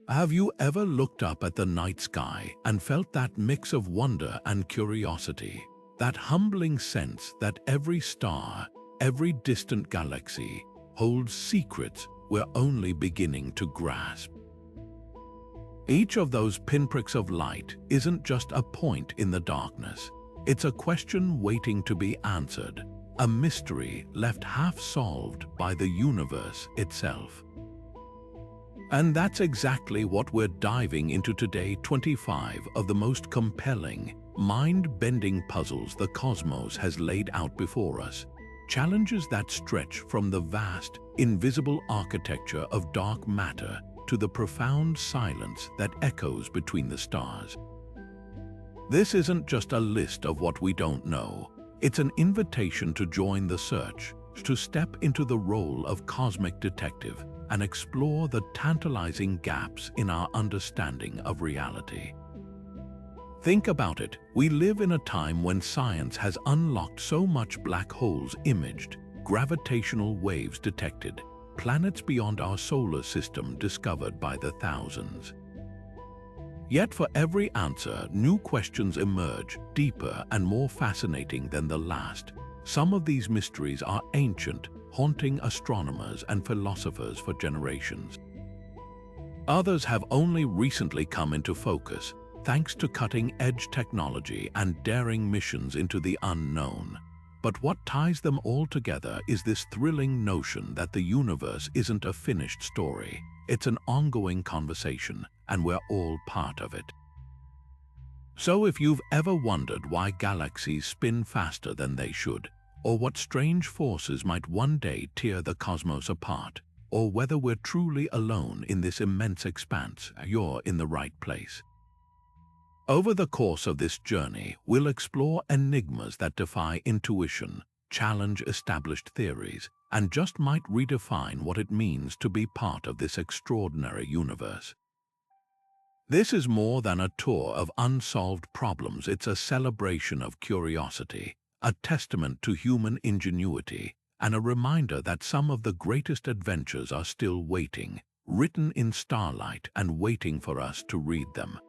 Have you ever looked up at the night sky and felt that mix of wonder and curiosity? That humbling sense that every star, every distant galaxy, holds secrets we're only beginning to grasp. Each of those pinpricks of light isn't just a point in the darkness. It's a question waiting to be answered, a mystery left half-solved by the universe itself. And that's exactly what we're diving into today. 25 of the most compelling, mind-bending puzzles the cosmos has laid out before us. Challenges that stretch from the vast, invisible architecture of dark matter to the profound silence that echoes between the stars. This isn't just a list of what we don't know. It's an invitation to join the search, to step into the role of cosmic detective and explore the tantalizing gaps in our understanding of reality. Think about it. We live in a time when science has unlocked so much: black holes imaged, gravitational waves detected, planets beyond our solar system discovered by the thousands. Yet for every answer, new questions emerge, deeper and more fascinating than the last. Some of these mysteries are ancient, haunting astronomers and philosophers for generations. Others have only recently come into focus, thanks to cutting-edge technology and daring missions into the unknown. But what ties them all together is this thrilling notion that the universe isn't a finished story. It's an ongoing conversation, and we're all part of it. So if you've ever wondered why galaxies spin faster than they should, or what strange forces might one day tear the cosmos apart, or whether we're truly alone in this immense expanse, you're in the right place. Over the course of this journey, we'll explore enigmas that defy intuition, challenge established theories, and just might redefine what it means to be part of this extraordinary universe. This is more than a tour of unsolved problems. It's a celebration of curiosity, a testament to human ingenuity, and a reminder that some of the greatest adventures are still waiting, written in starlight and waiting for us to read them.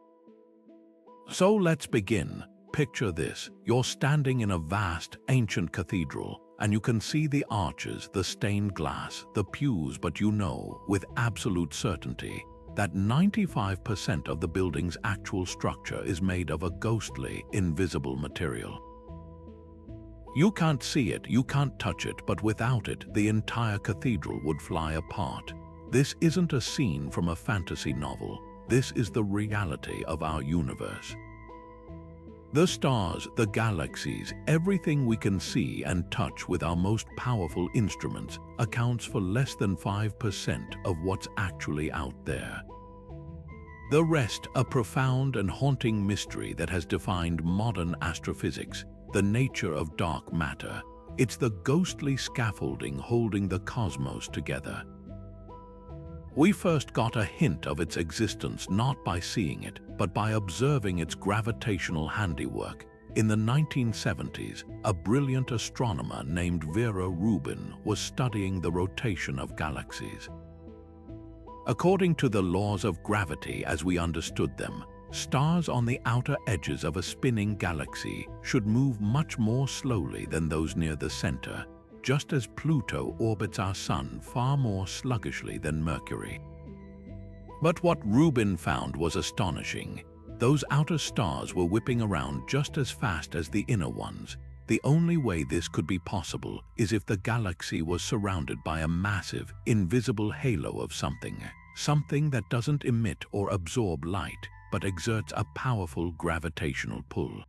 So let's begin. Picture this. You're standing in a vast, ancient cathedral, and you can see the arches, the stained glass, the pews, but you know, with absolute certainty, that 95% of the building's actual structure is made of a ghostly, invisible material. You can't see it, you can't touch it, but without it, the entire cathedral would fly apart. This isn't a scene from a fantasy novel. This is the reality of our universe. The stars, the galaxies, everything we can see and touch with our most powerful instruments accounts for less than 5% of what's actually out there. The rest, a profound and haunting mystery that has defined modern astrophysics, the nature of dark matter. It's the ghostly scaffolding holding the cosmos together. We first got a hint of its existence not by seeing it, but by observing its gravitational handiwork. In the 1970s, a brilliant astronomer named Vera Rubin was studying the rotation of galaxies. According to the laws of gravity as we understood them, stars on the outer edges of a spinning galaxy should move much more slowly than those near the center, just as Pluto orbits our Sun far more sluggishly than Mercury. But what Rubin found was astonishing. Those outer stars were whipping around just as fast as the inner ones. The only way this could be possible is if the galaxy was surrounded by a massive, invisible halo of something that doesn't emit or absorb light, but exerts a powerful gravitational pull.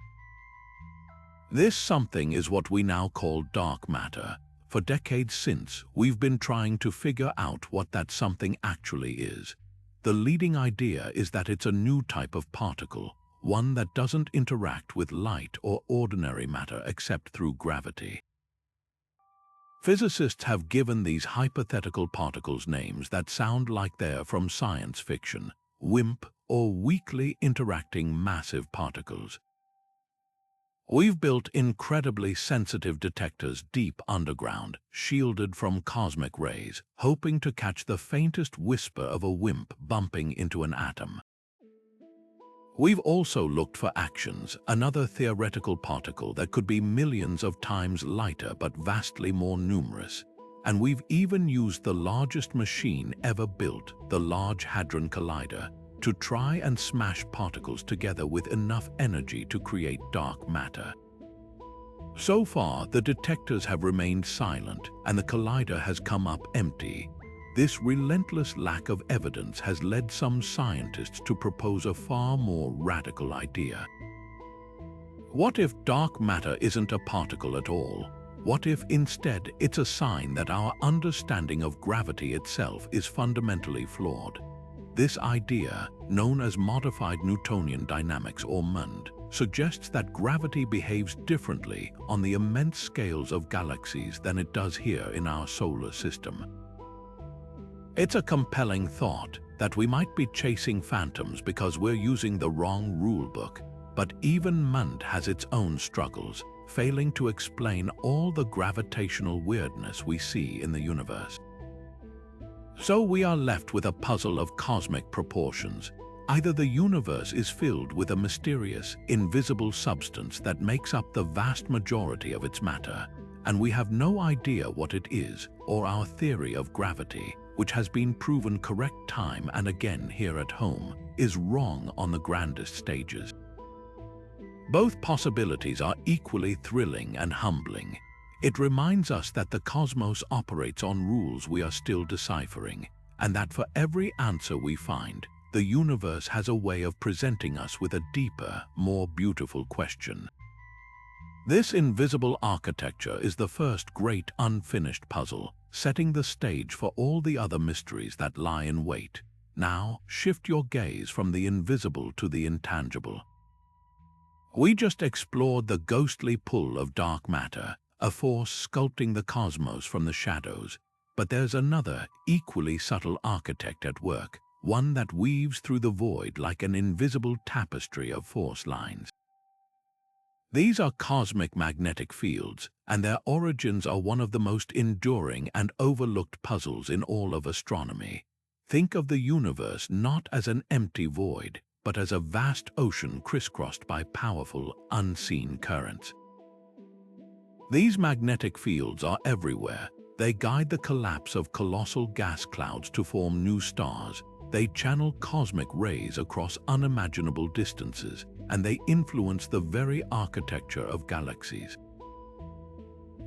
This something is what we now call dark matter. For decades since, we've been trying to figure out what that something actually is. The leading idea is that it's a new type of particle, one that doesn't interact with light or ordinary matter except through gravity. Physicists have given these hypothetical particles names that sound like they're from science fiction: WIMP, or weakly interacting massive particles. We've built incredibly sensitive detectors deep underground, shielded from cosmic rays, hoping to catch the faintest whisper of a WIMP bumping into an atom. We've also looked for actions, another theoretical particle that could be millions of times lighter but vastly more numerous. And we've even used the largest machine ever built, the Large Hadron Collider, to try and smash particles together with enough energy to create dark matter. So far, the detectors have remained silent and the collider has come up empty. This relentless lack of evidence has led some scientists to propose a far more radical idea. What if dark matter isn't a particle at all? What if instead it's a sign that our understanding of gravity itself is fundamentally flawed? This idea, known as modified Newtonian dynamics or MUND, suggests that gravity behaves differently on the immense scales of galaxies than it does here in our solar system. It's a compelling thought that we might be chasing phantoms because we're using the wrong rulebook, but even MUND has its own struggles, failing to explain all the gravitational weirdness we see in the universe. So we are left with a puzzle of cosmic proportions. Either the universe is filled with a mysterious, invisible substance that makes up the vast majority of its matter, and we have no idea what it is, or our theory of gravity, which has been proven correct time and again here at home, is wrong on the grandest stages. Both possibilities are equally thrilling and humbling. It reminds us that the cosmos operates on rules we are still deciphering, and that for every answer we find, the universe has a way of presenting us with a deeper, more beautiful question. This invisible architecture is the first great unfinished puzzle, setting the stage for all the other mysteries that lie in wait. Now, shift your gaze from the invisible to the intangible. We just explored the ghostly pull of dark matter, a force sculpting the cosmos from the shadows. But there's another, equally subtle architect at work, one that weaves through the void like an invisible tapestry of force lines. These are cosmic magnetic fields, and their origins are one of the most enduring and overlooked puzzles in all of astronomy. Think of the universe not as an empty void, but as a vast ocean crisscrossed by powerful, unseen currents. These magnetic fields are everywhere. They guide the collapse of colossal gas clouds to form new stars. They channel cosmic rays across unimaginable distances, and they influence the very architecture of galaxies.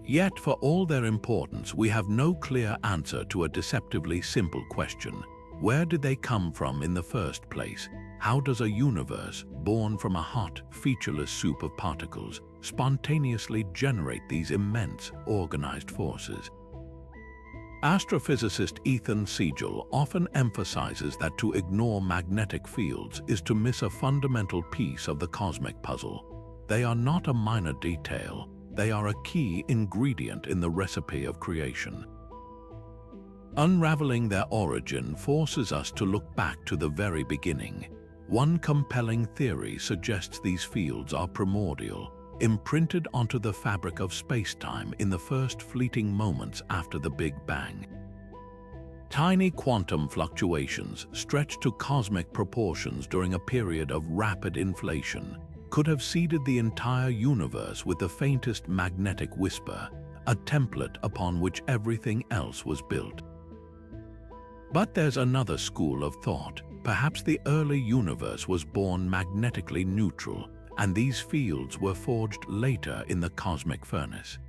Yet, for all their importance, we have no clear answer to a deceptively simple question. Where did they come from in the first place? How does a universe, born from a hot, featureless soup of particles, spontaneously generate these immense, organized forces? Astrophysicist Ethan Siegel often emphasizes that to ignore magnetic fields is to miss a fundamental piece of the cosmic puzzle. They are not a minor detail, they are a key ingredient in the recipe of creation. Unraveling their origin forces us to look back to the very beginning. One compelling theory suggests these fields are primordial, imprinted onto the fabric of space-time in the first fleeting moments after the Big Bang. Tiny quantum fluctuations, stretched to cosmic proportions during a period of rapid inflation, could have seeded the entire universe with the faintest magnetic whisper, a template upon which everything else was built. But there's another school of thought. Perhaps the early universe was born magnetically neutral, and these fields were forged later in the cosmic furnace.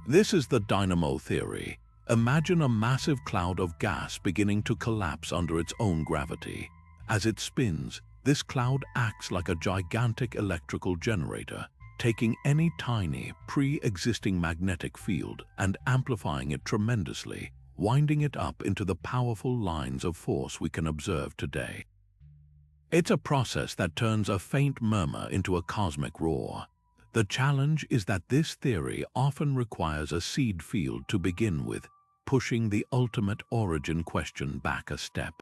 This is the dynamo theory. Imagine a massive cloud of gas beginning to collapse under its own gravity. As it spins, this cloud acts like a gigantic electrical generator, taking any tiny, pre-existing magnetic field and amplifying it tremendously, winding it up into the powerful lines of force we can observe today. It's a process that turns a faint murmur into a cosmic roar. The challenge is that this theory often requires a seed field to begin with, pushing the ultimate origin question back a step.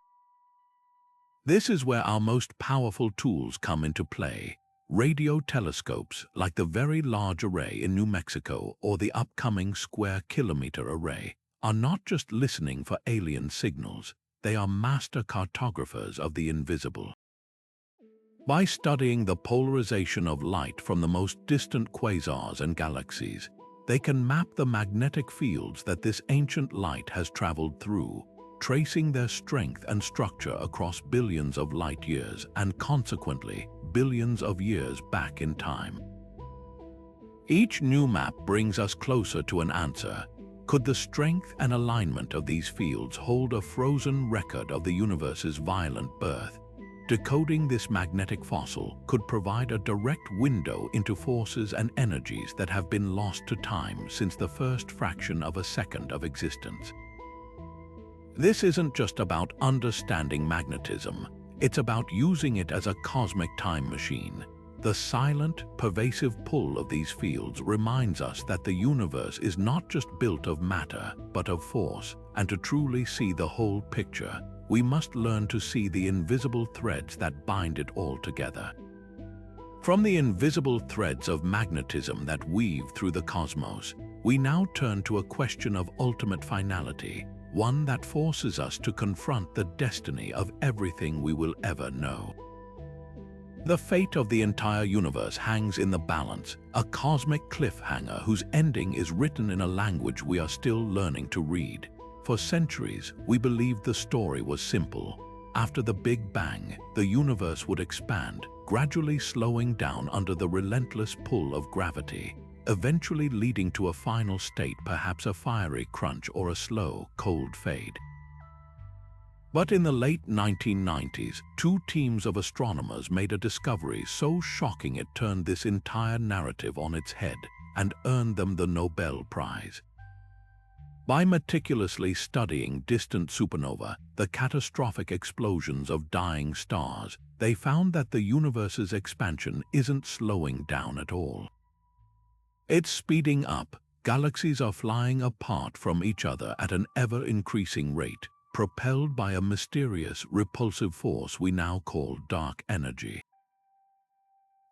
This is where our most powerful tools come into play. Radio telescopes, like the Very Large Array in New Mexico or the upcoming Square Kilometer Array, are not just listening for alien signals, they are master cartographers of the invisible. By studying the polarization of light from the most distant quasars and galaxies, they can map the magnetic fields that this ancient light has traveled through, tracing their strength and structure across billions of light years and consequently billions of years back in time. Each new map brings us closer to an answer. Could the strength and alignment of these fields hold a frozen record of the universe's violent birth? Decoding this magnetic fossil could provide a direct window into forces and energies that have been lost to time since the first fraction of a second of existence. This isn't just about understanding magnetism, it's about using it as a cosmic time machine. The silent, pervasive pull of these fields reminds us that the universe is not just built of matter, but of force, and to truly see the whole picture, we must learn to see the invisible threads that bind it all together. From the invisible threads of magnetism that weave through the cosmos, we now turn to a question of ultimate finality, one that forces us to confront the destiny of everything we will ever know. The fate of the entire universe hangs in the balance, a cosmic cliffhanger whose ending is written in a language we are still learning to read. For centuries, we believed the story was simple. After the Big Bang, the universe would expand, gradually slowing down under the relentless pull of gravity, eventually leading to a final state, perhaps a fiery crunch or a slow, cold fade. But in the late 1990s, two teams of astronomers made a discovery so shocking it turned this entire narrative on its head and earned them the Nobel Prize. By meticulously studying distant supernova, the catastrophic explosions of dying stars, they found that the universe's expansion isn't slowing down at all. It's speeding up. Galaxies are flying apart from each other at an ever-increasing rate, propelled by a mysterious, repulsive force we now call dark energy.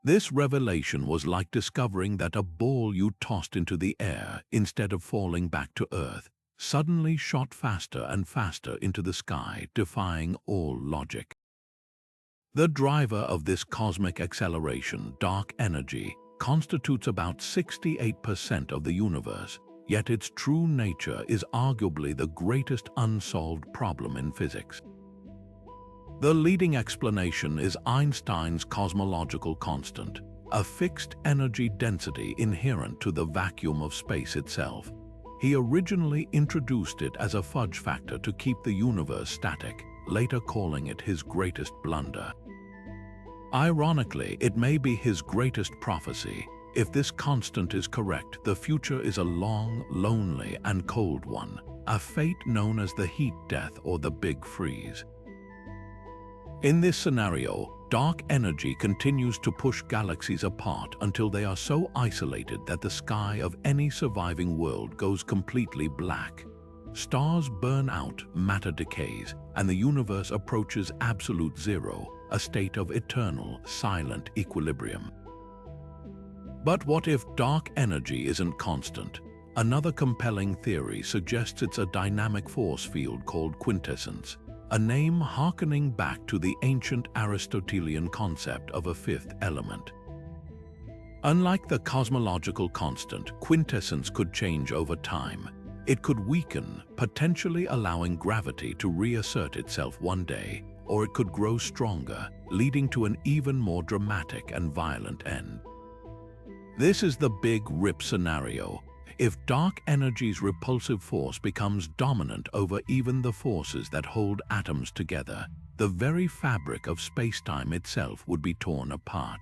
This revelation was like discovering that a ball you tossed into the air, instead of falling back to Earth, suddenly shot faster and faster into the sky, defying all logic. The driver of this cosmic acceleration, dark energy, constitutes about 68% of the universe, yet its true nature is arguably the greatest unsolved problem in physics. The leading explanation is Einstein's cosmological constant, a fixed energy density inherent to the vacuum of space itself. He originally introduced it as a fudge factor to keep the universe static, later calling it his greatest blunder. Ironically, it may be his greatest prophecy. If this constant is correct, the future is a long, lonely, and cold one, a fate known as the heat death or the big freeze. In this scenario, dark energy continues to push galaxies apart until they are so isolated that the sky of any surviving world goes completely black. Stars burn out, matter decays, and the universe approaches absolute zero, a state of eternal, silent equilibrium. But what if dark energy isn't constant? Another compelling theory suggests it's a dynamic force field called quintessence, a name harkening back to the ancient Aristotelian concept of a fifth element. Unlike the cosmological constant, quintessence could change over time. It could weaken, potentially allowing gravity to reassert itself one day, or it could grow stronger, leading to an even more dramatic and violent end. This is the Big Rip scenario. If dark energy's repulsive force becomes dominant over even the forces that hold atoms together, the very fabric of space-time itself would be torn apart.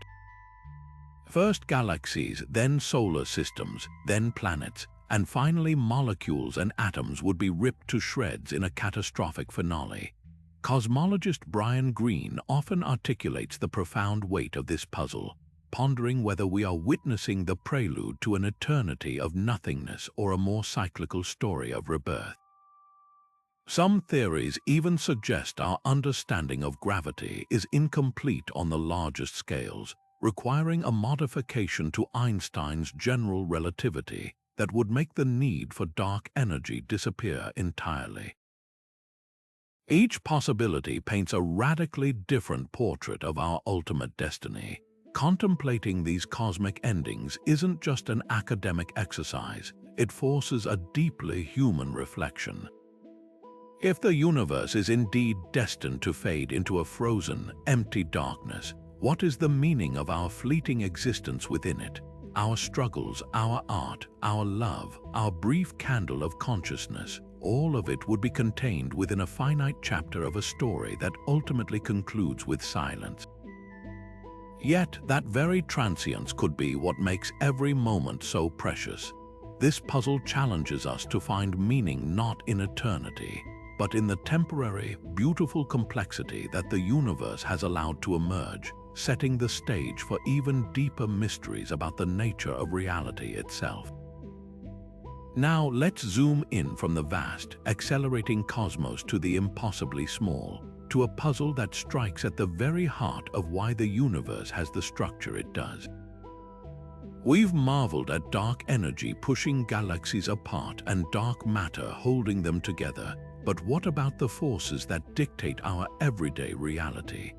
First galaxies, then solar systems, then planets, and finally molecules and atoms would be ripped to shreds in a catastrophic finale. Cosmologist Brian Greene often articulates the profound weight of this puzzle, pondering whether we are witnessing the prelude to an eternity of nothingness or a more cyclical story of rebirth. Some theories even suggest our understanding of gravity is incomplete on the largest scales, requiring a modification to Einstein's general relativity that would make the need for dark energy disappear entirely. Each possibility paints a radically different portrait of our ultimate destiny. Contemplating these cosmic endings isn't just an academic exercise, it forces a deeply human reflection. If the universe is indeed destined to fade into a frozen, empty darkness, what is the meaning of our fleeting existence within it? Our struggles, our art, our love, our brief candle of consciousness, all of it would be contained within a finite chapter of a story that ultimately concludes with silence. Yet, that very transience could be what makes every moment so precious. This puzzle challenges us to find meaning not in eternity, but in the temporary, beautiful complexity that the universe has allowed to emerge, setting the stage for even deeper mysteries about the nature of reality itself. Now let's zoom in from the vast, accelerating cosmos to the impossibly small, to a puzzle that strikes at the very heart of why the universe has the structure it does. We've marveled at dark energy pushing galaxies apart and dark matter holding them together, but what about the forces that dictate our everyday reality?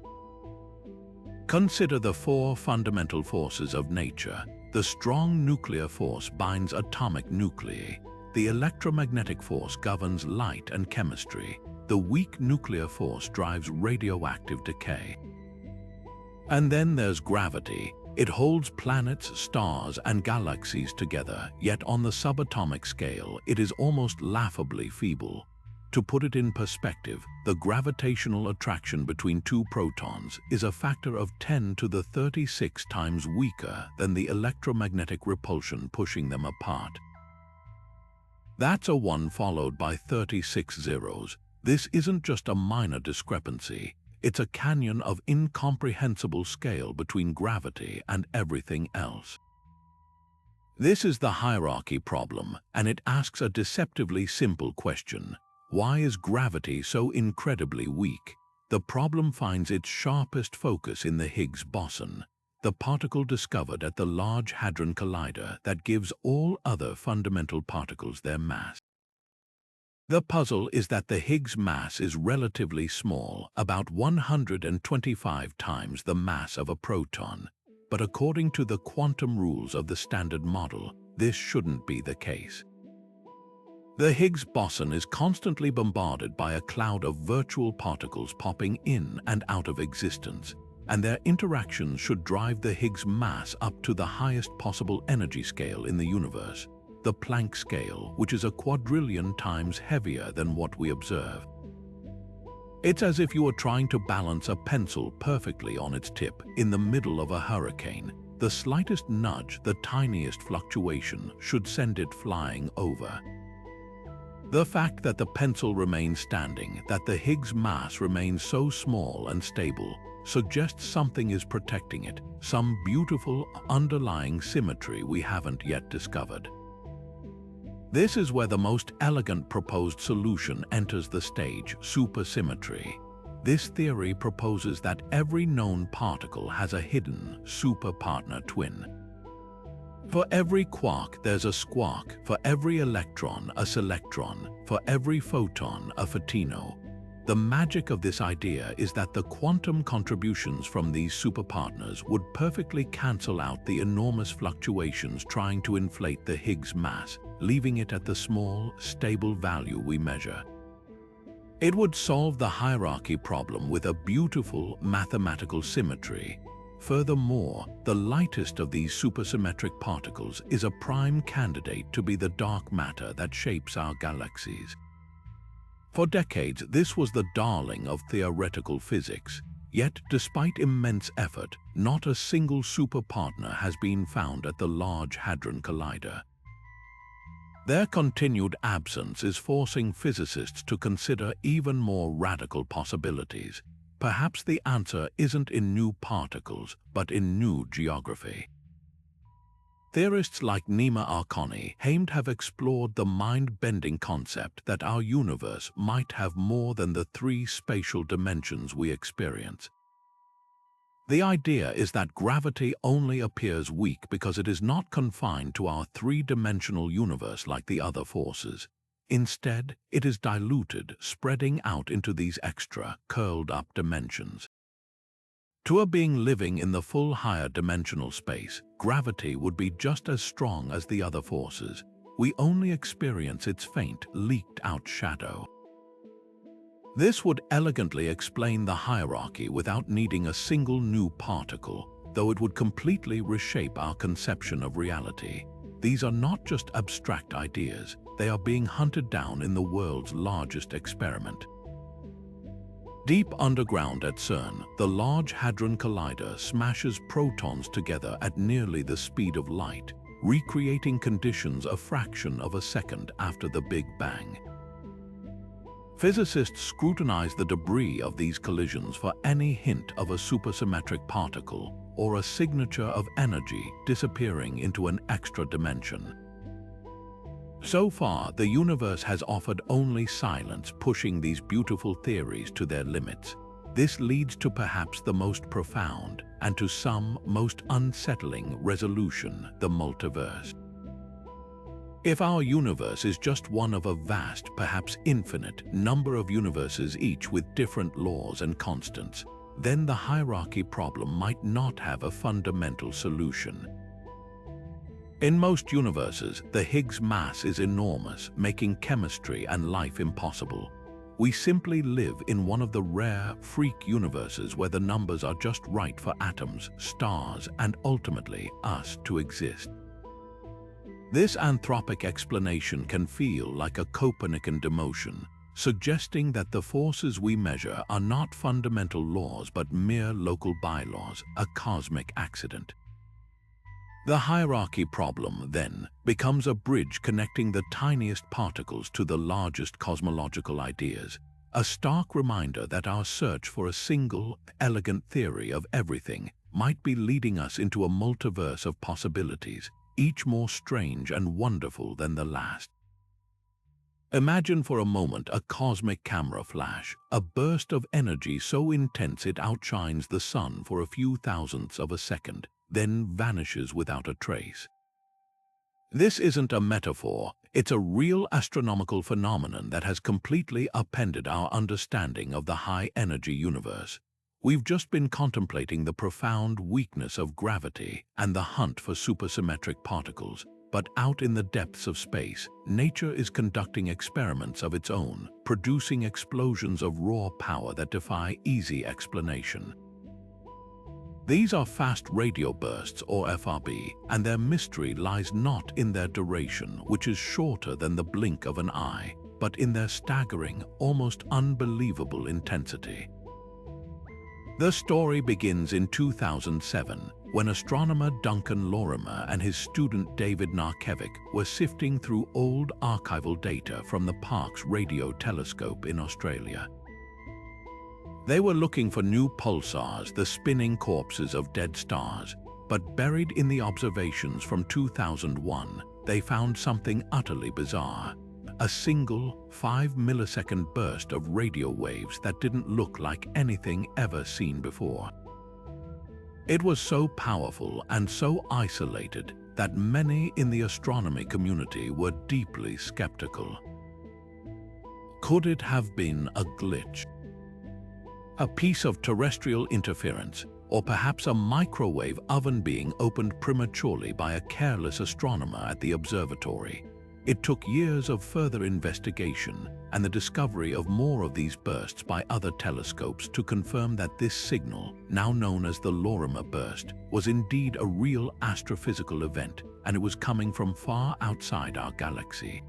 Consider the four fundamental forces of nature. The strong nuclear force binds atomic nuclei. The electromagnetic force governs light and chemistry. The weak nuclear force drives radioactive decay. And then there's gravity. It holds planets, stars, and galaxies together, yet on the subatomic scale, it is almost laughably feeble. To put it in perspective, the gravitational attraction between two protons is a factor of 10 to the 36 times weaker than the electromagnetic repulsion pushing them apart. That's a 1 followed by 36 zeros. This isn't just a minor discrepancy, it's a canyon of incomprehensible scale between gravity and everything else. This is the hierarchy problem, and it asks a deceptively simple question. Why is gravity so incredibly weak? The problem finds its sharpest focus in the Higgs boson, the particle discovered at the Large Hadron Collider that gives all other fundamental particles their mass. The puzzle is that the Higgs mass is relatively small, about 125 times the mass of a proton. But according to the quantum rules of the Standard Model, this shouldn't be the case. The Higgs boson is constantly bombarded by a cloud of virtual particles popping in and out of existence, and their interactions should drive the Higgs mass up to the highest possible energy scale in the universe, the Planck scale, which is a quadrillion times heavier than what we observe. It's as if you were trying to balance a pencil perfectly on its tip in the middle of a hurricane. The slightest nudge, the tiniest fluctuation, should send it flying over. The fact that the pencil remains standing, that the Higgs mass remains so small and stable, suggests something is protecting it, some beautiful underlying symmetry we haven't yet discovered. This is where the most elegant proposed solution enters the stage: supersymmetry. This theory proposes that every known particle has a hidden superpartner twin. For every quark, there's a squark. For every electron, a selectron. For every photon, a photino. The magic of this idea is that the quantum contributions from these superpartners would perfectly cancel out the enormous fluctuations trying to inflate the Higgs mass, leaving it at the small, stable value we measure. It would solve the hierarchy problem with a beautiful mathematical symmetry. Furthermore, the lightest of these supersymmetric particles is a prime candidate to be the dark matter that shapes our galaxies. For decades, this was the darling of theoretical physics. Yet, despite immense effort, not a single superpartner has been found at the Large Hadron Collider. Their continued absence is forcing physicists to consider even more radical possibilities. Perhaps the answer isn't in new particles, but in new geography. Theorists like Nima Arkani have explored the mind-bending concept that our universe might have more than the 3 spatial dimensions we experience. The idea is that gravity only appears weak because it is not confined to our three-dimensional universe like the other forces. Instead, it is diluted, spreading out into these extra, curled-up dimensions. To a being living in the full higher dimensional space, gravity would be just as strong as the other forces. We only experience its faint, leaked-out shadow. This would elegantly explain the hierarchy without needing a single new particle, though it would completely reshape our conception of reality. These are not just abstract ideas, they are being hunted down in the world's largest experiment. Deep underground at CERN, the Large Hadron Collider smashes protons together at nearly the speed of light, recreating conditions a fraction of a second after the Big Bang. Physicists scrutinize the debris of these collisions for any hint of a supersymmetric particle or a signature of energy disappearing into an extra dimension. So far, the universe has offered only silence, pushing these beautiful theories to their limits. This leads to perhaps the most profound, and to some most unsettling resolution, the multiverse. If our universe is just one of a vast, perhaps infinite, number of universes each with different laws and constants, then the hierarchy problem might not have a fundamental solution. In most universes, the Higgs mass is enormous, making chemistry and life impossible. We simply live in one of the rare, freak universes where the numbers are just right for atoms, stars, and ultimately us to exist. This anthropic explanation can feel like a Copernican demotion, suggesting that the forces we measure are not fundamental laws but mere local bylaws, a cosmic accident. The hierarchy problem, then, becomes a bridge connecting the tiniest particles to the largest cosmological ideas, a stark reminder that our search for a single, elegant theory of everything might be leading us into a multiverse of possibilities, each more strange and wonderful than the last. Imagine for a moment a cosmic camera flash, a burst of energy so intense it outshines the sun for a few thousandths of a second, then vanishes without a trace. This isn't a metaphor, it's a real astronomical phenomenon that has completely upended our understanding of the high-energy universe. We've just been contemplating the profound weakness of gravity and the hunt for supersymmetric particles, but out in the depths of space, nature is conducting experiments of its own, producing explosions of raw power that defy easy explanation. These are fast radio bursts, or FRB, and their mystery lies not in their duration, which is shorter than the blink of an eye, but in their staggering, almost unbelievable intensity. The story begins in 2007, when astronomer Duncan Lorimer and his student David Narkevic were sifting through old archival data from the Parkes Radio Telescope in Australia. They were looking for new pulsars, the spinning corpses of dead stars, but buried in the observations from 2001, they found something utterly bizarre. A single 5-millisecond burst of radio waves that didn't look like anything ever seen before. It was so powerful and so isolated that many in the astronomy community were deeply skeptical. Could it have been a glitch? A piece of terrestrial interference, or perhaps a microwave oven being opened prematurely by a careless astronomer at the observatory? It took years of further investigation and the discovery of more of these bursts by other telescopes to confirm that this signal, now known as the Lorimer burst, was indeed a real astrophysical event, and it was coming from far outside our galaxy.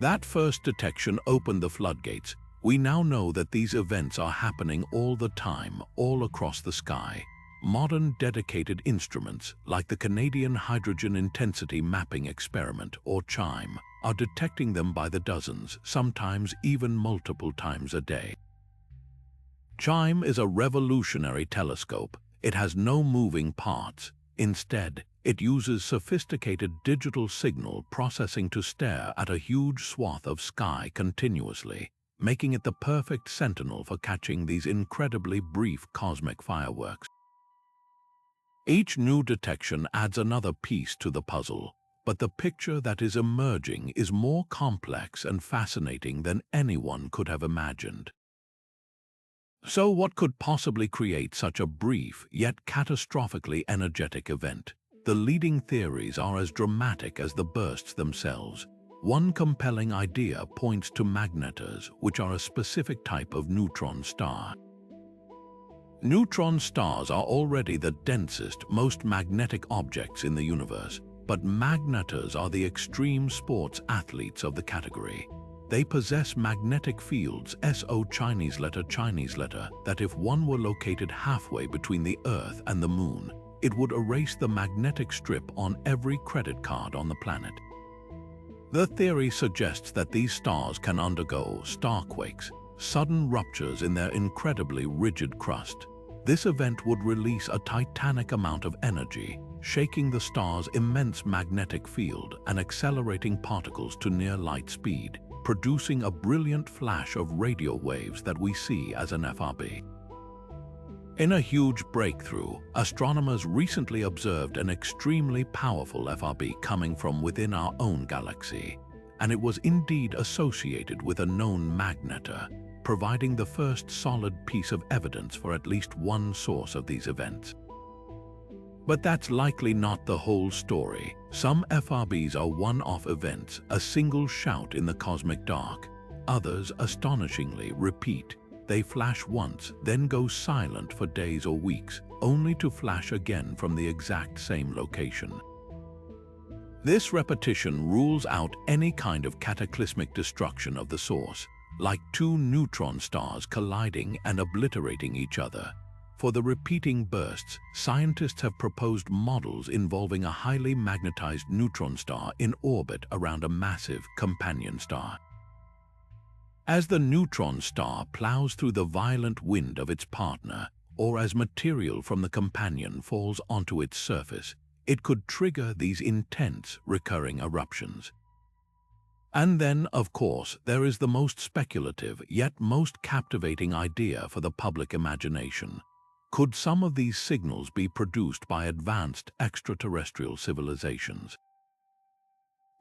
That first detection opened the floodgates. We now know that these events are happening all the time, all across the sky. Modern dedicated instruments, like the Canadian Hydrogen Intensity Mapping Experiment, or CHIME, are detecting them by the dozens, sometimes even multiple times a day. CHIME is a revolutionary telescope. It has no moving parts. Instead, it uses sophisticated digital signal processing to stare at a huge swath of sky continuously, making it the perfect sentinel for catching these incredibly brief cosmic fireworks. Each new detection adds another piece to the puzzle, but the picture that is emerging is more complex and fascinating than anyone could have imagined. So what could possibly create such a brief yet catastrophically energetic event? The leading theories are as dramatic as the bursts themselves. One compelling idea points to magnetars, which are a specific type of neutron star. Neutron stars are already the densest, most magnetic objects in the universe, but magnetars are the extreme sports athletes of the category. They possess magnetic fields, SO Chinese letter, that if one were located halfway between the Earth and the Moon, it would erase the magnetic strip on every credit card on the planet. The theory suggests that these stars can undergo starquakes, sudden ruptures in their incredibly rigid crust. This event would release a titanic amount of energy, shaking the star's immense magnetic field and accelerating particles to near light speed, producing a brilliant flash of radio waves that we see as an FRB. In a huge breakthrough, astronomers recently observed an extremely powerful FRB coming from within our own galaxy, and it was indeed associated with a known magnetar, providing the first solid piece of evidence for at least one source of these events. But that's likely not the whole story. Some FRBs are one-off events, a single shout in the cosmic dark. Others, astonishingly, repeat. They flash once, then go silent for days or weeks, only to flash again from the exact same location. This repetition rules out any kind of cataclysmic destruction of the source, like two neutron stars colliding and obliterating each other. For the repeating bursts, scientists have proposed models involving a highly magnetized neutron star in orbit around a massive companion star. As the neutron star plows through the violent wind of its partner, or as material from the companion falls onto its surface, it could trigger these intense, recurring eruptions. And then, of course, there is the most speculative, yet most captivating idea for the public imagination. Could some of these signals be produced by advanced extraterrestrial civilizations?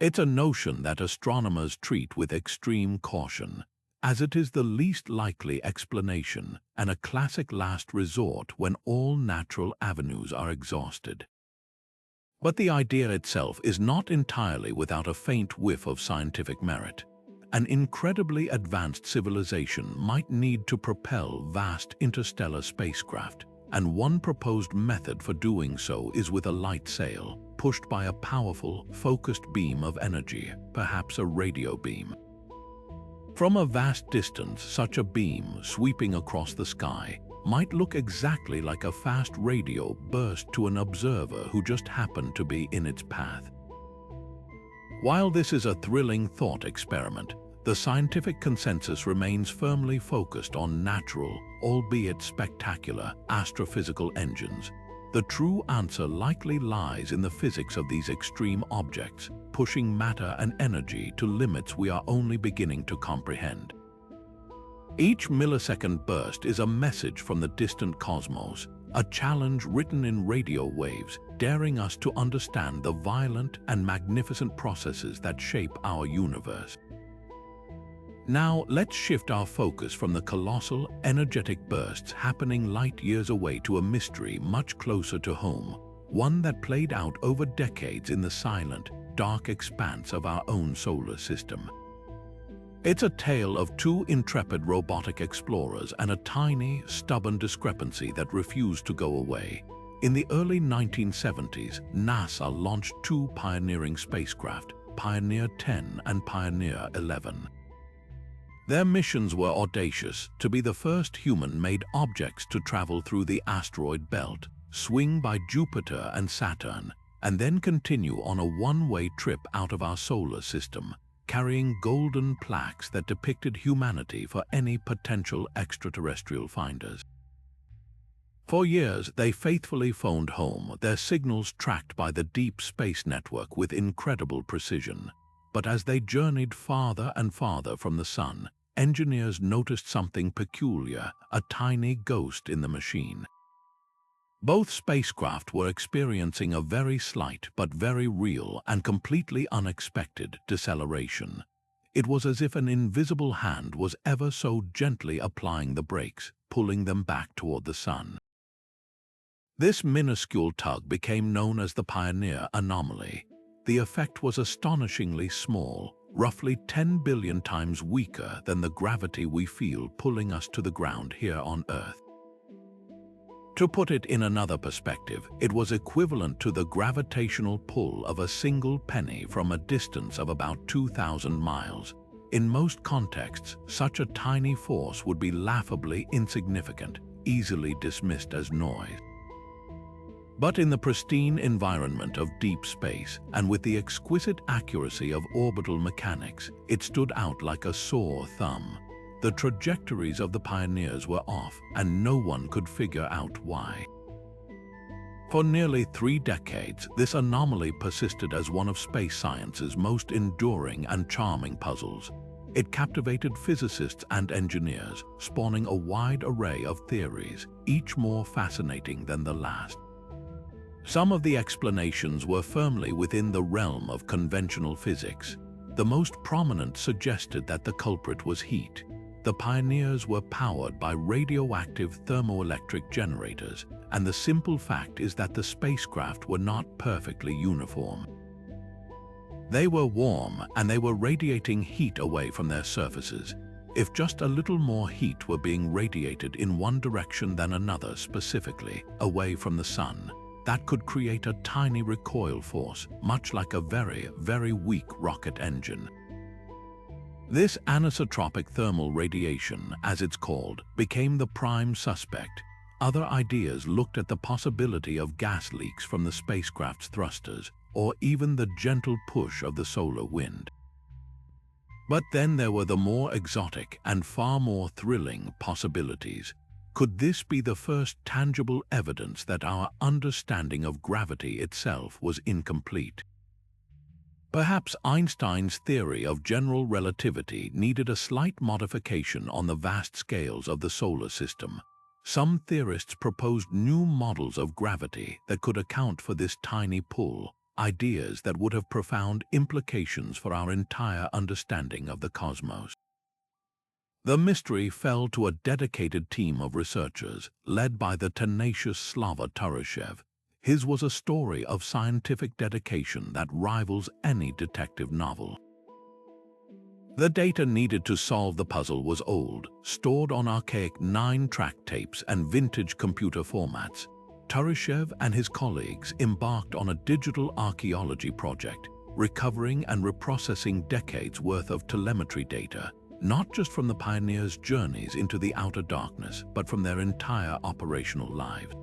It's a notion that astronomers treat with extreme caution, as it is the least likely explanation and a classic last resort when all natural avenues are exhausted. But the idea itself is not entirely without a faint whiff of scientific merit. An incredibly advanced civilization might need to propel vast interstellar spacecraft, and one proposed method for doing so is with a light sail, pushed by a powerful, focused beam of energy, perhaps a radio beam. From a vast distance, such a beam, sweeping across the sky, might look exactly like a fast radio burst to an observer who just happened to be in its path. While this is a thrilling thought experiment, the scientific consensus remains firmly focused on natural, albeit spectacular, astrophysical engines. The true answer likely lies in the physics of these extreme objects, pushing matter and energy to limits we are only beginning to comprehend. Each millisecond burst is a message from the distant cosmos, a challenge written in radio waves, daring us to understand the violent and magnificent processes that shape our universe. Now, let's shift our focus from the colossal, energetic bursts happening light years away to a mystery much closer to home, one that played out over decades in the silent, dark expanse of our own solar system. It's a tale of two intrepid robotic explorers and a tiny, stubborn discrepancy that refused to go away. In the early 1970s, NASA launched two pioneering spacecraft, Pioneer 10 and Pioneer 11. Their missions were audacious: to be the first human-made objects to travel through the asteroid belt, swing by Jupiter and Saturn, and then continue on a one-way trip out of our solar system, carrying golden plaques that depicted humanity for any potential extraterrestrial finders. For years, they faithfully phoned home, their signals tracked by the deep space network with incredible precision. But as they journeyed farther and farther from the sun, engineers noticed something peculiar, a tiny ghost in the machine. Both spacecraft were experiencing a very slight but very real and completely unexpected deceleration. It was as if an invisible hand was ever so gently applying the brakes, pulling them back toward the sun. This minuscule tug became known as the Pioneer Anomaly. The effect was astonishingly small, roughly 10 billion times weaker than the gravity we feel pulling us to the ground here on Earth. To put it in another perspective, it was equivalent to the gravitational pull of a single penny from a distance of about 2,000 miles. In most contexts, such a tiny force would be laughably insignificant, easily dismissed as noise. But in the pristine environment of deep space, and with the exquisite accuracy of orbital mechanics, it stood out like a sore thumb. The trajectories of the pioneers were off, and no one could figure out why. For nearly 3 decades, this anomaly persisted as one of space science's most enduring and charming puzzles. It captivated physicists and engineers, spawning a wide array of theories, each more fascinating than the last. Some of the explanations were firmly within the realm of conventional physics. The most prominent suggested that the culprit was heat. The pioneers were powered by radioactive thermoelectric generators, and the simple fact is that the spacecraft were not perfectly uniform. They were warm, and they were radiating heat away from their surfaces. If just a little more heat were being radiated in one direction than another, specifically away from the sun, that could create a tiny recoil force, much like a very, very weak rocket engine. This anisotropic thermal radiation, as it's called, became the prime suspect. Other ideas looked at the possibility of gas leaks from the spacecraft's thrusters, or even the gentle push of the solar wind. But then there were the more exotic and far more thrilling possibilities. Could this be the first tangible evidence that our understanding of gravity itself was incomplete? Perhaps Einstein's theory of general relativity needed a slight modification on the vast scales of the solar system. Some theorists proposed new models of gravity that could account for this tiny pull, ideas that would have profound implications for our entire understanding of the cosmos. The mystery fell to a dedicated team of researchers, led by the tenacious Slava Turyshev. His was a story of scientific dedication that rivals any detective novel. The data needed to solve the puzzle was old, stored on archaic 9-track tapes and vintage computer formats. Turyshev and his colleagues embarked on a digital archaeology project, recovering and reprocessing decades' worth of telemetry data, not just from the pioneers' journeys into the outer darkness, but from their entire operational lives.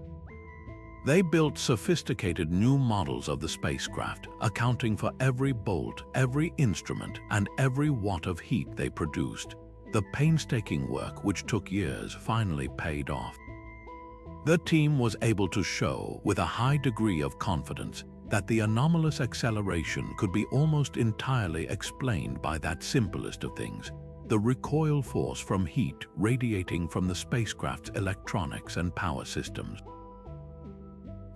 They built sophisticated new models of the spacecraft, accounting for every bolt, every instrument, and every watt of heat they produced. The painstaking work, which took years, finally paid off. The team was able to show, with a high degree of confidence, that the anomalous acceleration could be almost entirely explained by that simplest of things, the recoil force from heat radiating from the spacecraft's electronics and power systems.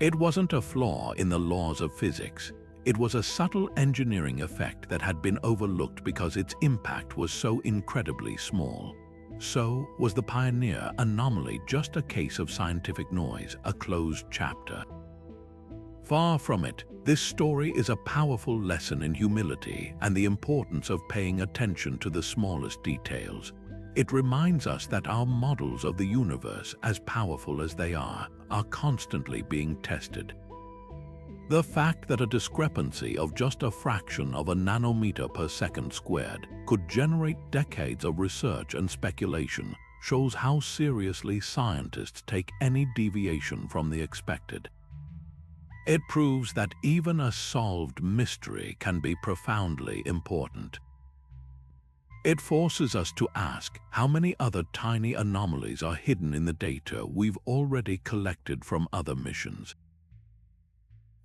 It wasn't a flaw in the laws of physics. It was a subtle engineering effect that had been overlooked because its impact was so incredibly small. So, was the Pioneer Anomaly just a case of scientific noise, a closed chapter? Far from it. This story is a powerful lesson in humility and the importance of paying attention to the smallest details. It reminds us that our models of the universe, as powerful as they are constantly being tested. The fact that a discrepancy of just a fraction of a nanometer per second squared could generate decades of research and speculation shows how seriously scientists take any deviation from the expected. It proves that even a solved mystery can be profoundly important. It forces us to ask how many other tiny anomalies are hidden in the data we've already collected from other missions.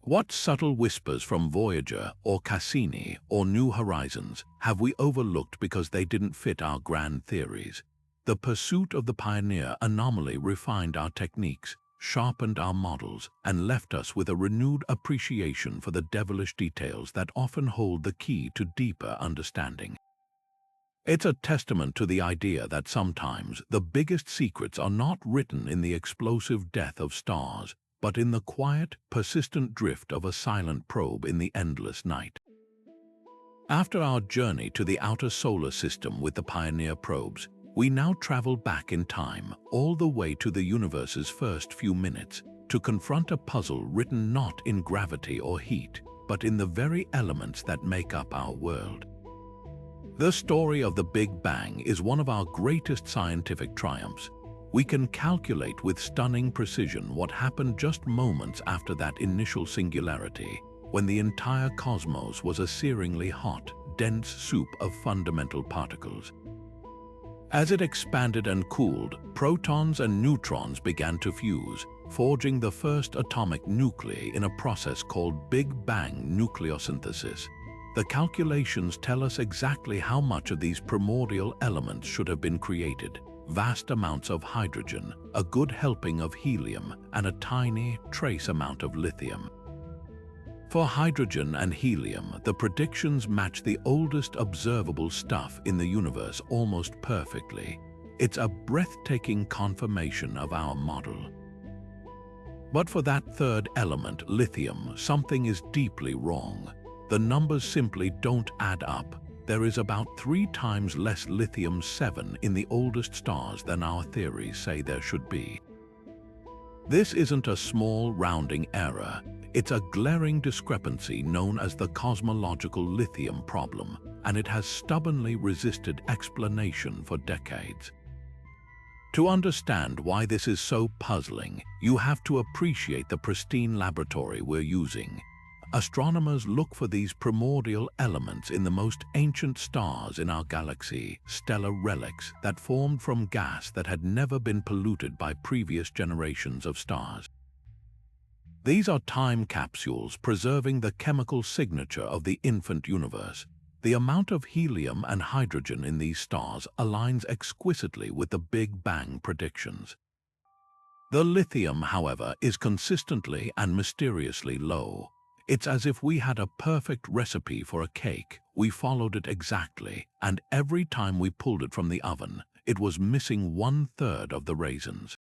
What subtle whispers from Voyager or Cassini or New Horizons have we overlooked because they didn't fit our grand theories? The pursuit of the pioneer anomaly refined our techniques, sharpened our models, and left us with a renewed appreciation for the devilish details that often hold the key to deeper understanding. It's a testament to the idea that sometimes the biggest secrets are not written in the explosive death of stars, but in the quiet, persistent drift of a silent probe in the endless night. After our journey to the outer solar system with the Pioneer probes, we now travel back in time, all the way to the universe's first few minutes, to confront a puzzle written not in gravity or heat, but in the very elements that make up our world. The story of the Big Bang is one of our greatest scientific triumphs. We can calculate with stunning precision what happened just moments after that initial singularity, when the entire cosmos was a searingly hot, dense soup of fundamental particles. As it expanded and cooled, protons and neutrons began to fuse, forging the first atomic nuclei in a process called Big Bang nucleosynthesis. The calculations tell us exactly how much of these primordial elements should have been created. Vast amounts of hydrogen, a good helping of helium, and a tiny, trace amount of lithium. For hydrogen and helium, the predictions match the oldest observable stuff in the universe almost perfectly. It's a breathtaking confirmation of our model. But for that third element, lithium, something is deeply wrong. The numbers simply don't add up. There is about 3 times less lithium-7 in the oldest stars than our theories say there should be. This isn't a small rounding error. It's a glaring discrepancy known as the cosmological lithium problem, and it has stubbornly resisted explanation for decades. To understand why this is so puzzling, you have to appreciate the pristine laboratory we're using. Astronomers look for these primordial elements in the most ancient stars in our galaxy, stellar relics that formed from gas that had never been polluted by previous generations of stars. These are time capsules preserving the chemical signature of the infant universe. The amount of helium and hydrogen in these stars aligns exquisitely with the Big Bang predictions. The lithium, however, is consistently and mysteriously low. It's as if we had a perfect recipe for a cake, we followed it exactly, and every time we pulled it from the oven, it was missing 1/3 of the raisins.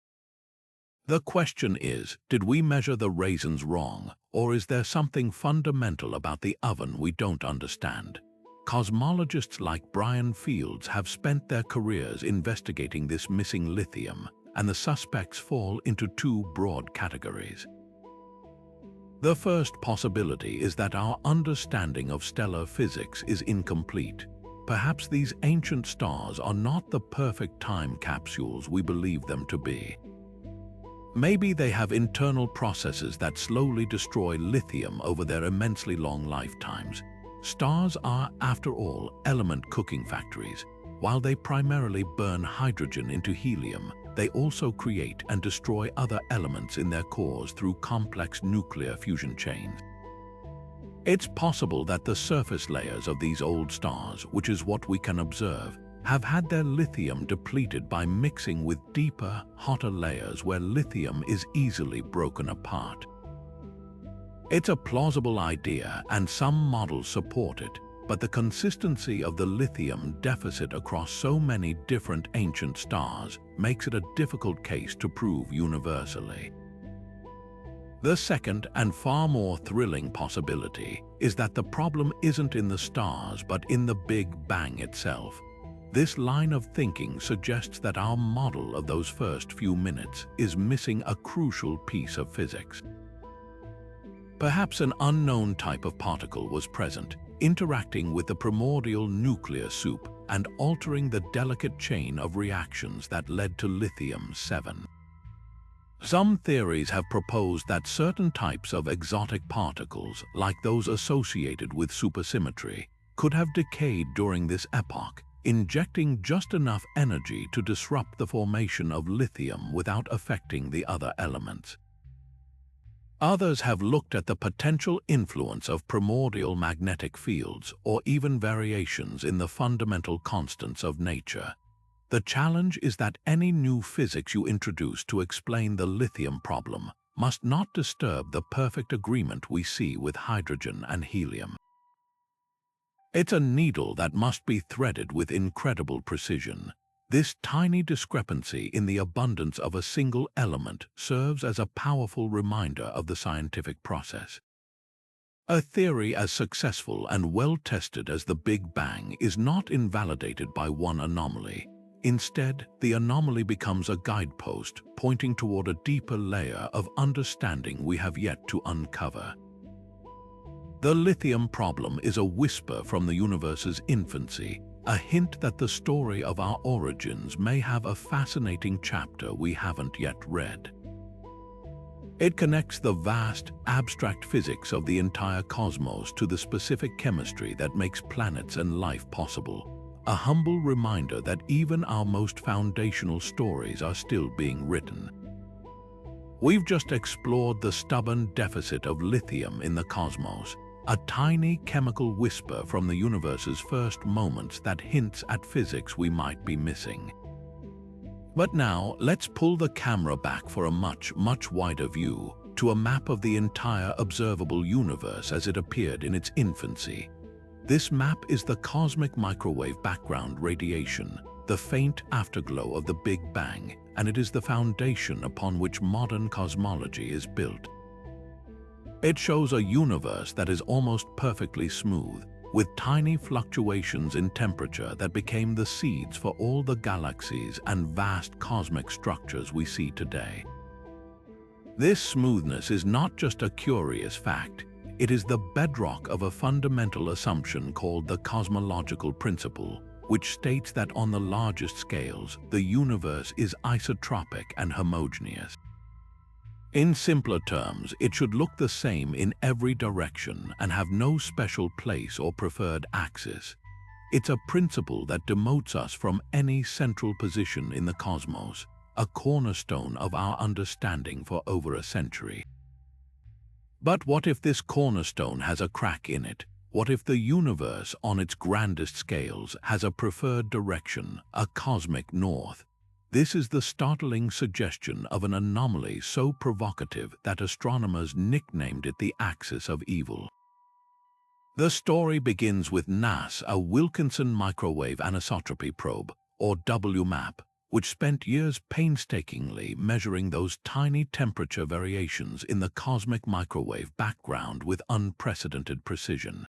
The question is, did we measure the raisins wrong, or is there something fundamental about the oven we don't understand? Cosmologists like Brian Fields have spent their careers investigating this missing lithium, and the suspects fall into 2 broad categories. The first possibility is that our understanding of stellar physics is incomplete. Perhaps these ancient stars are not the perfect time capsules we believe them to be. Maybe they have internal processes that slowly destroy lithium over their immensely long lifetimes. Stars are, after all, element cooking factories. While they primarily burn hydrogen into helium, they also create and destroy other elements in their cores through complex nuclear fusion chains. It's possible that the surface layers of these old stars, which is what we can observe, have had their lithium depleted by mixing with deeper, hotter layers where lithium is easily broken apart. It's a plausible idea, and some models support it, but the consistency of the lithium deficit across so many different ancient stars makes it a difficult case to prove universally. The second and far more thrilling possibility is that the problem isn't in the stars but in the Big Bang itself. This line of thinking suggests that our model of those first few minutes is missing a crucial piece of physics. Perhaps an unknown type of particle was present, interacting with the primordial nuclear soup and altering the delicate chain of reactions that led to lithium-7. Some theories have proposed that certain types of exotic particles, like those associated with supersymmetry, could have decayed during this epoch, injecting just enough energy to disrupt the formation of lithium without affecting the other elements. Others have looked at the potential influence of primordial magnetic fields or even variations in the fundamental constants of nature. The challenge is that any new physics you introduce to explain the lithium problem must not disturb the perfect agreement we see with hydrogen and helium. It's a needle that must be threaded with incredible precision. This tiny discrepancy in the abundance of a single element serves as a powerful reminder of the scientific process. A theory as successful and well-tested as the Big Bang is not invalidated by one anomaly. Instead, the anomaly becomes a guidepost pointing toward a deeper layer of understanding we have yet to uncover. The lithium problem is a whisper from the universe's infancy, a hint that the story of our origins may have a fascinating chapter we haven't yet read. It connects the vast, abstract physics of the entire cosmos to the specific chemistry that makes planets and life possible. A humble reminder that even our most foundational stories are still being written. We've just explored the stubborn deficit of lithium in the cosmos, a tiny chemical whisper from the universe's first moments that hints at physics we might be missing. But now, let's pull the camera back for a much, much wider view, to a map of the entire observable universe as it appeared in its infancy. This map is the cosmic microwave background radiation, the faint afterglow of the Big Bang, and it is the foundation upon which modern cosmology is built. It shows a universe that is almost perfectly smooth, with tiny fluctuations in temperature that became the seeds for all the galaxies and vast cosmic structures we see today. This smoothness is not just a curious fact. It is the bedrock of a fundamental assumption called the cosmological principle, which states that on the largest scales, the universe is isotropic and homogeneous. In simpler terms, it should look the same in every direction and have no special place or preferred axis. It's a principle that demotes us from any central position in the cosmos, a cornerstone of our understanding for over a century. But what if this cornerstone has a crack in it? What if the universe, on its grandest scales, has a preferred direction, a cosmic north? This is the startling suggestion of an anomaly so provocative that astronomers nicknamed it the axis of evil. The story begins with NAS, a Wilkinson Microwave Anisotropy Probe, or WMAP, which spent years painstakingly measuring those tiny temperature variations in the cosmic microwave background with unprecedented precision.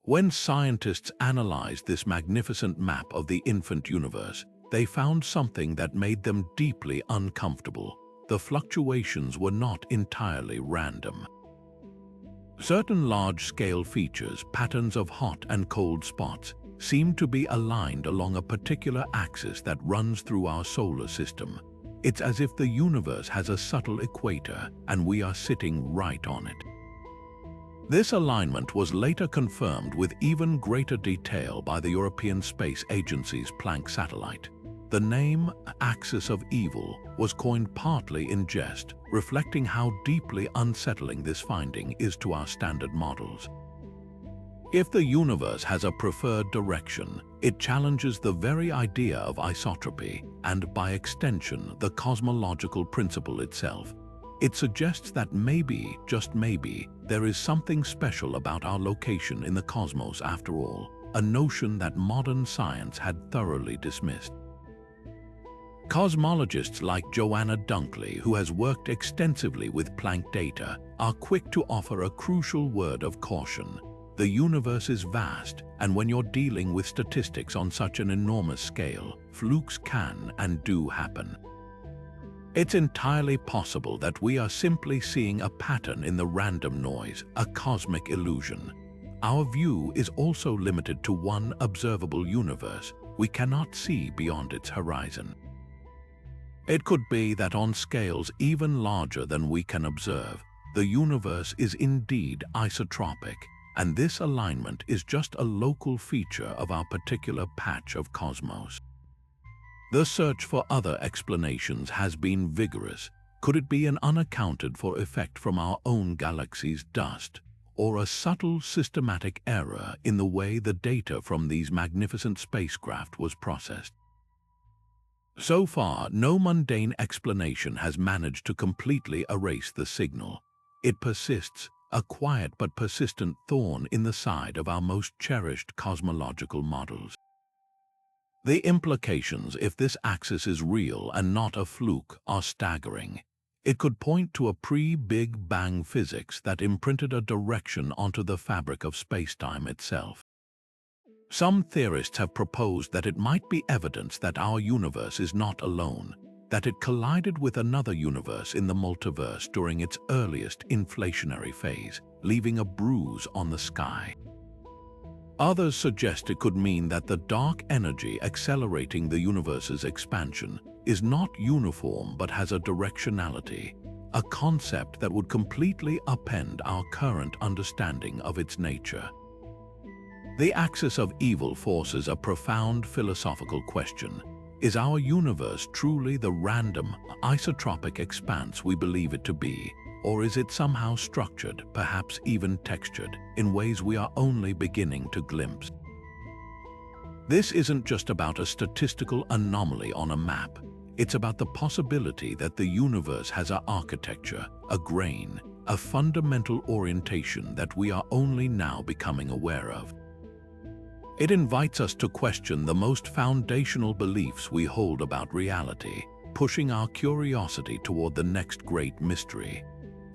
When scientists analyzed this magnificent map of the infant universe, they found something that made them deeply uncomfortable. The fluctuations were not entirely random. Certain large-scale features, patterns of hot and cold spots, seem to be aligned along a particular axis that runs through our solar system. It's as if the universe has a subtle equator and we are sitting right on it. This alignment was later confirmed with even greater detail by the European Space Agency's Planck satellite. The name Axis of Evil was coined partly in jest, reflecting how deeply unsettling this finding is to our standard models. If the universe has a preferred direction, it challenges the very idea of isotropy and, by extension, the cosmological principle itself. It suggests that maybe, just maybe, there is something special about our location in the cosmos after all, a notion that modern science had thoroughly dismissed. Cosmologists like Joanna Dunkley, who has worked extensively with Planck data, are quick to offer a crucial word of caution. The universe is vast, and when you're dealing with statistics on such an enormous scale, flukes can and do happen. It's entirely possible that we are simply seeing a pattern in the random noise, a cosmic illusion. Our view is also limited to one observable universe. We cannot see beyond its horizon. It could be that on scales even larger than we can observe, the universe is indeed isotropic, and this alignment is just a local feature of our particular patch of cosmos. The search for other explanations has been vigorous. Could it be an unaccounted-for effect from our own galaxy's dust, or a subtle systematic error in the way the data from these magnificent spacecraft was processed? So far, no mundane explanation has managed to completely erase the signal. It persists, a quiet but persistent thorn in the side of our most cherished cosmological models. The implications, if this axis is real and not a fluke, are staggering. It could point to a pre-Big Bang physics that imprinted a direction onto the fabric of spacetime itself. Some theorists have proposed that it might be evidence that our universe is not alone, that it collided with another universe in the multiverse during its earliest inflationary phase, leaving a bruise on the sky. Others suggest it could mean that the dark energy accelerating the universe's expansion is not uniform but has a directionality, a concept that would completely upend our current understanding of its nature. The axis of evil forces a profound philosophical question. Is our universe truly the random, isotropic expanse we believe it to be, or is it somehow structured, perhaps even textured, in ways we are only beginning to glimpse? This isn't just about a statistical anomaly on a map. It's about the possibility that the universe has an architecture, a grain, a fundamental orientation that we are only now becoming aware of. It invites us to question the most foundational beliefs we hold about reality, pushing our curiosity toward the next great mystery.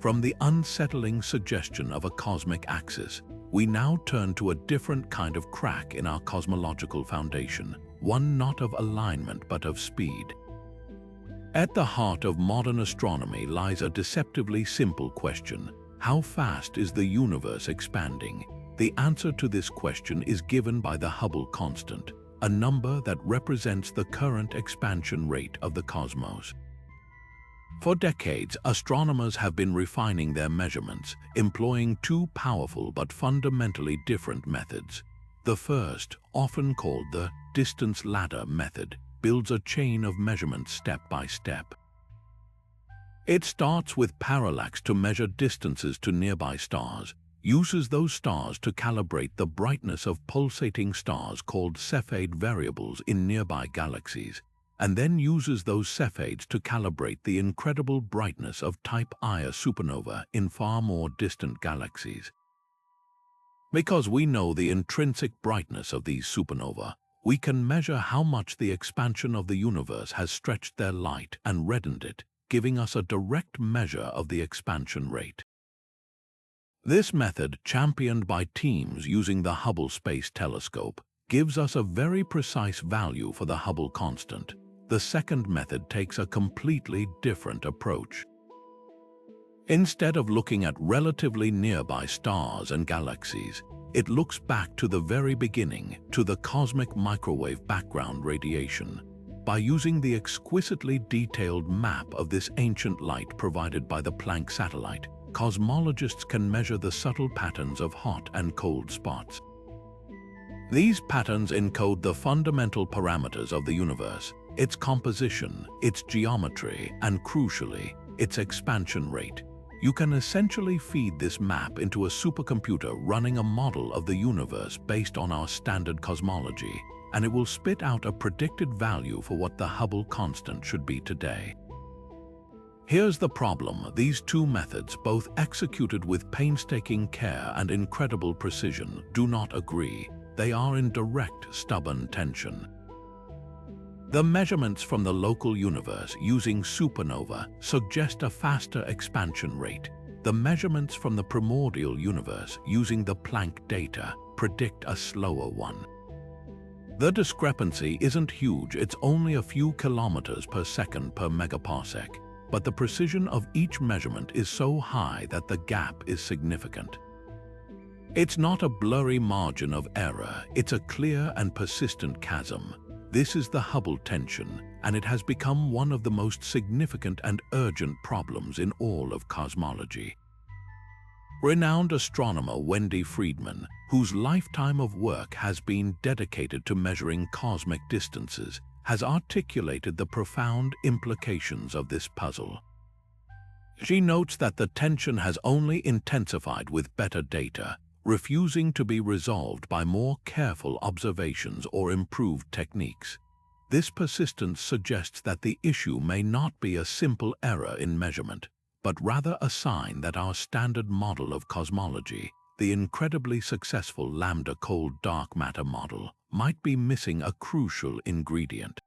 From the unsettling suggestion of a cosmic axis, we now turn to a different kind of crack in our cosmological foundation, one not of alignment but of speed. At the heart of modern astronomy lies a deceptively simple question: how fast is the universe expanding? The answer to this question is given by the Hubble constant, a number that represents the current expansion rate of the cosmos. For decades, astronomers have been refining their measurements, employing two powerful but fundamentally different methods. The first, often called the distance ladder method, builds a chain of measurements step by step. It starts with parallax to measure distances to nearby stars, uses those stars to calibrate the brightness of pulsating stars called Cepheids variables in nearby galaxies, and then uses those Cepheids to calibrate the incredible brightness of Type Ia supernova in far more distant galaxies. Because we know the intrinsic brightness of these supernova, we can measure how much the expansion of the universe has stretched their light and reddened it, giving us a direct measure of the expansion rate. This method, championed by teams using the Hubble Space Telescope, gives us a very precise value for the Hubble constant. The second method takes a completely different approach. Instead of looking at relatively nearby stars and galaxies, it looks back to the very beginning, to the cosmic microwave background radiation. By using the exquisitely detailed map of this ancient light provided by the Planck satellite, cosmologists can measure the subtle patterns of hot and cold spots. These patterns encode the fundamental parameters of the universe, its composition, its geometry, and crucially, its expansion rate. You can essentially feed this map into a supercomputer running a model of the universe based on our standard cosmology, and it will spit out a predicted value for what the Hubble constant should be today. Here's the problem: these two methods, both executed with painstaking care and incredible precision, do not agree. They are in direct, stubborn tension. The measurements from the local universe using supernova suggest a faster expansion rate. The measurements from the primordial universe using the Planck data predict a slower one. The discrepancy isn't huge, it's only a few kilometers per second per megaparsec, but the precision of each measurement is so high that the gap is significant. It's not a blurry margin of error, it's a clear and persistent chasm. This is the Hubble tension, and it has become one of the most significant and urgent problems in all of cosmology. Renowned astronomer Wendy Friedman, whose lifetime of work has been dedicated to measuring cosmic distances, has articulated the profound implications of this puzzle. She notes that the tension has only intensified with better data, refusing to be resolved by more careful observations or improved techniques. This persistence suggests that the issue may not be a simple error in measurement, but rather a sign that our standard model of cosmology, the incredibly successful lambda cold dark matter model, might be missing a crucial ingredient.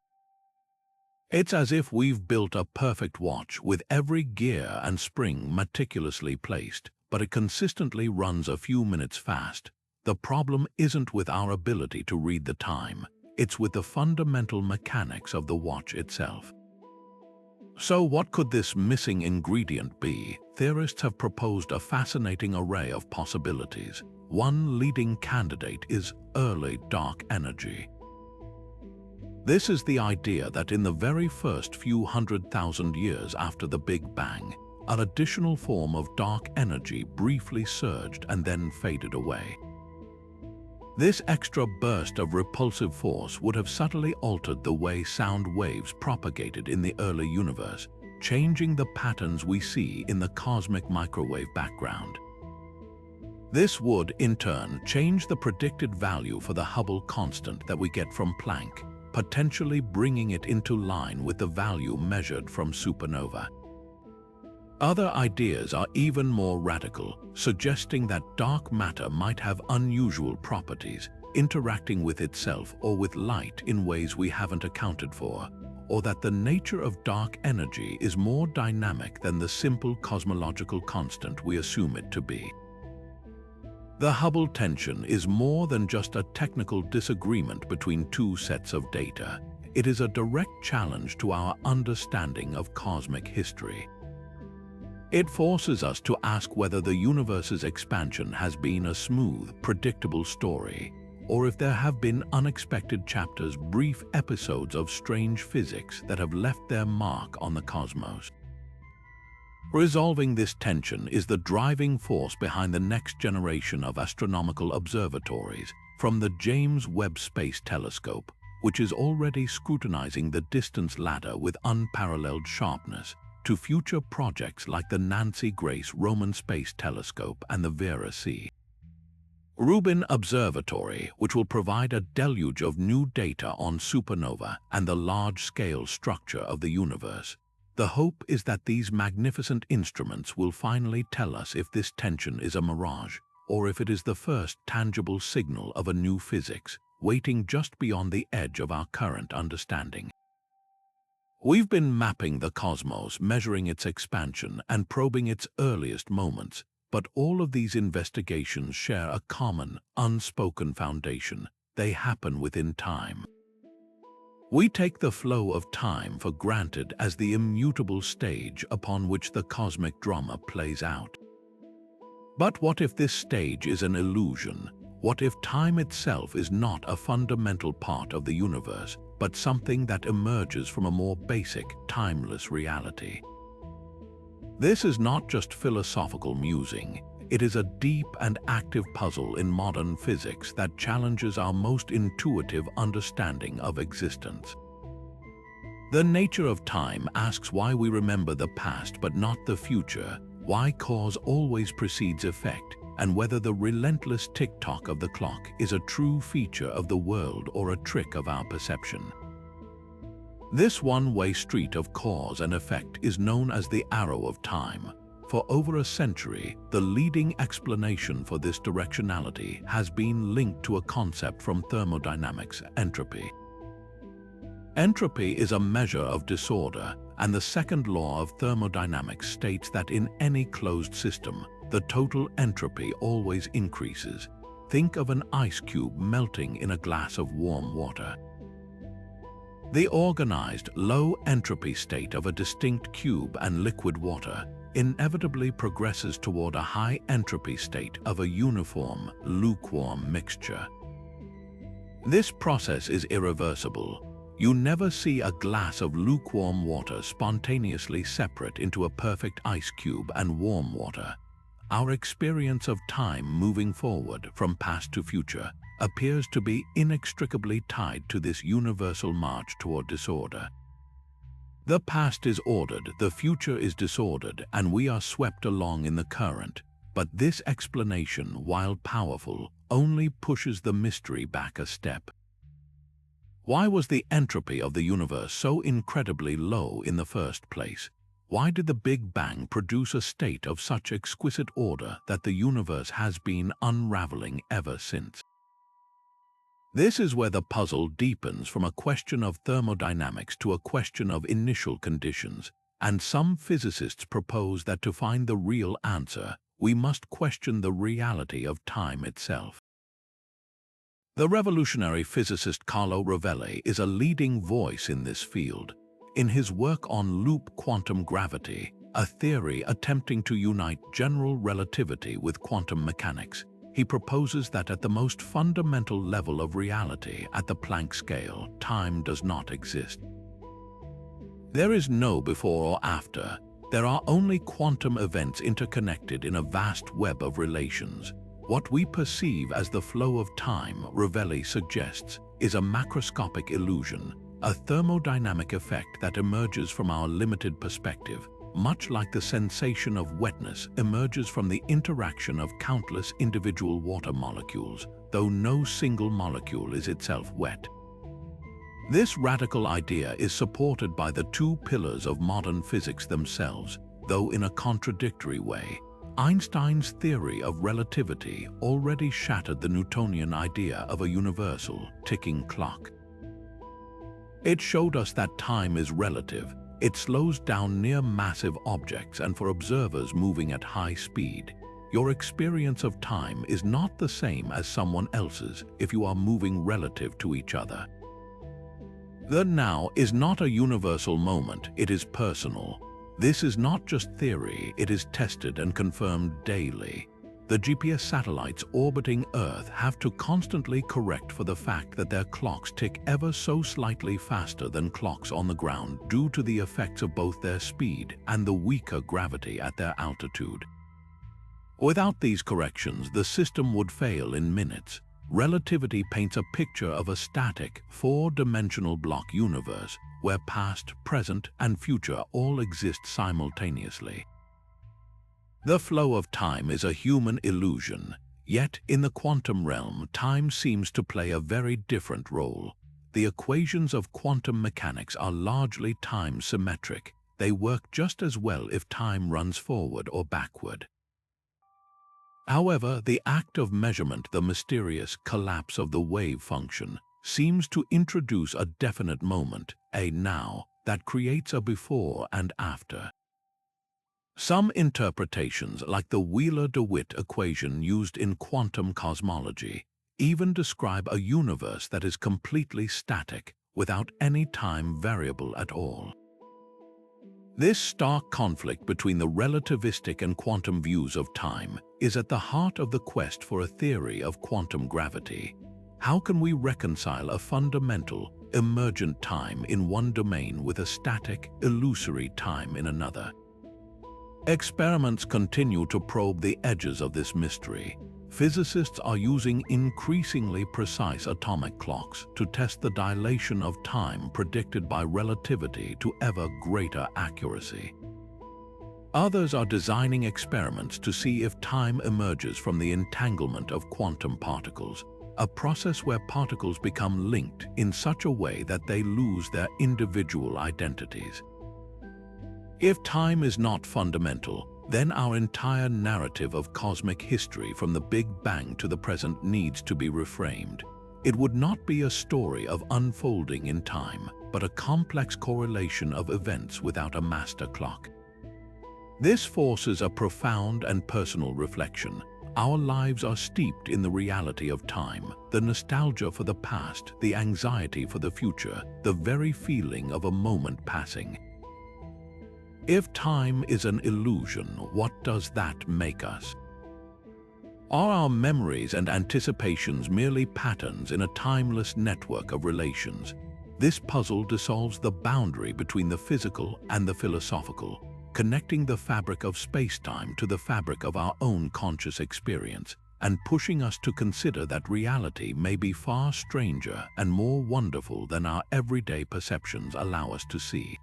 It's as if we've built a perfect watch with every gear and spring meticulously placed, but it consistently runs a few minutes fast. The problem isn't with our ability to read the time, it's with the fundamental mechanics of the watch itself. So what could this missing ingredient be? Theorists have proposed a fascinating array of possibilities. One leading candidate is early dark energy. This is the idea that in the very first few 100,000 years after the Big Bang, an additional form of dark energy briefly surged and then faded away. This extra burst of repulsive force would have subtly altered the way sound waves propagated in the early universe, changing the patterns we see in the cosmic microwave background. This would, in turn, change the predicted value for the Hubble constant that we get from Planck, potentially bringing it into line with the value measured from supernova. Other ideas are even more radical, suggesting that dark matter might have unusual properties, interacting with itself or with light in ways we haven't accounted for, or that the nature of dark energy is more dynamic than the simple cosmological constant we assume it to be. The Hubble tension is more than just a technical disagreement between two sets of data. It is a direct challenge to our understanding of cosmic history. It forces us to ask whether the universe's expansion has been a smooth, predictable story, or if there have been unexpected chapters, brief episodes of strange physics that have left their mark on the cosmos. Resolving this tension is the driving force behind the next generation of astronomical observatories, from the James Webb Space Telescope, which is already scrutinizing the distance ladder with unparalleled sharpness, to future projects like the Nancy Grace Roman Space Telescope and the Vera C. Rubin Observatory, which will provide a deluge of new data on supernova and the large-scale structure of the universe. The hope is that these magnificent instruments will finally tell us if this tension is a mirage, or if it is the first tangible signal of a new physics, waiting just beyond the edge of our current understanding. We've been mapping the cosmos, measuring its expansion and probing its earliest moments, but all of these investigations share a common, unspoken foundation. They happen within time. We take the flow of time for granted as the immutable stage upon which the cosmic drama plays out. But what if this stage is an illusion? What if time itself is not a fundamental part of the universe, but something that emerges from a more basic, timeless reality? This is not just philosophical musing. It is a deep and active puzzle in modern physics that challenges our most intuitive understanding of existence. The nature of time asks why we remember the past but not the future, why cause always precedes effect, and whether the relentless tick-tock of the clock is a true feature of the world or a trick of our perception. This one-way street of cause and effect is known as the arrow of time. For over a century, the leading explanation for this directionality has been linked to a concept from thermodynamics: entropy. Entropy is a measure of disorder, and the second law of thermodynamics states that in any closed system, the total entropy always increases. Think of an ice cube melting in a glass of warm water. The organized, low-entropy state of a distinct cube and liquid water inevitably progresses toward a high-entropy state of a uniform, lukewarm mixture. This process is irreversible. You never see a glass of lukewarm water spontaneously separate into a perfect ice cube and warm water. Our experience of time moving forward from past to future appears to be inextricably tied to this universal march toward disorder. The past is ordered, the future is disordered, and we are swept along in the current. But this explanation, while powerful, only pushes the mystery back a step. Why was the entropy of the universe so incredibly low in the first place? Why did the Big Bang produce a state of such exquisite order that the universe has been unraveling ever since? This is where the puzzle deepens from a question of thermodynamics to a question of initial conditions, and some physicists propose that to find the real answer, we must question the reality of time itself. The revolutionary physicist Carlo Rovelli is a leading voice in this field. In his work on loop quantum gravity, a theory attempting to unite general relativity with quantum mechanics, he proposes that at the most fundamental level of reality, at the Planck scale, time does not exist. There is no before or after. There are only quantum events interconnected in a vast web of relations. What we perceive as the flow of time, Rovelli suggests, is a macroscopic illusion, a thermodynamic effect that emerges from our limited perspective, much like the sensation of wetness emerges from the interaction of countless individual water molecules, though no single molecule is itself wet. This radical idea is supported by the two pillars of modern physics themselves, though in a contradictory way. Einstein's theory of relativity already shattered the Newtonian idea of a universal, ticking clock. It showed us that time is relative. It slows down near massive objects, and for observers moving at high speed, your experience of time is not the same as someone else's if you are moving relative to each other. The now is not a universal moment, it is personal. This is not just theory, it is tested and confirmed daily. The GPS satellites orbiting Earth have to constantly correct for the fact that their clocks tick ever so slightly faster than clocks on the ground due to the effects of both their speed and the weaker gravity at their altitude. Without these corrections, the system would fail in minutes. Relativity paints a picture of a static, four-dimensional block universe where past, present, and future all exist simultaneously. The flow of time is a human illusion, yet in the quantum realm, time seems to play a very different role. The equations of quantum mechanics are largely time-symmetric. They work just as well if time runs forward or backward. However, the act of measurement, the mysterious collapse of the wave function, seems to introduce a definite moment, a now, that creates a before and after. Some interpretations, like the Wheeler-DeWitt equation used in quantum cosmology, even describe a universe that is completely static, without any time variable at all. This stark conflict between the relativistic and quantum views of time is at the heart of the quest for a theory of quantum gravity. How can we reconcile a fundamental, emergent time in one domain with a static, illusory time in another? Experiments continue to probe the edges of this mystery. Physicists are using increasingly precise atomic clocks to test the dilation of time predicted by relativity to ever greater accuracy. Others are designing experiments to see if time emerges from the entanglement of quantum particles, a process where particles become linked in such a way that they lose their individual identities. If time is not fundamental, then our entire narrative of cosmic history from the Big Bang to the present needs to be reframed. It would not be a story of unfolding in time, but a complex correlation of events without a master clock. This forces a profound and personal reflection. Our lives are steeped in the reality of time, the nostalgia for the past, the anxiety for the future, the very feeling of a moment passing. If time is an illusion, what does that make us? Are our memories and anticipations merely patterns in a timeless network of relations? This puzzle dissolves the boundary between the physical and the philosophical, connecting the fabric of space-time to the fabric of our own conscious experience, and pushing us to consider that reality may be far stranger and more wonderful than our everyday perceptions allow us to see.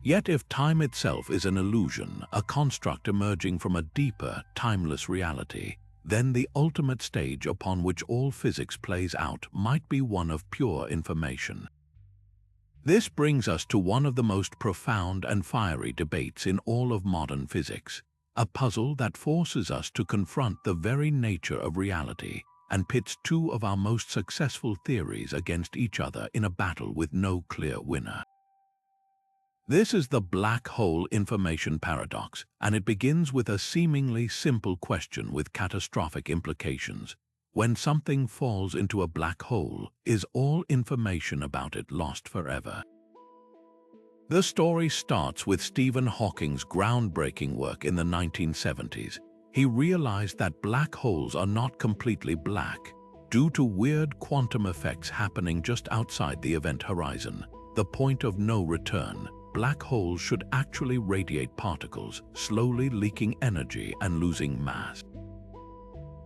Yet if time itself is an illusion, a construct emerging from a deeper, timeless reality, then the ultimate stage upon which all physics plays out might be one of pure information. This brings us to one of the most profound and fiery debates in all of modern physics, a puzzle that forces us to confront the very nature of reality and pits two of our most successful theories against each other in a battle with no clear winner. This is the black hole information paradox, and it begins with a seemingly simple question with catastrophic implications. When something falls into a black hole, is all information about it lost forever? The story starts with Stephen Hawking's groundbreaking work in the 1970s. He realized that black holes are not completely black, due to weird quantum effects happening just outside the event horizon, the point of no return. Black holes should actually radiate particles, slowly leaking energy and losing mass.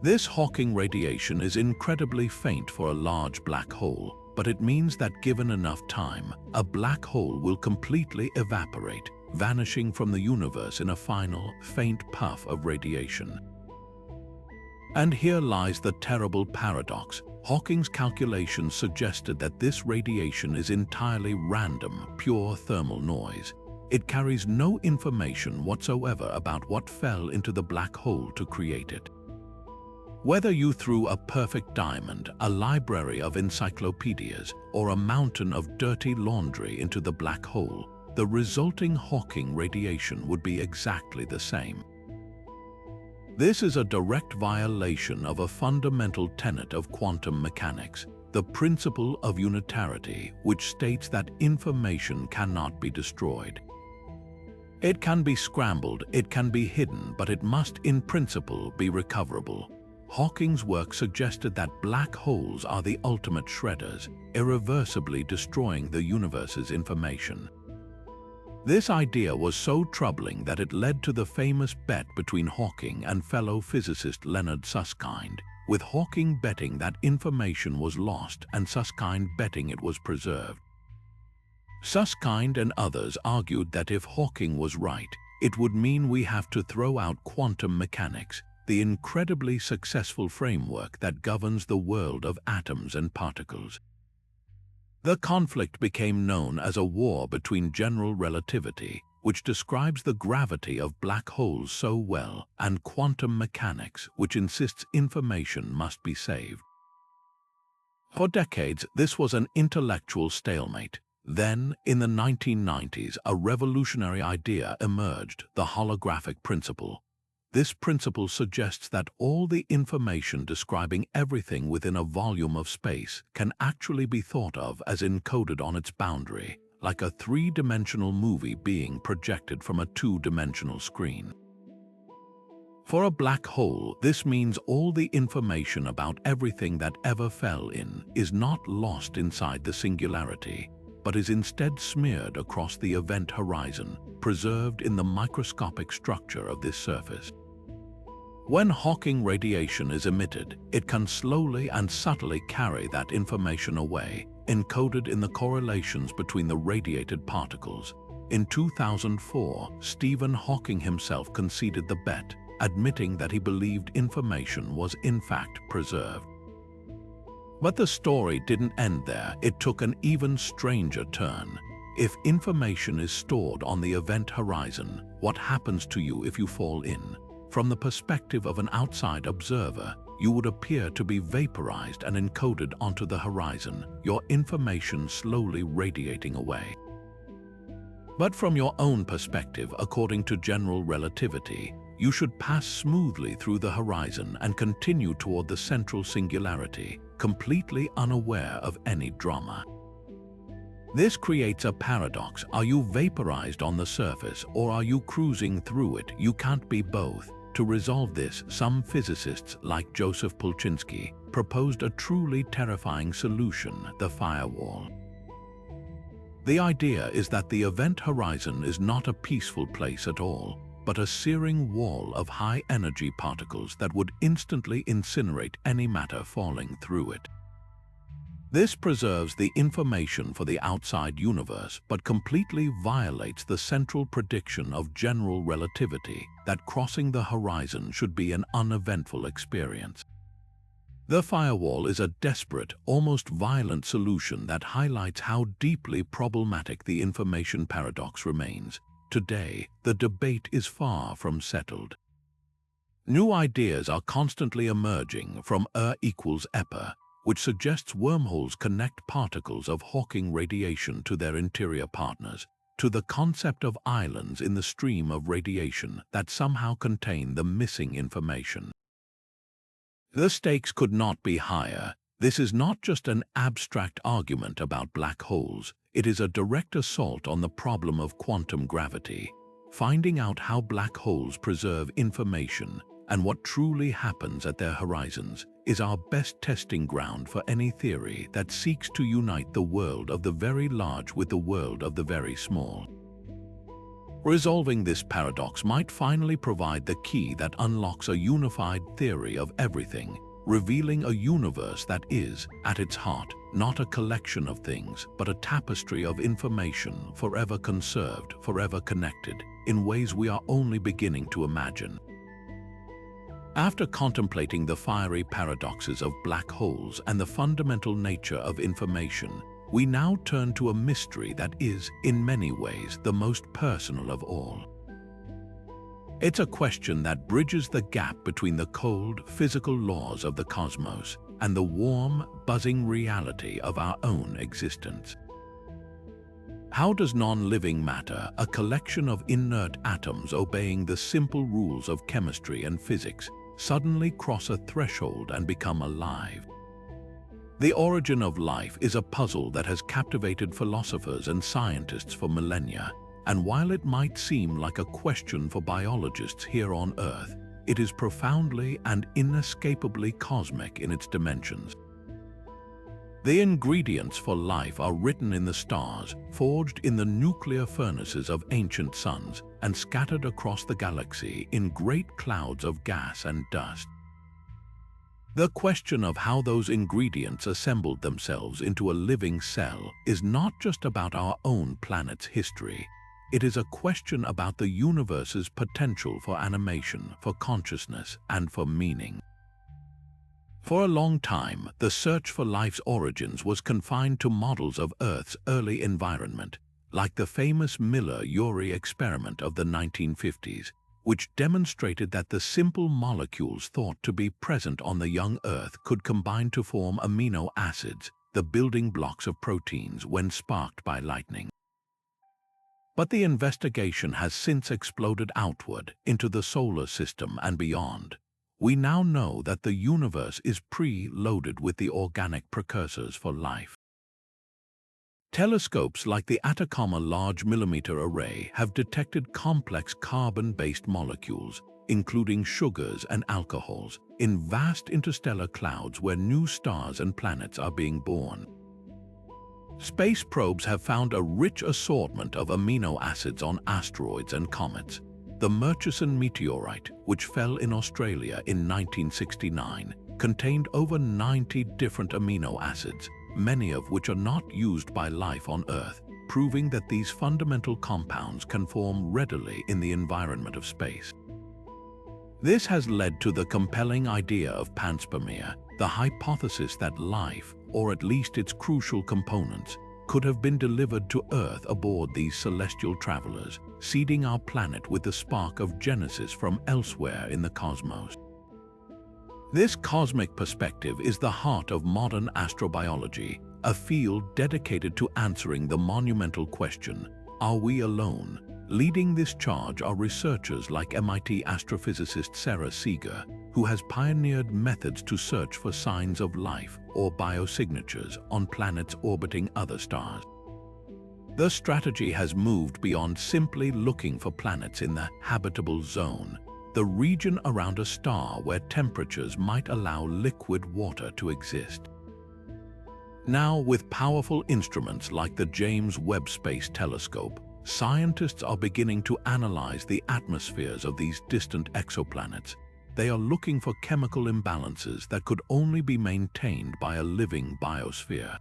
This Hawking radiation is incredibly faint for a large black hole, but it means that given enough time, a black hole will completely evaporate, vanishing from the universe in a final, faint puff of radiation. And here lies the terrible paradox. Hawking's calculations suggested that this radiation is entirely random, pure thermal noise. It carries no information whatsoever about what fell into the black hole to create it. Whether you threw a perfect diamond, a library of encyclopedias, or a mountain of dirty laundry into the black hole, the resulting Hawking radiation would be exactly the same. This is a direct violation of a fundamental tenet of quantum mechanics, the principle of unitarity, which states that information cannot be destroyed. It can be scrambled, it can be hidden, but it must in principle be recoverable. Hawking's work suggested that black holes are the ultimate shredders, irreversibly destroying the universe's information. This idea was so troubling that it led to the famous bet between Hawking and fellow physicist Leonard Susskind, with Hawking betting that information was lost and Susskind betting it was preserved. Susskind and others argued that if Hawking was right, it would mean we have to throw out quantum mechanics, the incredibly successful framework that governs the world of atoms and particles. The conflict became known as a war between general relativity, which describes the gravity of black holes so well, and quantum mechanics, which insists information must be saved. For decades, this was an intellectual stalemate. Then, in the 1990s, a revolutionary idea emerged, the holographic principle. This principle suggests that all the information describing everything within a volume of space can actually be thought of as encoded on its boundary, like a three-dimensional movie being projected from a two-dimensional screen. For a black hole, this means all the information about everything that ever fell in is not lost inside the singularity, but is instead smeared across the event horizon, preserved in the microscopic structure of this surface. When Hawking radiation is emitted, it can slowly and subtly carry that information away, encoded in the correlations between the radiated particles. In 2004, Stephen Hawking himself conceded the bet, admitting that he believed information was in fact preserved. But the story didn't end there. It took an even stranger turn. If information is stored on the event horizon, what happens to you if you fall in? From the perspective of an outside observer, you would appear to be vaporized and encoded onto the horizon, your information slowly radiating away. But from your own perspective, according to general relativity, you should pass smoothly through the horizon and continue toward the central singularity, completely unaware of any drama. This creates a paradox. Are you vaporized on the surface, or are you cruising through it? You can't be both. To resolve this, some physicists, like Joseph Polchinski, proposed a truly terrifying solution, the firewall. The idea is that the event horizon is not a peaceful place at all, but a searing wall of high-energy particles that would instantly incinerate any matter falling through it. This preserves the information for the outside universe, but completely violates the central prediction of general relativity that crossing the horizon should be an uneventful experience. The firewall is a desperate, almost violent solution that highlights how deeply problematic the information paradox remains. Today, the debate is far from settled. New ideas are constantly emerging from equals EPA, which suggests wormholes connect particles of Hawking radiation to their interior partners, to the concept of islands in the stream of radiation that somehow contain the missing information. The stakes could not be higher. This is not just an abstract argument about black holes, it is a direct assault on the problem of quantum gravity. Finding out how black holes preserve information and what truly happens at their horizons is our best testing ground for any theory that seeks to unite the world of the very large with the world of the very small. Resolving this paradox might finally provide the key that unlocks a unified theory of everything, revealing a universe that is, at its heart, not a collection of things, but a tapestry of information forever conserved, forever connected, in ways we are only beginning to imagine. After contemplating the fiery paradoxes of black holes and the fundamental nature of information, we now turn to a mystery that is, in many ways, the most personal of all. It's a question that bridges the gap between the cold, physical laws of the cosmos and the warm, buzzing reality of our own existence. How does non-living matter, a collection of inert atoms obeying the simple rules of chemistry and physics, suddenly cross a threshold and become alive? The origin of life is a puzzle that has captivated philosophers and scientists for millennia, and while it might seem like a question for biologists here on Earth, it is profoundly and inescapably cosmic in its dimensions. The ingredients for life are written in the stars, forged in the nuclear furnaces of ancient suns, and scattered across the galaxy in great clouds of gas and dust. The question of how those ingredients assembled themselves into a living cell is not just about our own planet's history. It is a question about the universe's potential for animation, for consciousness, and for meaning. For a long time, the search for life's origins was confined to models of Earth's early environment, like the famous Miller-Urey experiment of the 1950s, which demonstrated that the simple molecules thought to be present on the young Earth could combine to form amino acids, the building blocks of proteins, when sparked by lightning. But the investigation has since exploded outward into the solar system and beyond. We now know that the universe is pre-loaded with the organic precursors for life. Telescopes like the Atacama Large Millimeter Array have detected complex carbon-based molecules, including sugars and alcohols, in vast interstellar clouds where new stars and planets are being born. Space probes have found a rich assortment of amino acids on asteroids and comets. The Murchison meteorite, which fell in Australia in 1969, contained over 90 different amino acids, many of which are not used by life on Earth, proving that these fundamental compounds can form readily in the environment of space. This has led to the compelling idea of panspermia, the hypothesis that life, or at least its crucial components, could have been delivered to Earth aboard these celestial travelers, seeding our planet with the spark of Genesis from elsewhere in the cosmos. This cosmic perspective is the heart of modern astrobiology, a field dedicated to answering the monumental question, are we alone? Leading this charge are researchers like MIT astrophysicist Sarah Seeger, who has pioneered methods to search for signs of life or biosignatures on planets orbiting other stars. The strategy has moved beyond simply looking for planets in the habitable zone, the region around a star where temperatures might allow liquid water to exist. Now, with powerful instruments like the James Webb Space Telescope, scientists are beginning to analyze the atmospheres of these distant exoplanets, They are looking for chemical imbalances that could only be maintained by a living biosphere.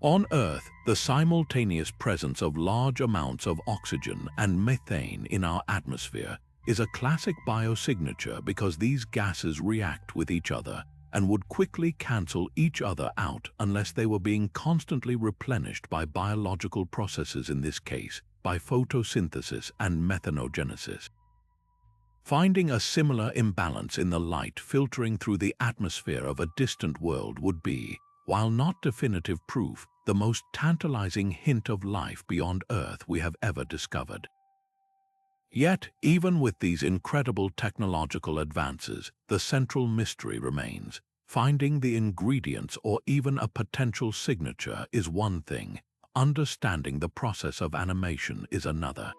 On Earth, the simultaneous presence of large amounts of oxygen and methane in our atmosphere is a classic biosignature because these gases react with each other and would quickly cancel each other out unless they were being constantly replenished by biological processes, in this case, by photosynthesis and methanogenesis. Finding a similar imbalance in the light filtering through the atmosphere of a distant world would be, while not definitive proof, the most tantalizing hint of life beyond Earth we have ever discovered. Yet, even with these incredible technological advances, the central mystery remains. Finding the ingredients or even a potential signature is one thing, understanding the process of animation is another.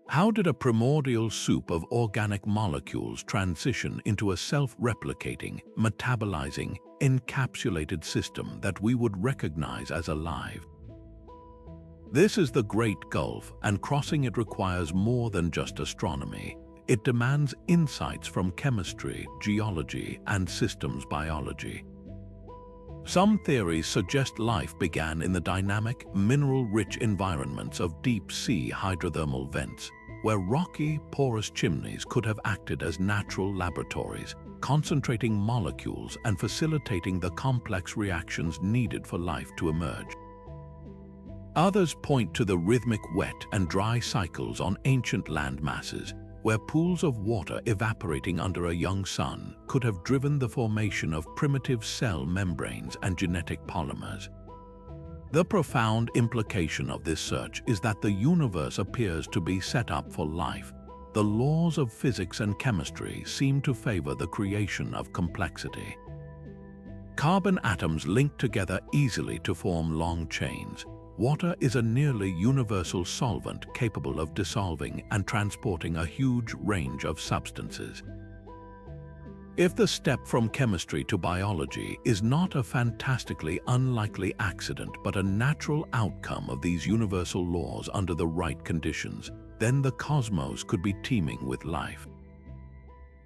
How did a primordial soup of organic molecules transition into a self-replicating, metabolizing, encapsulated system that we would recognize as alive? This is the Great Gulf, and crossing it requires more than just astronomy. It demands insights from chemistry, geology, and systems biology. Some theories suggest life began in the dynamic, mineral-rich environments of deep-sea hydrothermal vents, where rocky, porous chimneys could have acted as natural laboratories, concentrating molecules and facilitating the complex reactions needed for life to emerge. Others point to the rhythmic wet and dry cycles on ancient land masses, where pools of water evaporating under a young sun could have driven the formation of primitive cell membranes and genetic polymers. The profound implication of this search is that the universe appears to be set up for life. The laws of physics and chemistry seem to favor the creation of complexity. Carbon atoms link together easily to form long chains. Water is a nearly universal solvent capable of dissolving and transporting a huge range of substances. If the step from chemistry to biology is not a fantastically unlikely accident but a natural outcome of these universal laws under the right conditions, then the cosmos could be teeming with life.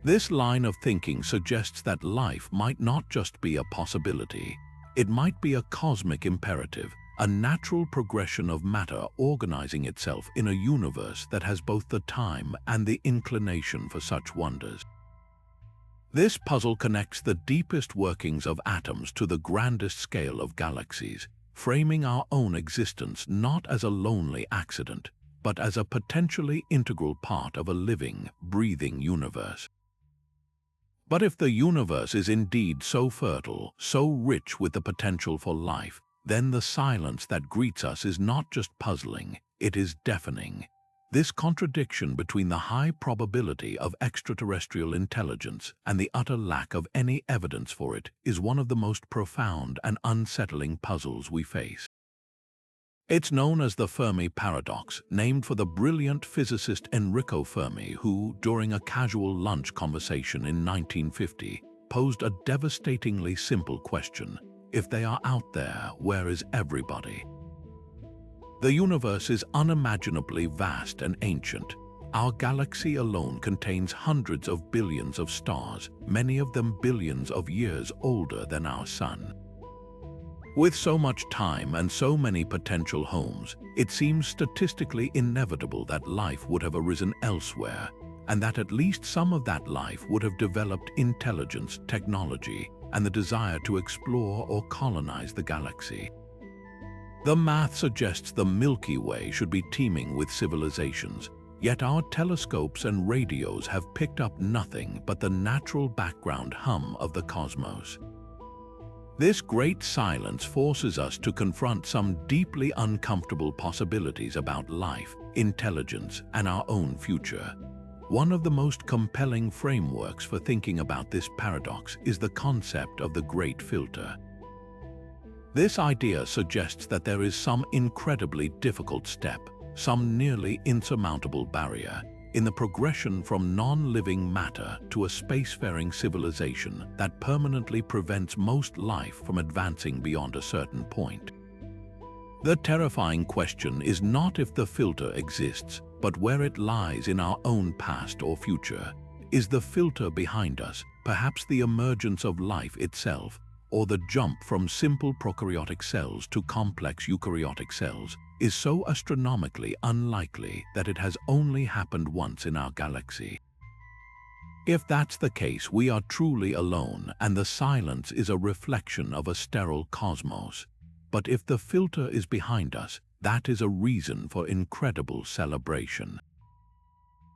This line of thinking suggests that life might not just be a possibility, it might be a cosmic imperative, a natural progression of matter organizing itself in a universe that has both the time and the inclination for such wonders. This puzzle connects the deepest workings of atoms to the grandest scale of galaxies, framing our own existence not as a lonely accident, but as a potentially integral part of a living, breathing universe. But if the universe is indeed so fertile, so rich with the potential for life, then the silence that greets us is not just puzzling, it is deafening. This contradiction between the high probability of extraterrestrial intelligence and the utter lack of any evidence for it is one of the most profound and unsettling puzzles we face. It's known as the Fermi Paradox, named for the brilliant physicist Enrico Fermi, who, during a casual lunch conversation in 1950, posed a devastatingly simple question: if they are out there, where is everybody? The universe is unimaginably vast and ancient. Our galaxy alone contains hundreds of billions of stars, many of them billions of years older than our Sun. With so much time and so many potential homes, it seems statistically inevitable that life would have arisen elsewhere, and that at least some of that life would have developed intelligence, technology, and the desire to explore or colonize the galaxy. The math suggests the Milky Way should be teeming with civilizations, yet our telescopes and radios have picked up nothing but the natural background hum of the cosmos. This great silence forces us to confront some deeply uncomfortable possibilities about life, intelligence, and our own future. One of the most compelling frameworks for thinking about this paradox is the concept of the Great Filter. This idea suggests that there is some incredibly difficult step, some nearly insurmountable barrier, in the progression from non-living matter to a spacefaring civilization that permanently prevents most life from advancing beyond a certain point. The terrifying question is not if the filter exists, but where it lies in our own past or future. Is the filter behind us perhaps the emergence of life itself, or the jump from simple prokaryotic cells to complex eukaryotic cells is so astronomically unlikely that it has only happened once in our galaxy? If that's the case, we are truly alone, and the silence is a reflection of a sterile cosmos. But if the filter is behind us, that is a reason for incredible celebration.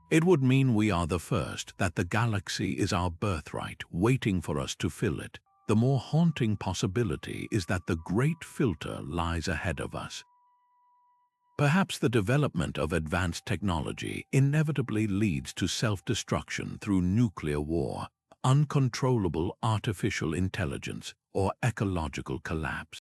It would mean we are the first, that the galaxy is our birthright, waiting for us to fill it. The more haunting possibility is that the great filter lies ahead of us. Perhaps the development of advanced technology inevitably leads to self-destruction through nuclear war, uncontrollable artificial intelligence, or ecological collapse.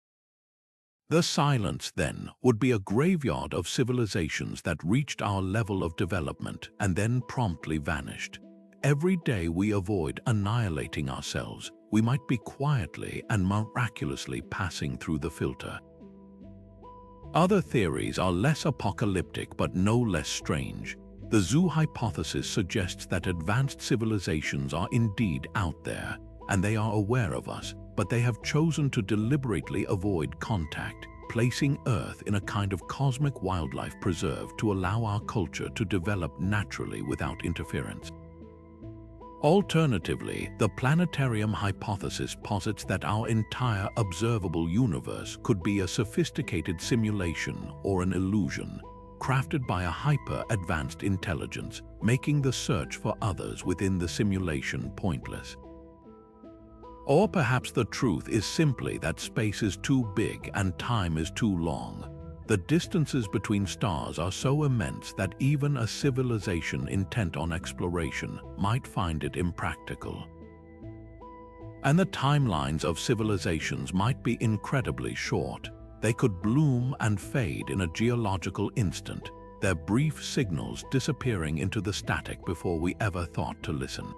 The silence, then, would be a graveyard of civilizations that reached our level of development and then promptly vanished. Every day we avoid annihilating ourselves, we might be quietly and miraculously passing through the filter. Other theories are less apocalyptic but no less strange. The zoo hypothesis suggests that advanced civilizations are indeed out there, and they are aware of us, but they have chosen to deliberately avoid contact, placing Earth in a kind of cosmic wildlife preserve to allow our culture to develop naturally without interference. Alternatively, the planetarium hypothesis posits that our entire observable universe could be a sophisticated simulation or an illusion, crafted by a hyper-advanced intelligence, making the search for others within the simulation pointless. Or perhaps the truth is simply that space is too big and time is too long. The distances between stars are so immense that even a civilization intent on exploration might find it impractical. And the timelines of civilizations might be incredibly short. They could bloom and fade in a geological instant, their brief signals disappearing into the static before we ever thought to listen.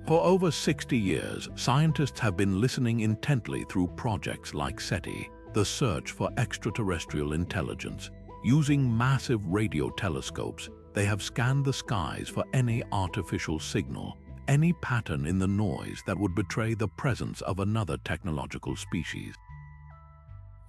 For over 60 years, scientists have been listening intently through projects like SETI, the search for extraterrestrial intelligence. Using massive radio telescopes, they have scanned the skies for any artificial signal, any pattern in the noise that would betray the presence of another technological species.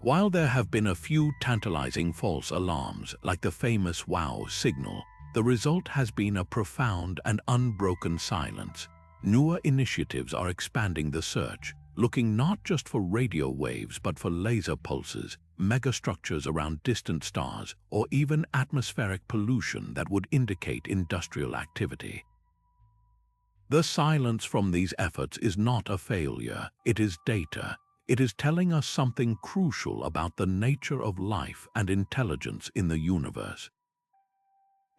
While there have been a few tantalizing false alarms, like the famous WOW signal, the result has been a profound and unbroken silence. Newer initiatives are expanding the search, looking not just for radio waves but for laser pulses, megastructures around distant stars, or even atmospheric pollution that would indicate industrial activity. The silence from these efforts is not a failure, it is data. It is telling us something crucial about the nature of life and intelligence in the universe.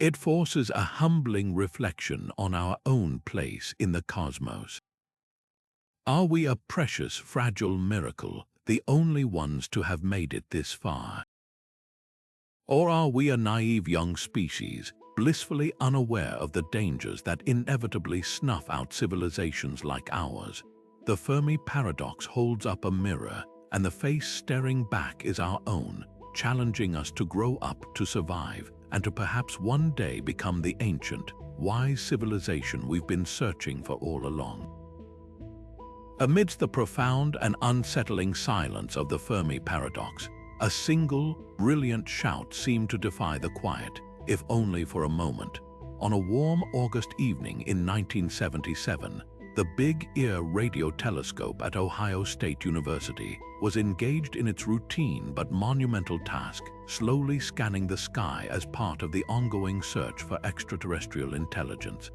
It forces a humbling reflection on our own place in the cosmos. Are we a precious, fragile miracle, the only ones to have made it this far? Or are we a naive young species, blissfully unaware of the dangers that inevitably snuff out civilizations like ours? The Fermi Paradox holds up a mirror, and the face staring back is our own, challenging us to grow up, to survive, and to perhaps one day become the ancient, wise civilization we've been searching for all along. Amidst the profound and unsettling silence of the Fermi Paradox, a single, brilliant shout seemed to defy the quiet, if only for a moment. On a warm August evening in 1977, the Big Ear radio telescope at Ohio State University was engaged in its routine but monumental task, slowly scanning the sky as part of the ongoing search for extraterrestrial intelligence.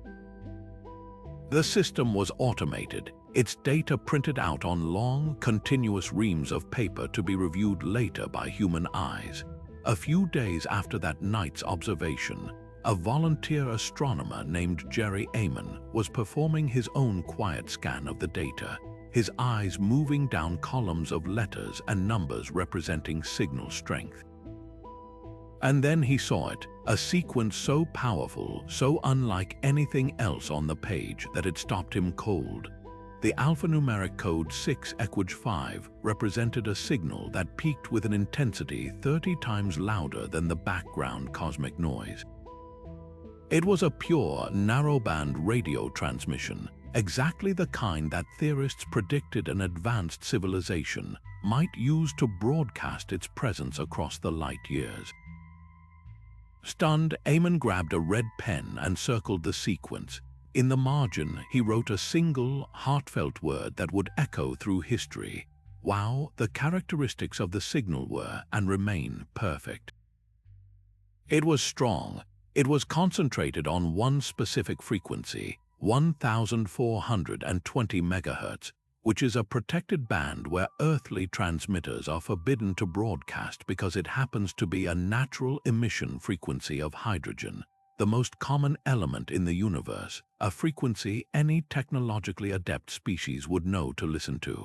The system was automated, its data printed out on long, continuous reams of paper to be reviewed later by human eyes. A few days after that night's observation, a volunteer astronomer named Jerry Amon was performing his own quiet scan of the data, his eyes moving down columns of letters and numbers representing signal strength. And then he saw it, a sequence so powerful, so unlike anything else on the page that it stopped him cold. The alphanumeric code 6-5 represented a signal that peaked with an intensity 30 times louder than the background cosmic noise. It was a pure, narrowband radio transmission, exactly the kind that theorists predicted an advanced civilization might use to broadcast its presence across the light years. Stunned, Eamon grabbed a red pen and circled the sequence. In the margin, he wrote a single, heartfelt word that would echo through history. Wow, the characteristics of the signal were and remain perfect. It was strong. It was concentrated on one specific frequency, 1420 MHz, which is a protected band where earthly transmitters are forbidden to broadcast because it happens to be a natural emission frequency of hydrogen, the most common element in the universe, a frequency any technologically adept species would know to listen to.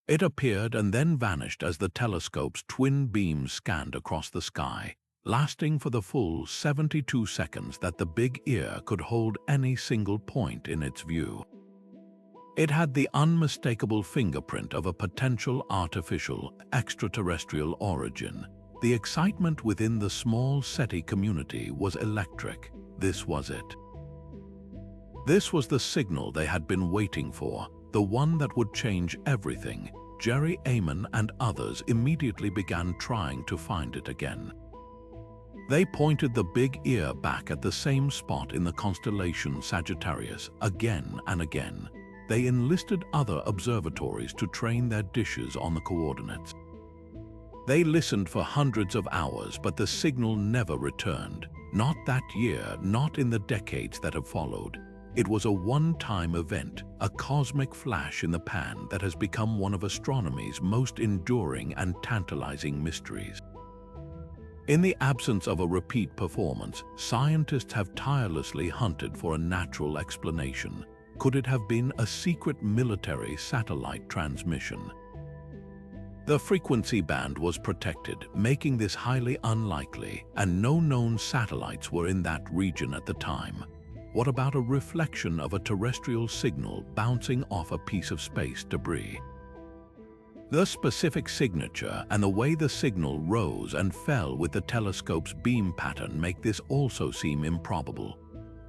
It appeared and then vanished as the telescope's twin beams scanned across the sky, lasting for the full 72 seconds that the big ear could hold any single point in its view. It had the unmistakable fingerprint of a potential artificial, extraterrestrial origin. The excitement within the small SETI community was electric. This was it. This was the signal they had been waiting for, the one that would change everything. Jerry, Eamon, and others immediately began trying to find it again. They pointed the big ear back at the same spot in the constellation Sagittarius again and again. They enlisted other observatories to train their dishes on the coordinates. They listened for hundreds of hours, but the signal never returned. Not that year, not in the decades that have followed. It was a one-time event, a cosmic flash in the pan that has become one of astronomy's most enduring and tantalizing mysteries. In the absence of a repeat performance, scientists have tirelessly hunted for a natural explanation. Could it have been a secret military satellite transmission? The frequency band was protected, making this highly unlikely, and no known satellites were in that region at the time. What about a reflection of a terrestrial signal bouncing off a piece of space debris? The specific signature and the way the signal rose and fell with the telescope's beam pattern make this also seem improbable.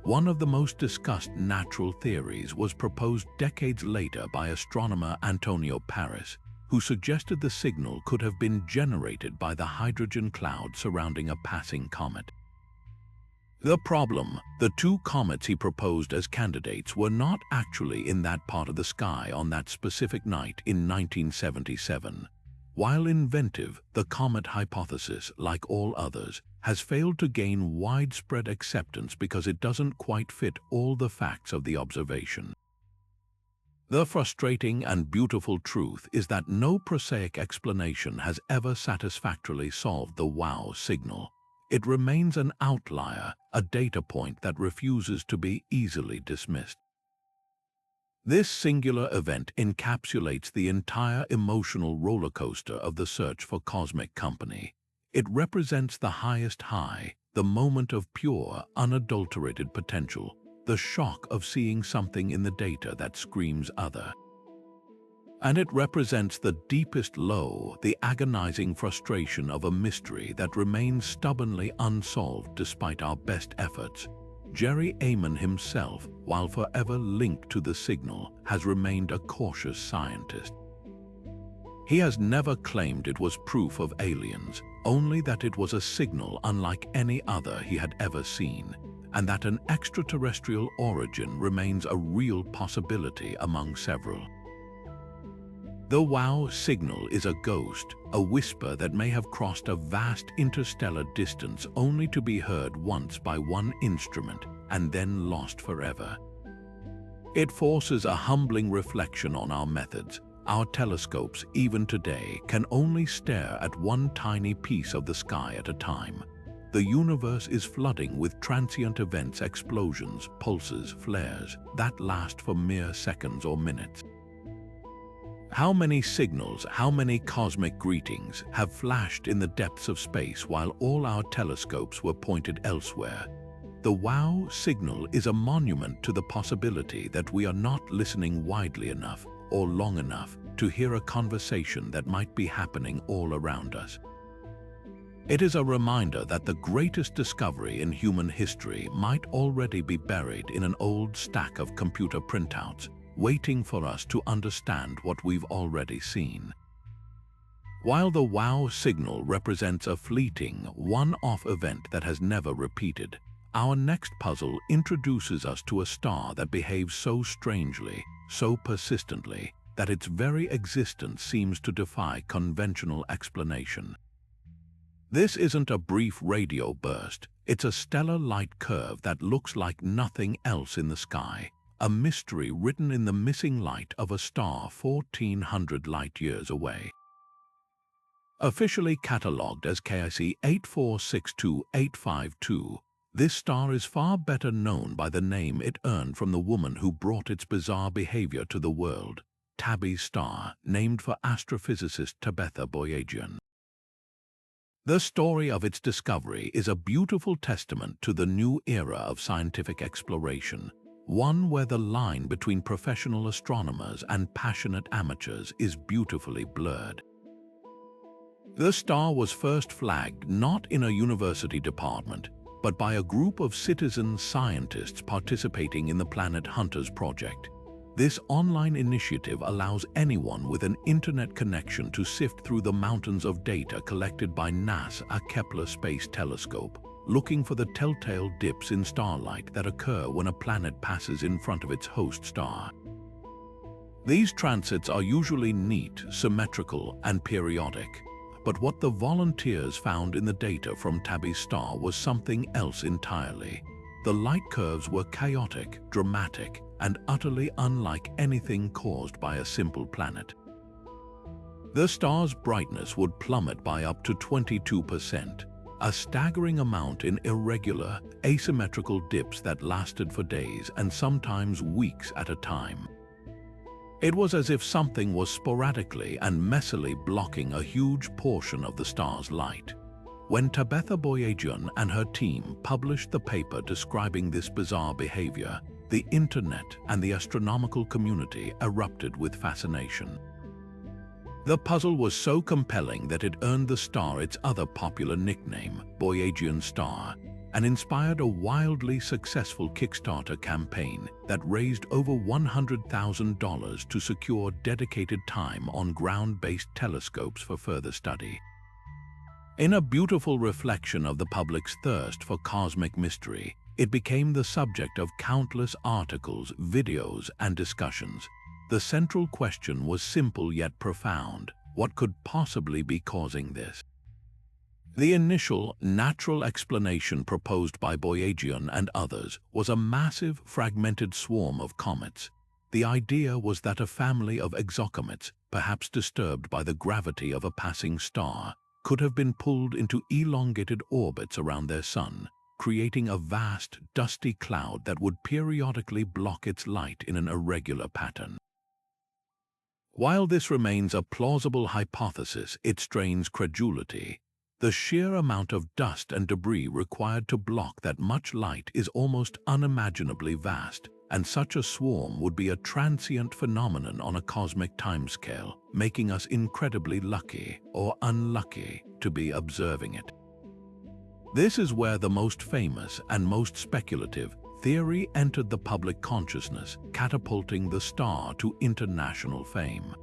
One of the most discussed natural theories was proposed decades later by astronomer Antonio Paris, who suggested the signal could have been generated by the hydrogen cloud surrounding a passing comet. The problem, the two comets he proposed as candidates were not actually in that part of the sky on that specific night in 1977. While inventive, the comet hypothesis, like all others, has failed to gain widespread acceptance because it doesn't quite fit all the facts of the observation. The frustrating and beautiful truth is that no prosaic explanation has ever satisfactorily solved the WOW signal. It remains an outlier, a data point that refuses to be easily dismissed. This singular event encapsulates the entire emotional roller coaster of the search for cosmic company. It represents the highest high, the moment of pure, unadulterated potential, the shock of seeing something in the data that screams other. And it represents the deepest low, the agonizing frustration of a mystery that remains stubbornly unsolved despite our best efforts. Jerry Eamon himself, while forever linked to the signal, has remained a cautious scientist. He has never claimed it was proof of aliens, only that it was a signal unlike any other he had ever seen, and that an extraterrestrial origin remains a real possibility among several. The WOW signal is a ghost, a whisper that may have crossed a vast interstellar distance only to be heard once by one instrument and then lost forever. It forces a humbling reflection on our methods. Our telescopes, even today, can only stare at one tiny piece of the sky at a time. The universe is flooding with transient events, explosions, pulses, flares, that last for mere seconds or minutes. How many signals, how many cosmic greetings have flashed in the depths of space while all our telescopes were pointed elsewhere? The WOW signal is a monument to the possibility that we are not listening widely enough or long enough to hear a conversation that might be happening all around us. It is a reminder that the greatest discovery in human history might already be buried in an old stack of computer printouts, waiting for us to understand what we've already seen. While the wow signal represents a fleeting, one-off event that has never repeated, our next puzzle introduces us to a star that behaves so strangely, so persistently, that its very existence seems to defy conventional explanation. This isn't a brief radio burst, it's a stellar light curve that looks like nothing else in the sky, a mystery written in the missing light of a star 1,400 light-years away. Officially catalogued as KIC 8462852, this star is far better known by the name it earned from the woman who brought its bizarre behavior to the world, Tabby star, named for astrophysicist Tabitha Boyajian. The story of its discovery is a beautiful testament to the new era of scientific exploration, one where the line between professional astronomers and passionate amateurs is beautifully blurred. The star was first flagged not in a university department, but by a group of citizen scientists participating in the Planet Hunters project. This online initiative allows anyone with an internet connection to sift through the mountains of data collected by NASA's Kepler Space Telescope, looking for the telltale dips in starlight that occur when a planet passes in front of its host star. These transits are usually neat, symmetrical, and periodic. But what the volunteers found in the data from Tabby's star was something else entirely. The light curves were chaotic, dramatic, and utterly unlike anything caused by a simple planet. The star's brightness would plummet by up to 22%, a staggering amount in irregular, asymmetrical dips that lasted for days and sometimes weeks at a time. It was as if something was sporadically and messily blocking a huge portion of the star's light. When Tabitha Boyajian and her team published the paper describing this bizarre behavior, the internet and the astronomical community erupted with fascination. The puzzle was so compelling that it earned the star its other popular nickname, Boyajian Star, and inspired a wildly successful Kickstarter campaign that raised over $100,000 to secure dedicated time on ground-based telescopes for further study. In a beautiful reflection of the public's thirst for cosmic mystery, it became the subject of countless articles, videos, and discussions. The central question was simple yet profound: what could possibly be causing this? The initial, natural explanation proposed by Boyajian and others was a massive, fragmented swarm of comets. The idea was that a family of exocomets, perhaps disturbed by the gravity of a passing star, could have been pulled into elongated orbits around their sun, creating a vast, dusty cloud that would periodically block its light in an irregular pattern. While this remains a plausible hypothesis, it strains credulity. The sheer amount of dust and debris required to block that much light is almost unimaginably vast, and such a swarm would be a transient phenomenon on a cosmic timescale, making us incredibly lucky or unlucky to be observing it. This is where the most famous and most speculative theory entered the public consciousness, catapulting the star to international fame.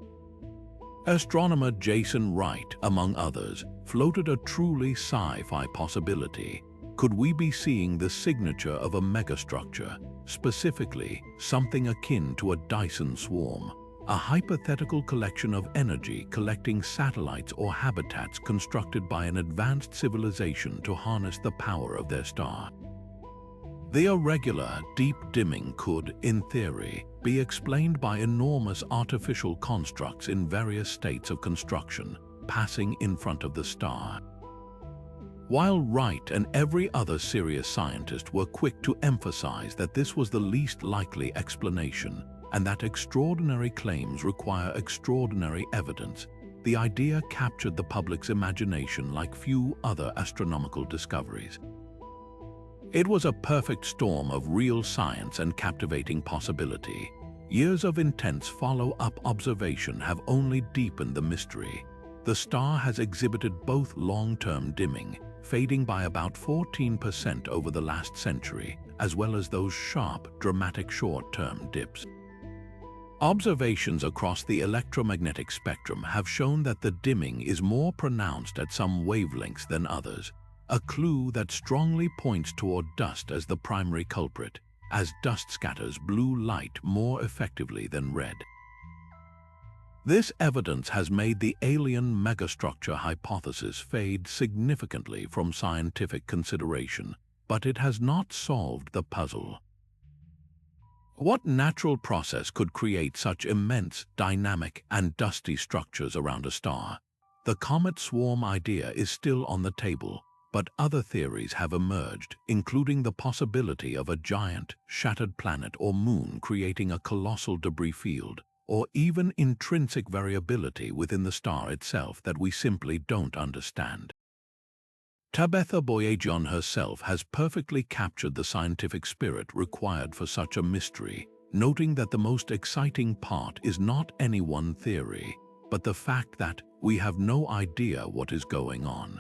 Astronomer Jason Wright, among others, floated a truly sci-fi possibility. Could we be seeing the signature of a megastructure, specifically something akin to a Dyson swarm, a hypothetical collection of energy collecting satellites or habitats constructed by an advanced civilization to harness the power of their star? The irregular, deep dimming could, in theory, be explained by enormous artificial constructs in various states of construction, passing in front of the star. While Wright and every other serious scientist were quick to emphasize that this was the least likely explanation and that extraordinary claims require extraordinary evidence, the idea captured the public's imagination like few other astronomical discoveries. It was a perfect storm of real science and captivating possibility. Years of intense follow-up observation have only deepened the mystery. the star has exhibited both long-term dimming, fading by about 14% over the last century, as well as those sharp, dramatic short-term dips. Observations across the electromagnetic spectrum have shown that the dimming is more pronounced at some wavelengths than others, a clue that strongly points toward dust as the primary culprit, as dust scatters blue light more effectively than red. This evidence has made the alien megastructure hypothesis fade significantly from scientific consideration, but it has not solved the puzzle. What natural process could create such immense, dynamic, and dusty structures around a star? The comet swarm idea is still on the table, but other theories have emerged, including the possibility of a giant, shattered planet or moon creating a colossal debris field, or even intrinsic variability within the star itself that we simply don't understand. Tabitha Boyajian herself has perfectly captured the scientific spirit required for such a mystery, noting that the most exciting part is not any one theory, but the fact that we have no idea what is going on.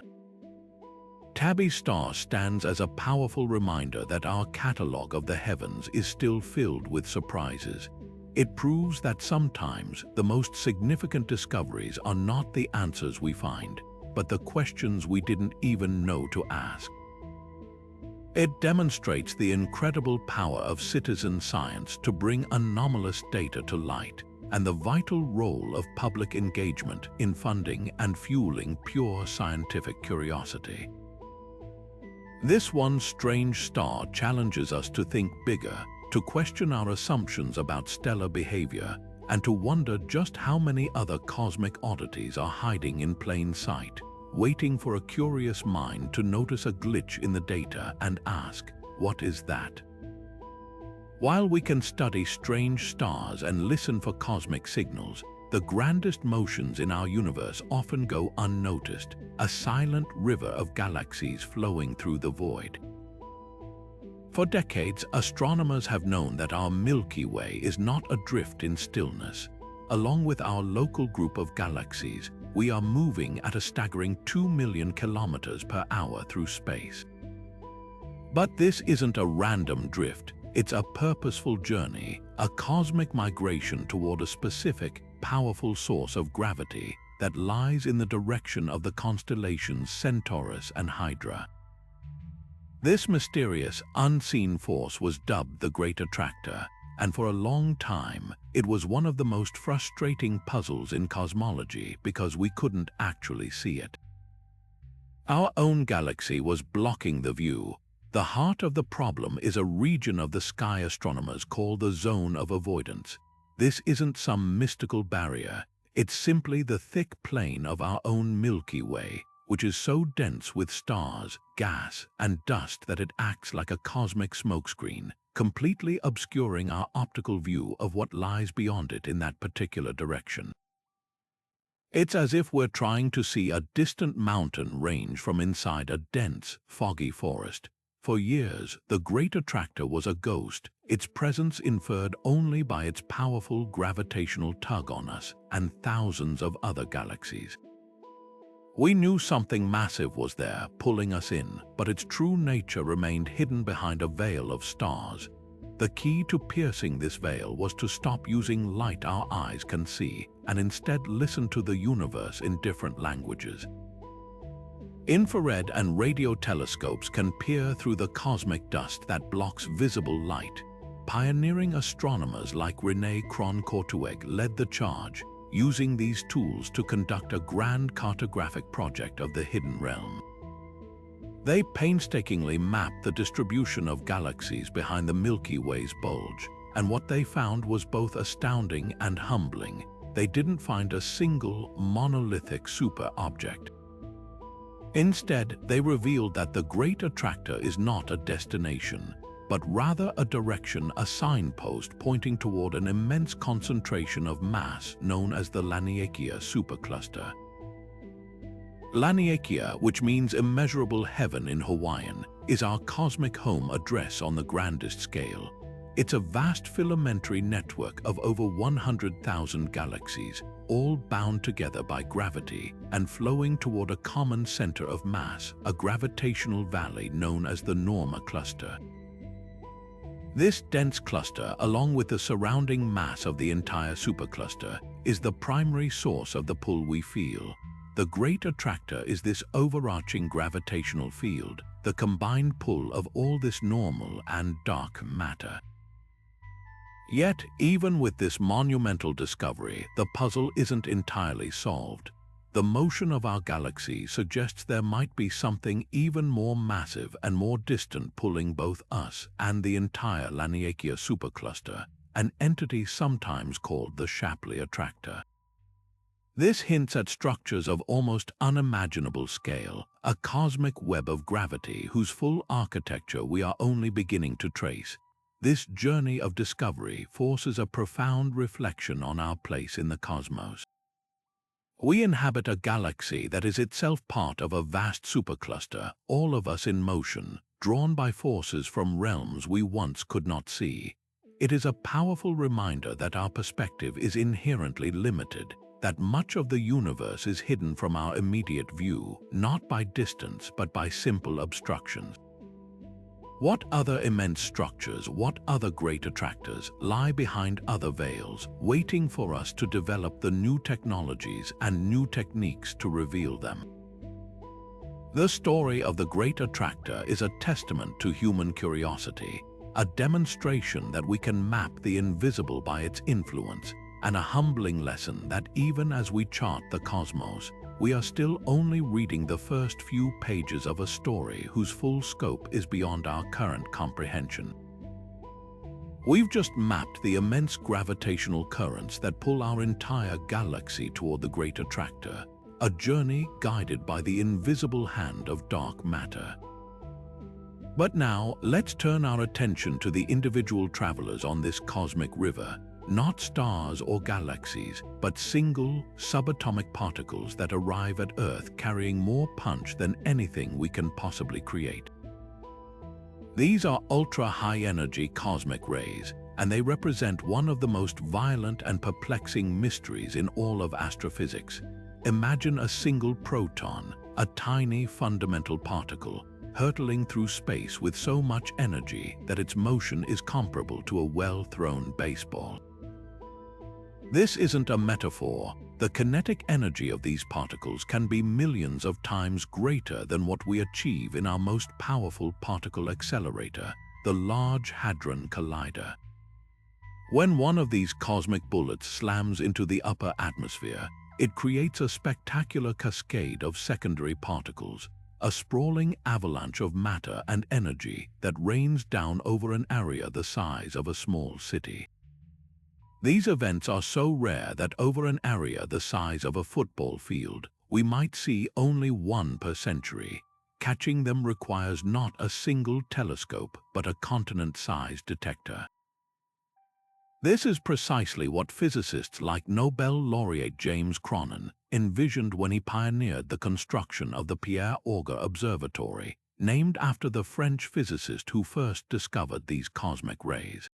Tabby's star stands as a powerful reminder that our catalogue of the heavens is still filled with surprises. It proves that sometimes the most significant discoveries are not the answers we find, but the questions we didn't even know to ask. It demonstrates the incredible power of citizen science to bring anomalous data to light, and the vital role of public engagement in funding and fueling pure scientific curiosity. This one strange star challenges us to think bigger, to question our assumptions about stellar behavior, and to wonder just how many other cosmic oddities are hiding in plain sight, waiting for a curious mind to notice a glitch in the data and ask, "What is that?" While we can study strange stars and listen for cosmic signals, the grandest motions in our universe often go unnoticed, a silent river of galaxies flowing through the void. For decades, astronomers have known that our Milky Way is not adrift in stillness. Along with our local group of galaxies, we are moving at a staggering 2 million kilometers per hour through space. But this isn't a random drift, it's a purposeful journey, a cosmic migration toward a specific, powerful source of gravity that lies in the direction of the constellations Centaurus and Hydra. This mysterious, unseen force was dubbed the Great Attractor, and for a long time, it was one of the most frustrating puzzles in cosmology because we couldn't actually see it. Our own galaxy was blocking the view. The heart of the problem is a region of the sky astronomers call the zone of avoidance. This isn't some mystical barrier, it's simply the thick plane of our own Milky Way, which is so dense with stars, gas, and dust that it acts like a cosmic smokescreen, completely obscuring our optical view of what lies beyond it in that particular direction. It's as if we're trying to see a distant mountain range from inside a dense, foggy forest. For years, the Great Attractor was a ghost, its presence inferred only by its powerful gravitational tug on us and thousands of other galaxies. We knew something massive was there, pulling us in, but its true nature remained hidden behind a veil of stars. The key to piercing this veil was to stop using light our eyes can see, and instead listen to the universe in different languages. Infrared and radio telescopes can peer through the cosmic dust that blocks visible light. Pioneering astronomers like René Cron-Courtoueg led the charge, using these tools to conduct a grand cartographic project of the hidden realm. They painstakingly mapped the distribution of galaxies behind the Milky Way's bulge, and what they found was both astounding and humbling. They didn't find a single monolithic super-object. Instead, they revealed that the Great Attractor is not a destination, but rather a direction, a signpost pointing toward an immense concentration of mass known as the Laniakea supercluster. Laniakea, which means immeasurable heaven in Hawaiian, is our cosmic home address on the grandest scale. It's a vast filamentary network of over 100,000 galaxies, all bound together by gravity and flowing toward a common center of mass, a gravitational valley known as the Norma cluster. This dense cluster, along with the surrounding mass of the entire supercluster, is the primary source of the pull we feel. The Great Attractor is this overarching gravitational field, the combined pull of all this normal and dark matter. Yet, even with this monumental discovery, the puzzle isn't entirely solved. The motion of our galaxy suggests there might be something even more massive and more distant pulling both us and the entire Laniakea supercluster, an entity sometimes called the Shapley Attractor. This hints at structures of almost unimaginable scale, a cosmic web of gravity whose full architecture we are only beginning to trace. This journey of discovery forces a profound reflection on our place in the cosmos. We inhabit a galaxy that is itself part of a vast supercluster, all of us in motion, drawn by forces from realms we once could not see. It is a powerful reminder that our perspective is inherently limited, that much of the universe is hidden from our immediate view, not by distance but by simple obstructions. What other immense structures, what other great attractors lie behind other veils, waiting for us to develop the new technologies and new techniques to reveal them? The story of the Great Attractor is a testament to human curiosity, a demonstration that we can map the invisible by its influence, and a humbling lesson that even as we chart the cosmos, we are still only reading the first few pages of a story whose full scope is beyond our current comprehension. We've just mapped the immense gravitational currents that pull our entire galaxy toward the Great Attractor, a journey guided by the invisible hand of dark matter. But now, let's turn our attention to the individual travelers on this cosmic river. Not stars or galaxies, but single, subatomic particles that arrive at Earth carrying more punch than anything we can possibly create. These are ultra-high-energy cosmic rays, and they represent one of the most violent and perplexing mysteries in all of astrophysics. Imagine a single proton, a tiny fundamental particle, hurtling through space with so much energy that its motion is comparable to a well-thrown baseball. This isn't a metaphor. The kinetic energy of these particles can be millions of times greater than what we achieve in our most powerful particle accelerator, the Large Hadron Collider. When one of these cosmic bullets slams into the upper atmosphere, it creates a spectacular cascade of secondary particles, a sprawling avalanche of matter and energy that rains down over an area the size of a small city. These events are so rare that over an area the size of a football field, we might see only one per century. Catching them requires not a single telescope, but a continent-sized detector. This is precisely what physicists like Nobel laureate James Cronin envisioned when he pioneered the construction of the Pierre Auger Observatory, named after the French physicist who first discovered these cosmic rays.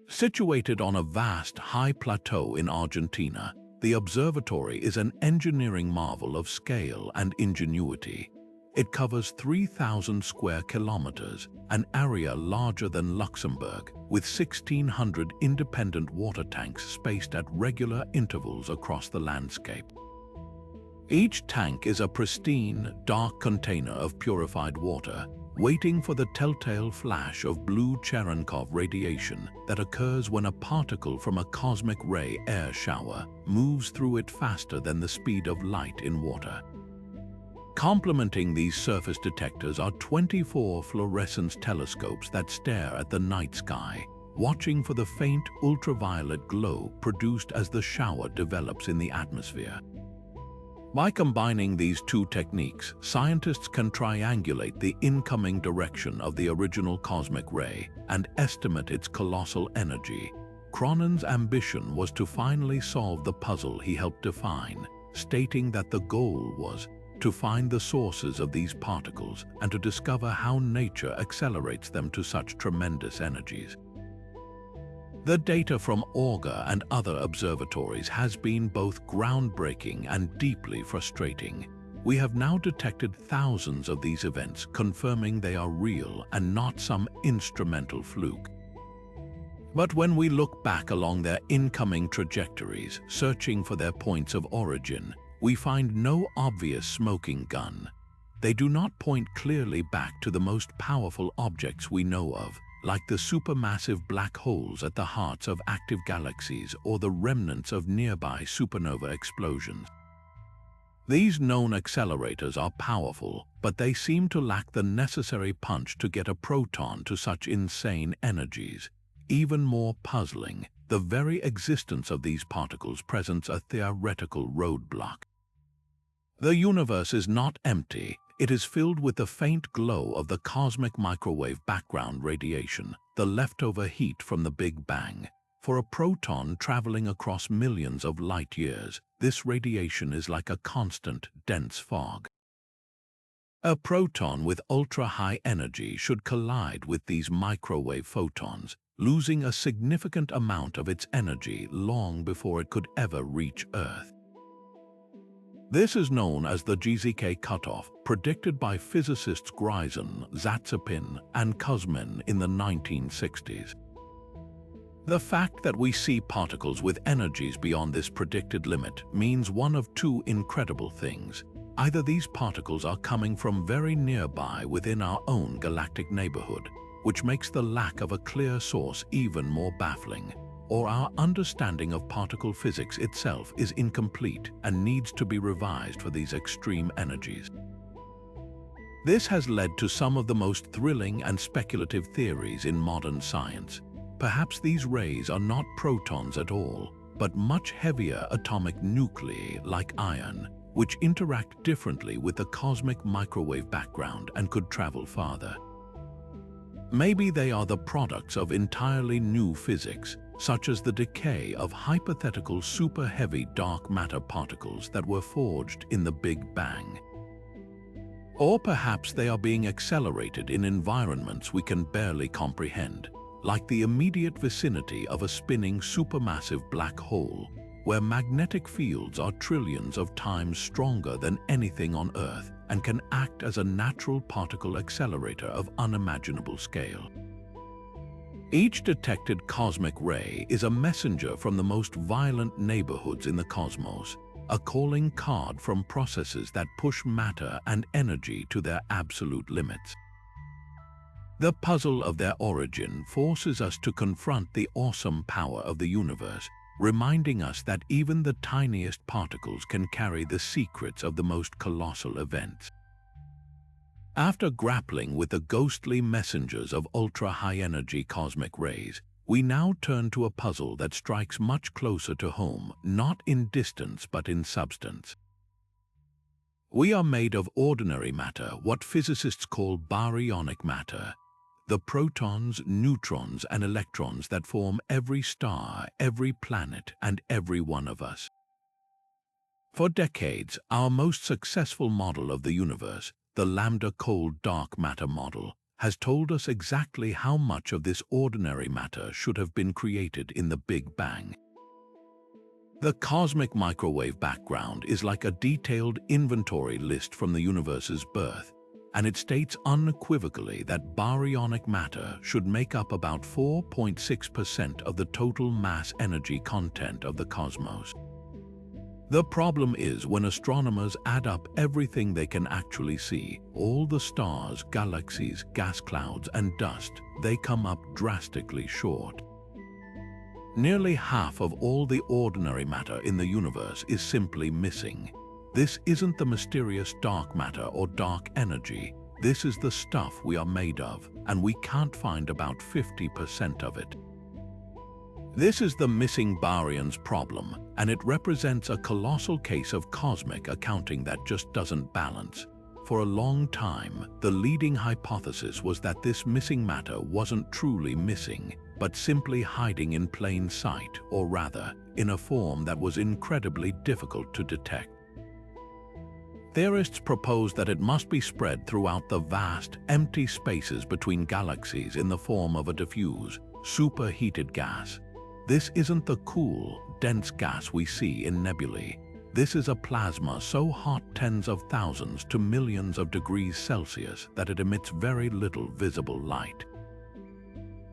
Situated on a vast, high plateau in Argentina, the observatory is an engineering marvel of scale and ingenuity. It covers 3,000 square kilometers, an area larger than Luxembourg, with 1,600 independent water tanks spaced at regular intervals across the landscape. Each tank is a pristine, dark container of purified water, waiting for the telltale flash of blue Cherenkov radiation that occurs when a particle from a cosmic ray air shower moves through it faster than the speed of light in water. Complementing these surface detectors are 24 fluorescence telescopes that stare at the night sky, watching for the faint ultraviolet glow produced as the shower develops in the atmosphere. By combining these two techniques, scientists can triangulate the incoming direction of the original cosmic ray and estimate its colossal energy. Cronin's ambition was to finally solve the puzzle he helped define, stating that the goal was to find the sources of these particles and to discover how nature accelerates them to such tremendous energies. The data from Augur and other observatories has been both groundbreaking and deeply frustrating. We have now detected thousands of these events, confirming they are real and not some instrumental fluke. But when we look back along their incoming trajectories, searching for their points of origin, we find no obvious smoking gun. They do not point clearly back to the most powerful objects we know of, like the supermassive black holes at the hearts of active galaxies or the remnants of nearby supernova explosions. These known accelerators are powerful, but they seem to lack the necessary punch to get a proton to such insane energies. Even more puzzling, the very existence of these particles presents a theoretical roadblock. The universe is not empty. It is filled with the faint glow of the cosmic microwave background radiation, the leftover heat from the Big Bang. For a proton traveling across millions of light years, this radiation is like a constant, dense fog. A proton with ultra-high energy should collide with these microwave photons, losing a significant amount of its energy long before it could ever reach Earth. This is known as the GZK cutoff, predicted by physicists Greisen, Zatsepin, and Kuzmin in the 1960s. The fact that we see particles with energies beyond this predicted limit means one of two incredible things. Either these particles are coming from very nearby within our own galactic neighborhood, which makes the lack of a clear source even more baffling, or our understanding of particle physics itself is incomplete and needs to be revised for these extreme energies. This has led to some of the most thrilling and speculative theories in modern science. Perhaps these rays are not protons at all, but much heavier atomic nuclei like iron, which interact differently with the cosmic microwave background and could travel farther. Maybe they are the products of entirely new physics, such as the decay of hypothetical super-heavy dark matter particles that were forged in the Big Bang. Or perhaps they are being accelerated in environments we can barely comprehend, like the immediate vicinity of a spinning supermassive black hole, where magnetic fields are trillions of times stronger than anything on Earth and can act as a natural particle accelerator of unimaginable scale. Each detected cosmic ray is a messenger from the most violent neighborhoods in the cosmos, a calling card from processes that push matter and energy to their absolute limits. The puzzle of their origin forces us to confront the awesome power of the universe, reminding us that even the tiniest particles can carry the secrets of the most colossal events. After grappling with the ghostly messengers of ultra-high-energy cosmic rays, we now turn to a puzzle that strikes much closer to home, not in distance but in substance. We are made of ordinary matter, what physicists call baryonic matter, the protons, neutrons, and electrons that form every star, every planet, and every one of us. For decades, our most successful model of the universe, the lambda cold dark matter model, has told us exactly how much of this ordinary matter should have been created in the Big Bang. The cosmic microwave background is like a detailed inventory list from the universe's birth, and it states unequivocally that baryonic matter should make up about 4.6% of the total mass energy content of the cosmos. The problem is when astronomers add up everything they can actually see, all the stars, galaxies, gas clouds, and dust, they come up drastically short. Nearly half of all the ordinary matter in the universe is simply missing. This isn't the mysterious dark matter or dark energy. This is the stuff we are made of, and we can't find about 50% of it. This is the missing baryons problem, and it represents a colossal case of cosmic accounting that just doesn't balance. For a long time, the leading hypothesis was that this missing matter wasn't truly missing, but simply hiding in plain sight, or rather, in a form that was incredibly difficult to detect. Theorists propose that it must be spread throughout the vast, empty spaces between galaxies in the form of a diffuse, superheated gas. This isn't the cool, dense gas we see in nebulae. This is a plasma so hot tens of thousands to millions of degrees Celsius that it emits very little visible light.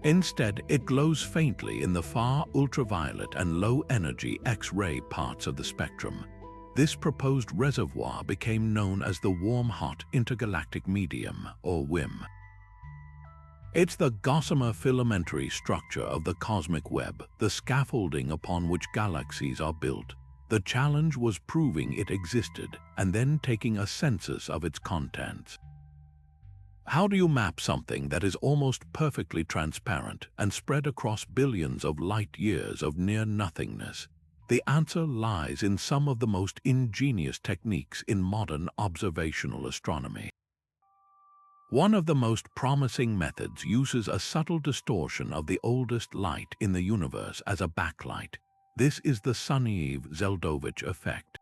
Instead, it glows faintly in the far ultraviolet and low-energy X-ray parts of the spectrum. This proposed reservoir became known as the warm-hot intergalactic medium, or WIM. It's the gossamer filamentary structure of the cosmic web, the scaffolding upon which galaxies are built. The challenge was proving it existed and then taking a census of its contents. How do you map something that is almost perfectly transparent and spread across billions of light-years of near-nothingness? The answer lies in some of the most ingenious techniques in modern observational astronomy. One of the most promising methods uses a subtle distortion of the oldest light in the universe as a backlight. This is the Sunyaev-Zeldovich effect.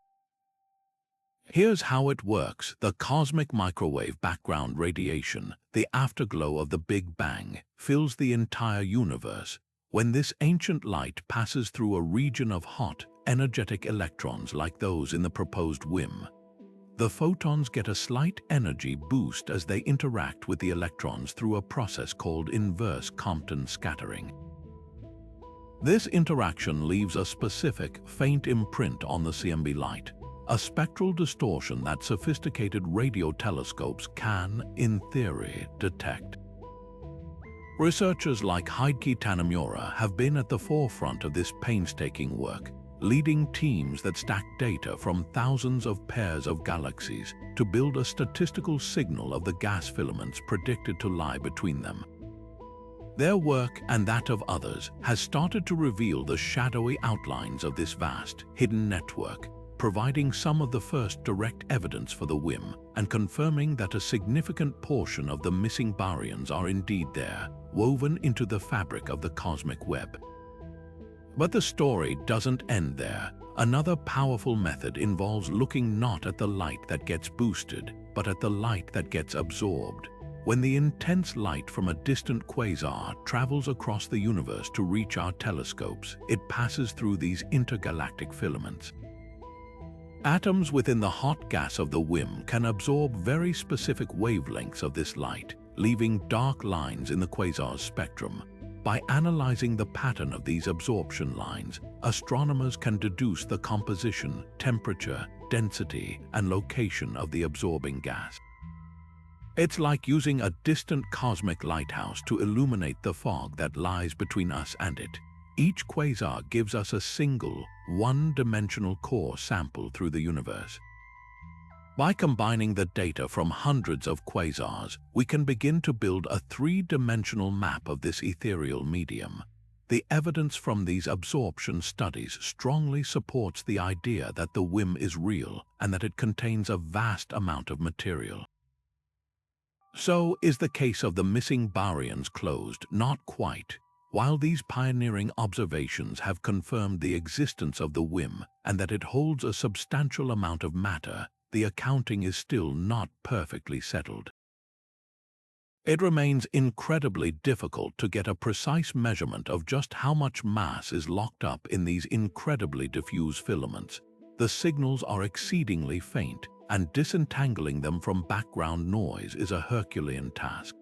Here's how it works. The cosmic microwave background radiation, the afterglow of the Big Bang, fills the entire universe. When this ancient light passes through a region of hot, energetic electrons like those in the proposed WIM, the photons get a slight energy boost as they interact with the electrons through a process called inverse Compton scattering. This interaction leaves a specific, faint imprint on the CMB light, a spectral distortion that sophisticated radio telescopes can, in theory, detect. Researchers like Heidke Tanimura have been at the forefront of this painstaking work, leading teams that stack data from thousands of pairs of galaxies to build a statistical signal of the gas filaments predicted to lie between them. Their work, and that of others, has started to reveal the shadowy outlines of this vast, hidden network, providing some of the first direct evidence for the WIM and confirming that a significant portion of the missing baryons are indeed there, woven into the fabric of the cosmic web. But the story doesn't end there. Another powerful method involves looking not at the light that gets boosted, but at the light that gets absorbed. When the intense light from a distant quasar travels across the universe to reach our telescopes, it passes through these intergalactic filaments. Atoms within the hot gas of the WIM can absorb very specific wavelengths of this light, leaving dark lines in the quasar's spectrum. By analyzing the pattern of these absorption lines, astronomers can deduce the composition, temperature, density, and location of the absorbing gas. It's like using a distant cosmic lighthouse to illuminate the fog that lies between us and it. Each quasar gives us a single, one-dimensional core sample through the universe. By combining the data from hundreds of quasars, we can begin to build a three-dimensional map of this ethereal medium. The evidence from these absorption studies strongly supports the idea that the WIM is real and that it contains a vast amount of material. So, is the case of the missing baryons closed? Not quite. While these pioneering observations have confirmed the existence of the WIM and that it holds a substantial amount of matter, the accounting is still not perfectly settled. It remains incredibly difficult to get a precise measurement of just how much mass is locked up in these incredibly diffuse filaments. The signals are exceedingly faint, and disentangling them from background noise is a Herculean task.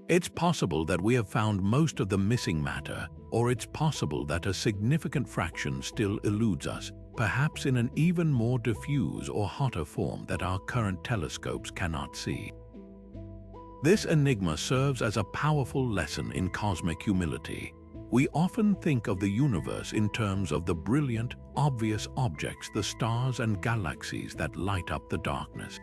It's possible that we have found most of the missing matter, or it's possible that a significant fraction still eludes us, perhaps in an even more diffuse or hotter form that our current telescopes cannot see. This enigma serves as a powerful lesson in cosmic humility. We often think of the universe in terms of the brilliant, obvious objects, the stars and galaxies that light up the darkness.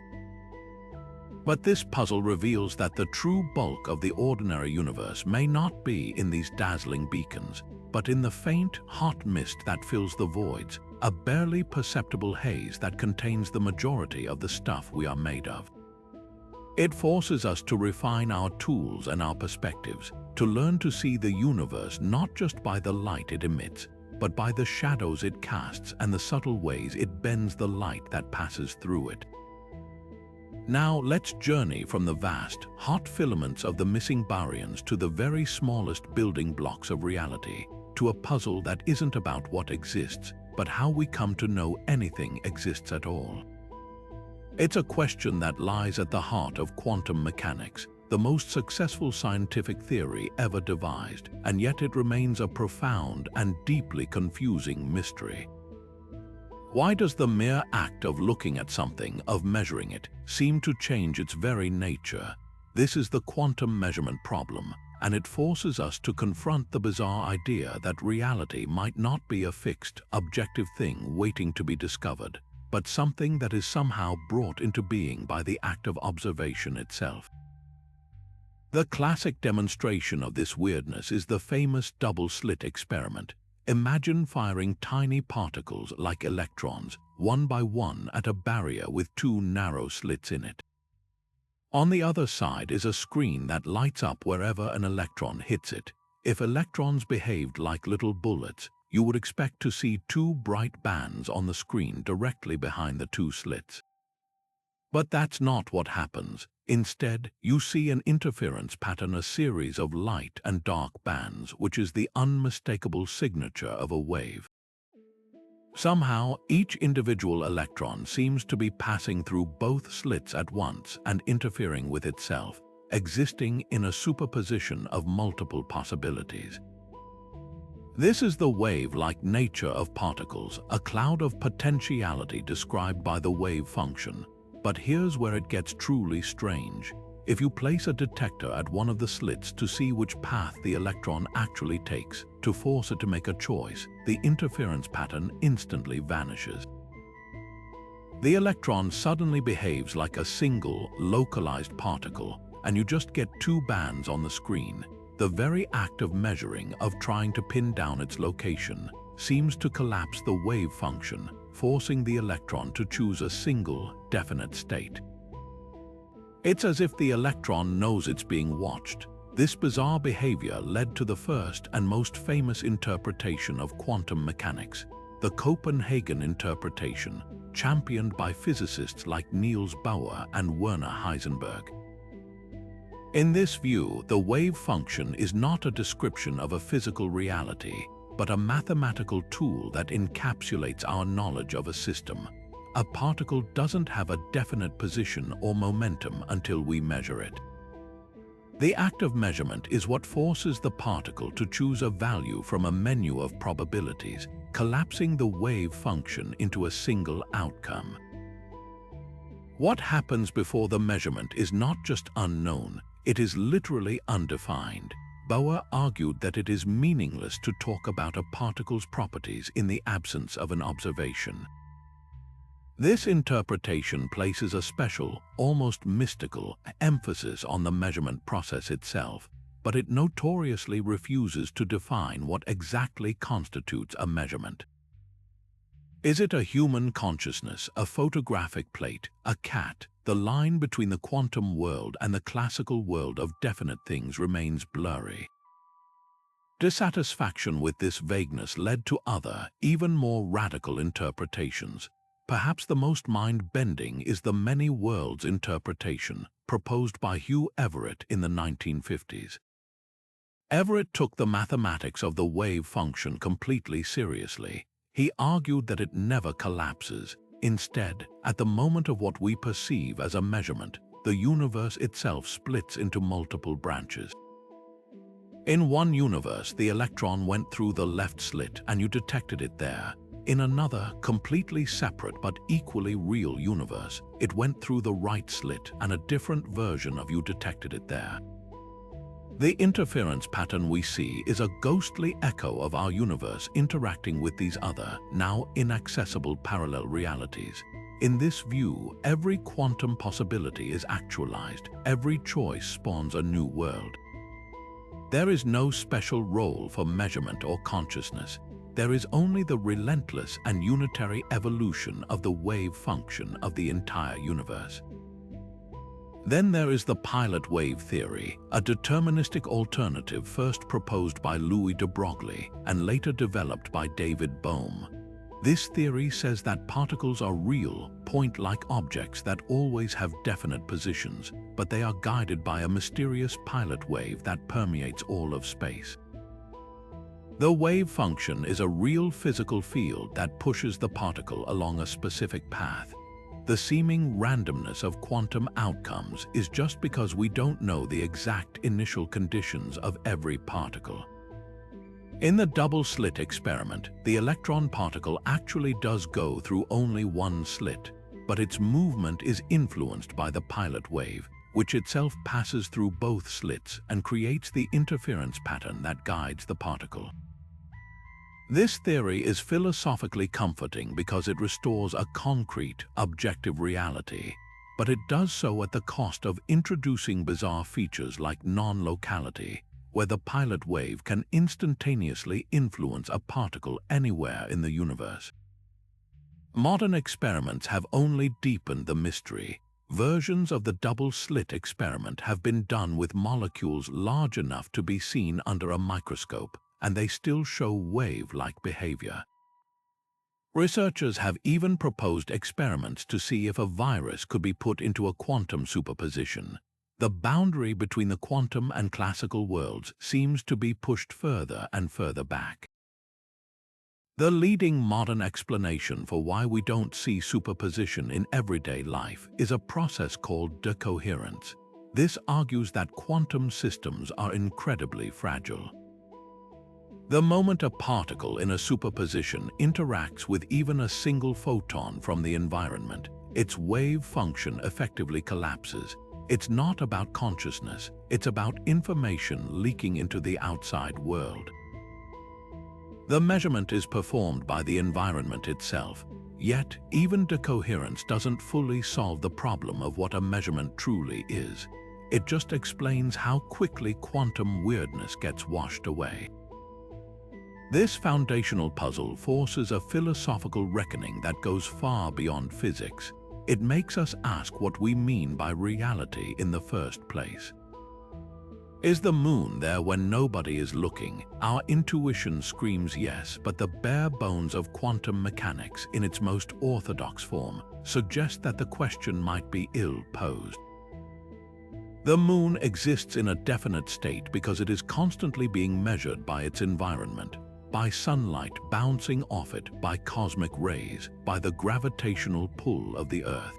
But this puzzle reveals that the true bulk of the ordinary universe may not be in these dazzling beacons, but in the faint, hot mist that fills the voids, a barely perceptible haze that contains the majority of the stuff we are made of. It forces us to refine our tools and our perspectives, to learn to see the universe not just by the light it emits, but by the shadows it casts and the subtle ways it bends the light that passes through it. Now let's journey from the vast, hot filaments of the missing baryons to the very smallest building blocks of reality, to a puzzle that isn't about what exists, but how we come to know anything exists at all. It's a question that lies at the heart of quantum mechanics, the most successful scientific theory ever devised, and yet it remains a profound and deeply confusing mystery. Why does the mere act of looking at something, of measuring it, seem to change its very nature? This is the quantum measurement problem, and it forces us to confront the bizarre idea that reality might not be a fixed, objective thing waiting to be discovered, but something that is somehow brought into being by the act of observation itself. The classic demonstration of this weirdness is the famous double-slit experiment. Imagine firing tiny particles like electrons, one by one, at a barrier with two narrow slits in it. On the other side is a screen that lights up wherever an electron hits it. If electrons behaved like little bullets, you would expect to see two bright bands on the screen directly behind the two slits. But that's not what happens. Instead, you see an interference pattern, a series of light and dark bands, which is the unmistakable signature of a wave. Somehow, each individual electron seems to be passing through both slits at once and interfering with itself, existing in a superposition of multiple possibilities. This is the wave-like nature of particles, a cloud of potentiality described by the wave function. But here's where it gets truly strange. If you place a detector at one of the slits to see which path the electron actually takes, to force it to make a choice, the interference pattern instantly vanishes. The electron suddenly behaves like a single, localized particle, and you just get two bands on the screen. The very act of measuring, of trying to pin down its location, seems to collapse the wave function, forcing the electron to choose a single, definite state. It's as if the electron knows it's being watched. This bizarre behavior led to the first and most famous interpretation of quantum mechanics, the Copenhagen interpretation, championed by physicists like Niels Bohr and Werner Heisenberg. In this view, the wave function is not a description of a physical reality, but a mathematical tool that encapsulates our knowledge of a system. A particle doesn't have a definite position or momentum until we measure it. The act of measurement is what forces the particle to choose a value from a menu of probabilities, collapsing the wave function into a single outcome. What happens before the measurement is not just unknown, it is literally undefined. Bohr argued that it is meaningless to talk about a particle's properties in the absence of an observation. This interpretation places a special, almost mystical, emphasis on the measurement process itself, but it notoriously refuses to define what exactly constitutes a measurement. Is it a human consciousness, a photographic plate, a cat? The line between the quantum world and the classical world of definite things remains blurry. Dissatisfaction with this vagueness led to other, even more radical interpretations. Perhaps the most mind-bending is the many worlds interpretation, proposed by Hugh Everett in the 1950s. Everett took the mathematics of the wave function completely seriously. He argued that it never collapses. Instead, at the moment of what we perceive as a measurement, the universe itself splits into multiple branches. In one universe, the electron went through the left slit and you detected it there. In another, completely separate but equally real universe, it went through the right slit and a different version of you detected it there. The interference pattern we see is a ghostly echo of our universe interacting with these other, now inaccessible parallel realities. In this view, every quantum possibility is actualized, every choice spawns a new world. There is no special role for measurement or consciousness. There is only the relentless and unitary evolution of the wave function of the entire universe. Then there is the pilot wave theory, a deterministic alternative first proposed by Louis de Broglie and later developed by David Bohm. This theory says that particles are real, point-like objects that always have definite positions, but they are guided by a mysterious pilot wave that permeates all of space. The wave function is a real physical field that pushes the particle along a specific path. The seeming randomness of quantum outcomes is just because we don't know the exact initial conditions of every particle. In the double-slit experiment, the electron particle actually does go through only one slit, but its movement is influenced by the pilot wave, which itself passes through both slits and creates the interference pattern that guides the particle. This theory is philosophically comforting because it restores a concrete, objective reality, but it does so at the cost of introducing bizarre features like non-locality, where the pilot wave can instantaneously influence a particle anywhere in the universe. Modern experiments have only deepened the mystery. Versions of the double-slit experiment have been done with molecules large enough to be seen under a microscope, and they still show wave-like behavior. Researchers have even proposed experiments to see if a virus could be put into a quantum superposition. The boundary between the quantum and classical worlds seems to be pushed further and further back. The leading modern explanation for why we don't see superposition in everyday life is a process called decoherence. This argues that quantum systems are incredibly fragile. The moment a particle in a superposition interacts with even a single photon from the environment, its wave function effectively collapses. It's not about consciousness, it's about information leaking into the outside world. The measurement is performed by the environment itself, yet even decoherence doesn't fully solve the problem of what a measurement truly is. It just explains how quickly quantum weirdness gets washed away. This foundational puzzle forces a philosophical reckoning that goes far beyond physics. It makes us ask what we mean by reality in the first place. Is the moon there when nobody is looking? Our intuition screams yes, but the bare bones of quantum mechanics in its most orthodox form suggest that the question might be ill-posed. The moon exists in a definite state because it is constantly being measured by its environment, by sunlight bouncing off it, by cosmic rays, by the gravitational pull of the Earth.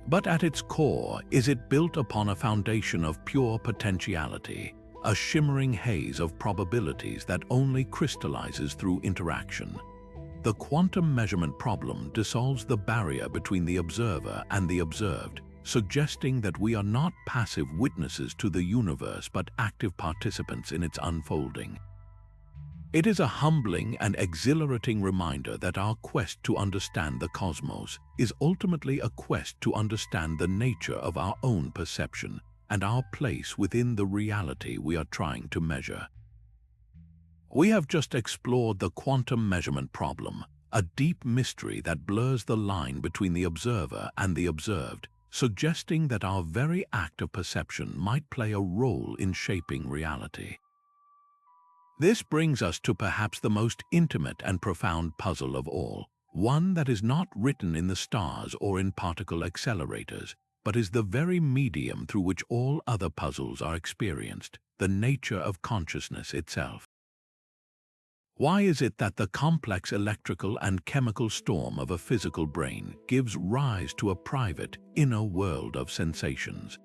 But at its core, is it built upon a foundation of pure potentiality, a shimmering haze of probabilities that only crystallizes through interaction? The quantum measurement problem dissolves the barrier between the observer and the observed, suggesting that we are not passive witnesses to the universe but active participants in its unfolding. It is a humbling and exhilarating reminder that our quest to understand the cosmos is ultimately a quest to understand the nature of our own perception and our place within the reality we are trying to measure. We have just explored the quantum measurement problem, a deep mystery that blurs the line between the observer and the observed, suggesting that our very act of perception might play a role in shaping reality. This brings us to perhaps the most intimate and profound puzzle of all, one that is not written in the stars or in particle accelerators, but is the very medium through which all other puzzles are experienced, the nature of consciousness itself. Why is it that the complex electrical and chemical storm of a physical brain gives rise to a private, inner world of sensations?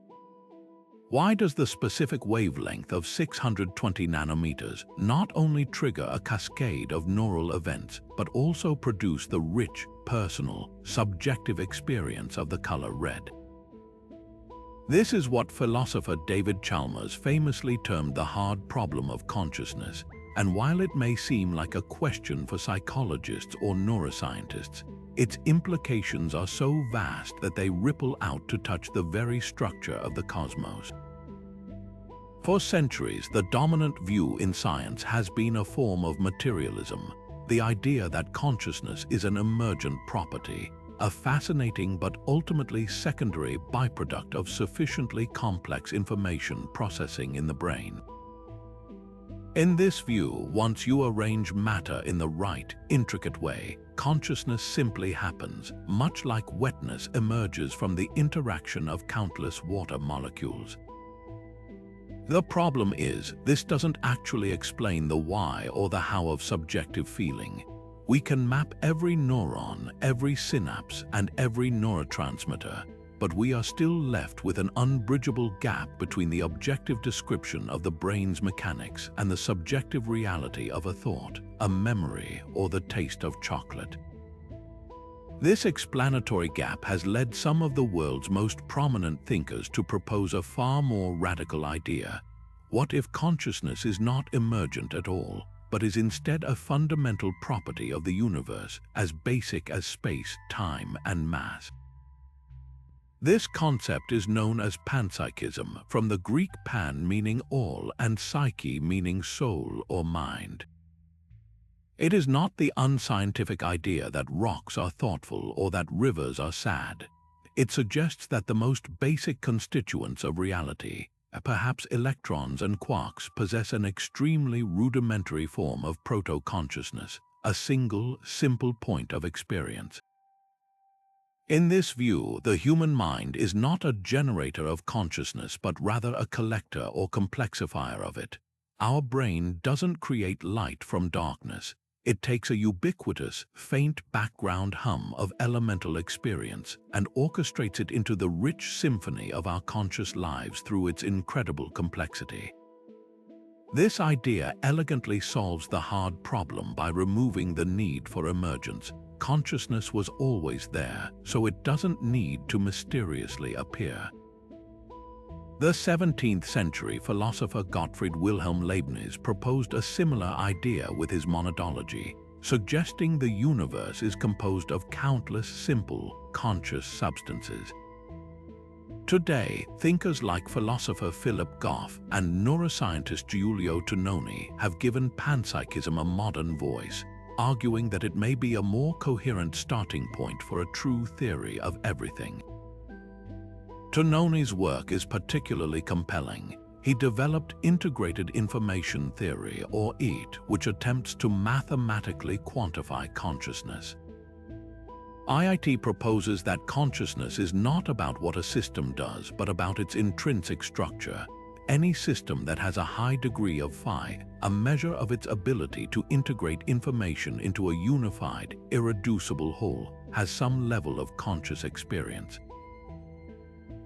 Why does the specific wavelength of 620 nanometers not only trigger a cascade of neural events, but also produce the rich, personal, subjective experience of the color red? This is what philosopher David Chalmers famously termed the hard problem of consciousness, and while it may seem like a question for psychologists or neuroscientists, its implications are so vast that they ripple out to touch the very structure of the cosmos. For centuries, the dominant view in science has been a form of materialism, the idea that consciousness is an emergent property, a fascinating but ultimately secondary byproduct of sufficiently complex information processing in the brain. In this view, once you arrange matter in the right, intricate way, consciousness simply happens. Why is it that the complex electrical and chemical storm of a physical brain gives rise to a private, inner world of sensations? The answer lies in the much like wetness emerges from the interaction of countless water molecules. The problem is, this doesn't actually explain the why or the how of subjective feeling. We can map every neuron, every synapse, and every neurotransmitter, but we are still left with an unbridgeable gap between the objective description of the brain's mechanics and the subjective reality of a thought, a memory, or the taste of chocolate. This explanatory gap has led some of the world's most prominent thinkers to propose a far more radical idea. What if consciousness is not emergent at all, but is instead a fundamental property of the universe, as basic as space, time, and mass? This concept is known as panpsychism, from the Greek pan meaning all and psyche meaning soul or mind. It is not the unscientific idea that rocks are thoughtful or that rivers are sad. It suggests that the most basic constituents of reality, perhaps electrons and quarks, possess an extremely rudimentary form of proto-consciousness, a single, simple point of experience. In this view, the human mind is not a generator of consciousness, but rather a collector or complexifier of it. Our brain doesn't create light from darkness. It takes a ubiquitous, faint background hum of elemental experience and orchestrates it into the rich symphony of our conscious lives through its incredible complexity. This idea elegantly solves the hard problem by removing the need for emergence. Consciousness was always there, so it doesn't need to mysteriously appear. The 17th century philosopher Gottfried Wilhelm Leibniz proposed a similar idea with his monadology, suggesting the universe is composed of countless simple, conscious substances. Today, thinkers like philosopher Philip Goff and neuroscientist Giulio Tononi have given panpsychism a modern voice, arguing that it may be a more coherent starting point for a true theory of everything. Tononi's work is particularly compelling. He developed integrated information theory, or EIT, which attempts to mathematically quantify consciousness. IIT proposes that consciousness is not about what a system does, but about its intrinsic structure. Any system that has a high degree of phi, a measure of its ability to integrate information into a unified, irreducible whole, has some level of conscious experience.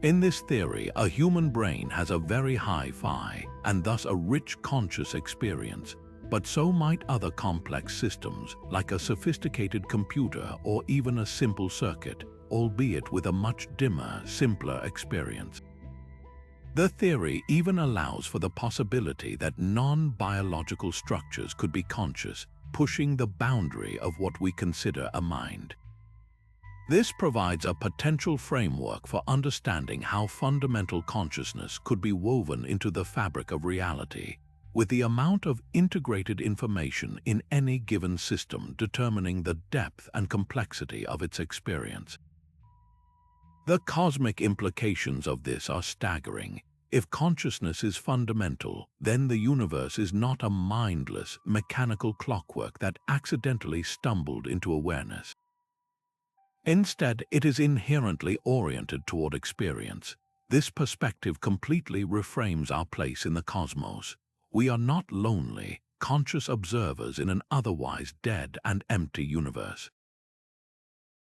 In this theory, a human brain has a very high phi, and thus a rich conscious experience, but so might other complex systems, like a sophisticated computer or even a simple circuit, albeit with a much dimmer, simpler experience. The theory even allows for the possibility that non-biological structures could be conscious, pushing the boundary of what we consider a mind. This provides a potential framework for understanding how fundamental consciousness could be woven into the fabric of reality, with the amount of integrated information in any given system determining the depth and complexity of its experience. The cosmic implications of this are staggering. If consciousness is fundamental, then the universe is not a mindless, mechanical clockwork that accidentally stumbled into awareness. Instead, it is inherently oriented toward experience. This perspective completely reframes our place in the cosmos. We are not lonely, conscious observers in an otherwise dead and empty universe.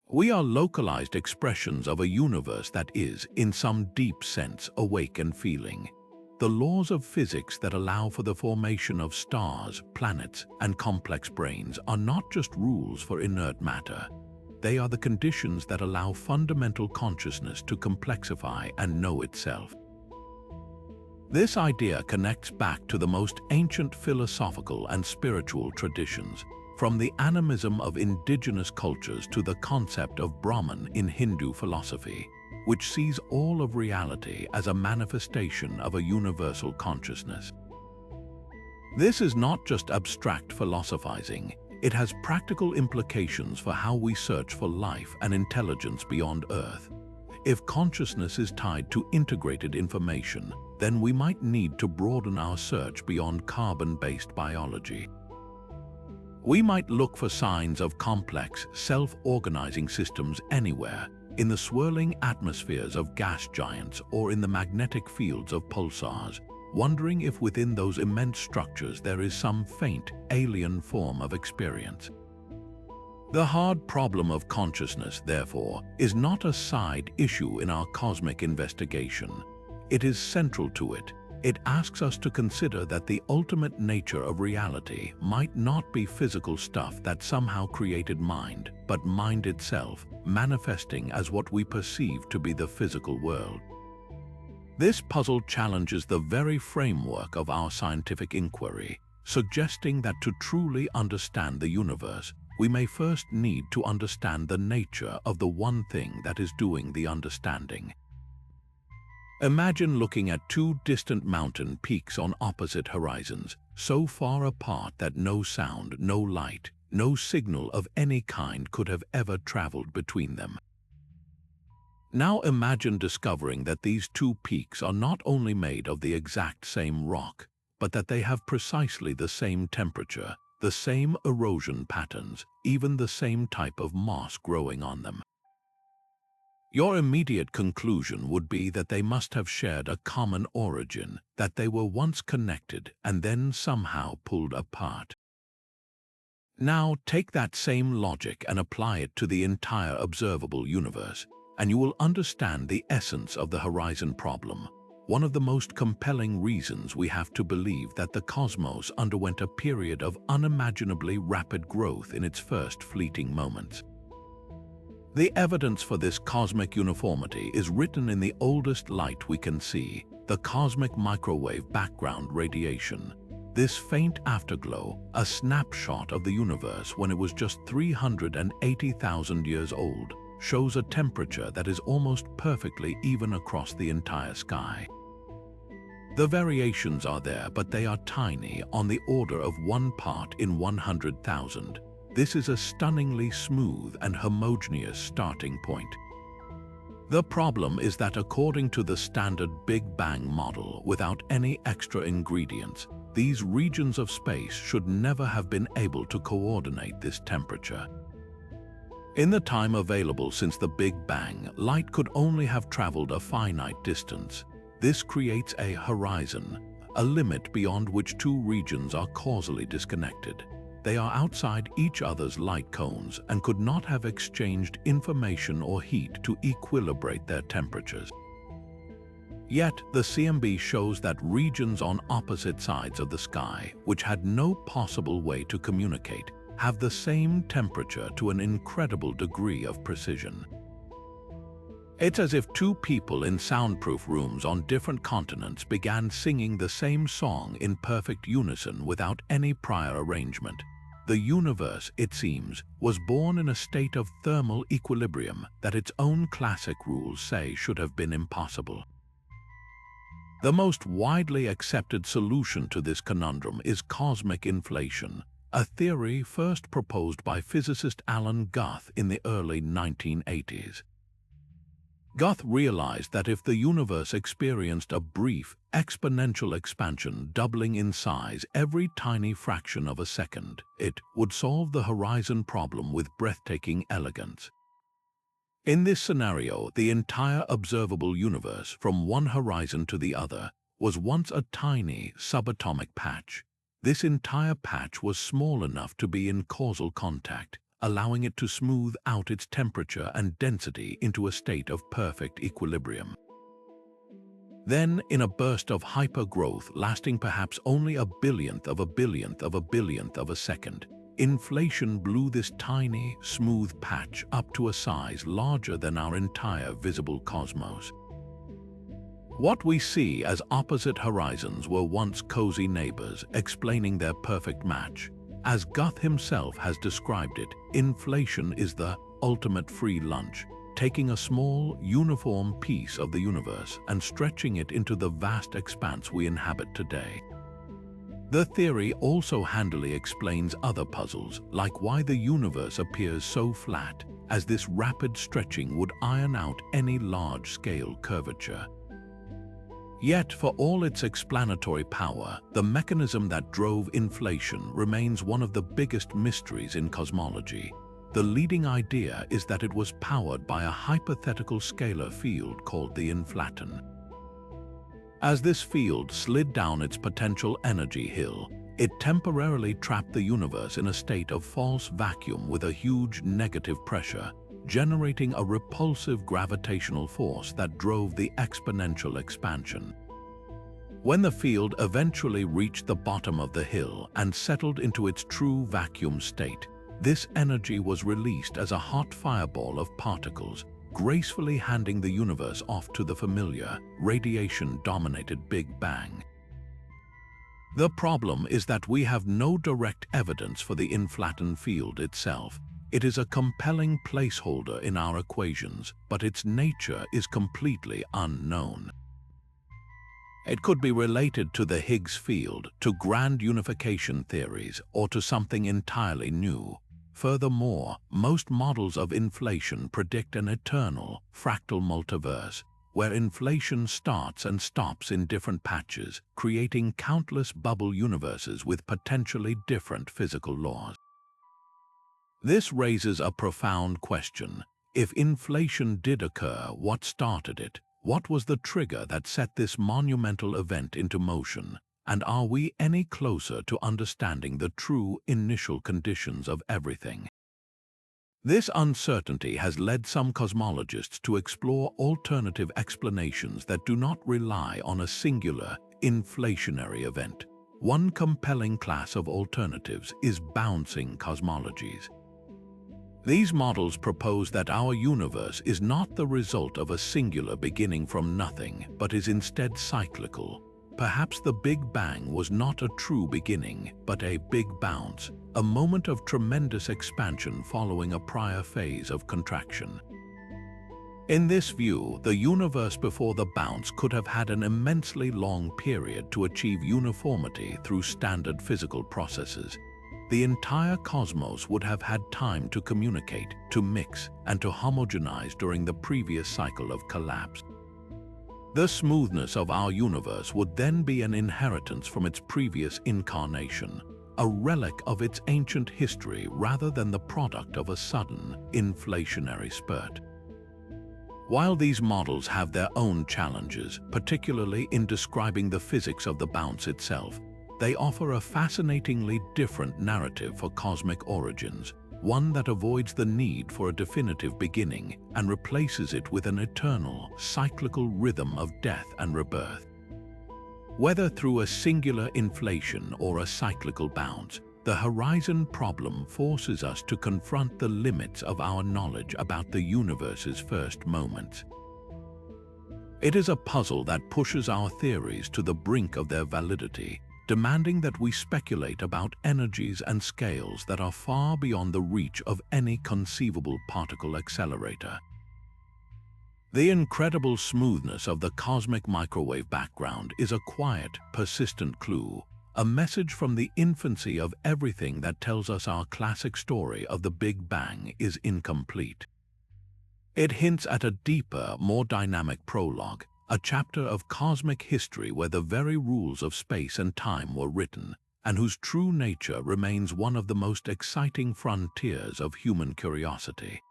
We are localized expressions of a universe that is, in some deep sense, awake and feeling. The laws of physics that allow for the formation of stars, planets, and complex brains are not just rules for inert matter. They are the conditions that allow fundamental consciousness to complexify and know itself. This idea connects back to the most ancient philosophical and spiritual traditions, from the animism of indigenous cultures to the concept of Brahman in Hindu philosophy, which sees all of reality as a manifestation of a universal consciousness. This is not just abstract philosophizing. It has practical implications for how we search for life and intelligence beyond Earth. If consciousness is tied to integrated information, then we might need to broaden our search beyond carbon-based biology. We might look for signs of complex, self-organizing systems anywhere, in the swirling atmospheres of gas giants or in the magnetic fields of pulsars, wondering if within those immense structures there is some faint, alien form of experience. The hard problem of consciousness, therefore, is not a side issue in our cosmic investigation. It is central to it. It asks us to consider that the ultimate nature of reality might not be physical stuff that somehow created mind, but mind itself, manifesting as what we perceive to be the physical world. This puzzle challenges the very framework of our scientific inquiry, suggesting that to truly understand the universe, we may first need to understand the nature of the one thing that is doing the understanding. Imagine looking at two distant mountain peaks on opposite horizons, so far apart that no sound, no light, no signal of any kind could have ever traveled between them. Now imagine discovering that these two peaks are not only made of the exact same rock, but that they have precisely the same temperature, the same erosion patterns, even the same type of moss growing on them. Your immediate conclusion would be that they must have shared a common origin, that they were once connected and then somehow pulled apart. Now take that same logic and apply it to the entire observable universe, and you will understand the essence of the horizon problem, one of the most compelling reasons we have to believe that the cosmos underwent a period of unimaginably rapid growth in its first fleeting moments. The evidence for this cosmic uniformity is written in the oldest light we can see, the cosmic microwave background radiation. This faint afterglow, a snapshot of the universe when it was just 380,000 years old, shows a temperature that is almost perfectly even across the entire sky. The variations are there, but they are tiny, on the order of 1 part in 100,000. This is a stunningly smooth and homogeneous starting point. The problem is that according to the standard Big Bang model, without any extra ingredients, these regions of space should never have been able to coordinate this temperature. In the time available since the Big Bang, light could only have traveled a finite distance. This creates a horizon, a limit beyond which two regions are causally disconnected. They are outside each other's light cones and could not have exchanged information or heat to equilibrate their temperatures. Yet, the CMB shows that regions on opposite sides of the sky, which had no possible way to communicate, have the same temperature to an incredible degree of precision. It's as if two people in soundproof rooms on different continents began singing the same song in perfect unison without any prior arrangement. The universe, it seems, was born in a state of thermal equilibrium that its own classic rules say should have been impossible. The most widely accepted solution to this conundrum is cosmic inflation, a theory first proposed by physicist Alan Guth in the early 1980s. Guth realized that if the universe experienced a brief, exponential expansion doubling in size every tiny fraction of a second, it would solve the horizon problem with breathtaking elegance. In this scenario, the entire observable universe, from one horizon to the other, was once a tiny subatomic patch. This entire patch was small enough to be in causal contact, allowing it to smooth out its temperature and density into a state of perfect equilibrium. Then, in a burst of hypergrowth lasting perhaps only a billionth of a billionth of a billionth of a second, inflation blew this tiny, smooth patch up to a size larger than our entire visible cosmos. What we see as opposite horizons were once cozy neighbors, explaining their perfect match. As Guth himself has described it, inflation is the ultimate free lunch, taking a small, uniform piece of the universe and stretching it into the vast expanse we inhabit today. The theory also handily explains other puzzles, like why the universe appears so flat, as this rapid stretching would iron out any large-scale curvature. Yet, for all its explanatory power, the mechanism that drove inflation remains one of the biggest mysteries in cosmology. The leading idea is that it was powered by a hypothetical scalar field called the inflaton. As this field slid down its potential energy hill, it temporarily trapped the universe in a state of false vacuum with a huge negative pressure, generating a repulsive gravitational force that drove the exponential expansion. When the field eventually reached the bottom of the hill and settled into its true vacuum state, this energy was released as a hot fireball of particles, gracefully handing the universe off to the familiar, radiation-dominated Big Bang. The problem is that we have no direct evidence for the inflattened field itself. It is a compelling placeholder in our equations, but its nature is completely unknown. It could be related to the Higgs field, to grand unification theories, or to something entirely new. Furthermore, most models of inflation predict an eternal, fractal multiverse, where inflation starts and stops in different patches, creating countless bubble universes with potentially different physical laws. This raises a profound question. If inflation did occur, what started it? What was the trigger that set this monumental event into motion? And are we any closer to understanding the true initial conditions of everything? This uncertainty has led some cosmologists to explore alternative explanations that do not rely on a singular, inflationary event. One compelling class of alternatives is bouncing cosmologies. These models propose that our universe is not the result of a singular beginning from nothing, but is instead cyclical. Perhaps the Big Bang was not a true beginning, but a big bounce, a moment of tremendous expansion following a prior phase of contraction. In this view, the universe before the bounce could have had an immensely long period to achieve uniformity through standard physical processes. The entire cosmos would have had time to communicate, to mix, and to homogenize during the previous cycle of collapse. The smoothness of our universe would then be an inheritance from its previous incarnation, a relic of its ancient history rather than the product of a sudden, inflationary spurt. While these models have their own challenges, particularly in describing the physics of the bounce itself, they offer a fascinatingly different narrative for cosmic origins, one that avoids the need for a definitive beginning and replaces it with an eternal, cyclical rhythm of death and rebirth. Whether through a singular inflation or a cyclical bounce, the horizon problem forces us to confront the limits of our knowledge about the universe's first moments. It is a puzzle that pushes our theories to the brink of their validity, demanding that we speculate about energies and scales that are far beyond the reach of any conceivable particle accelerator. The incredible smoothness of the cosmic microwave background is a quiet, persistent clue, a message from the infancy of everything that tells us our classic story of the Big Bang is incomplete. It hints at a deeper, more dynamic prologue, a chapter of cosmic history where the very rules of space and time were written, and whose true nature remains one of the most exciting frontiers of human curiosity.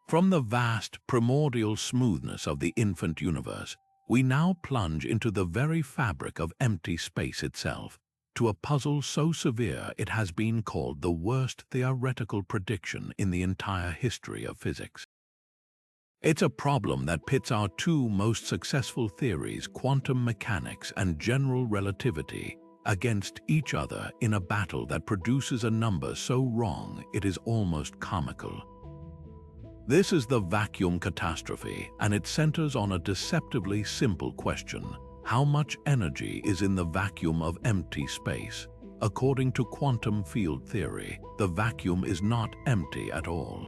From the vast, primordial smoothness of the infant universe, we now plunge into the very fabric of empty space itself, to a puzzle so severe it has been called the worst theoretical prediction in the entire history of physics. It's a problem that pits our two most successful theories, quantum mechanics and general relativity, against each other in a battle that produces a number so wrong it is almost comical. This is the vacuum catastrophe, and it centers on a deceptively simple question: how much energy is in the vacuum of empty space? According to quantum field theory, the vacuum is not empty at all.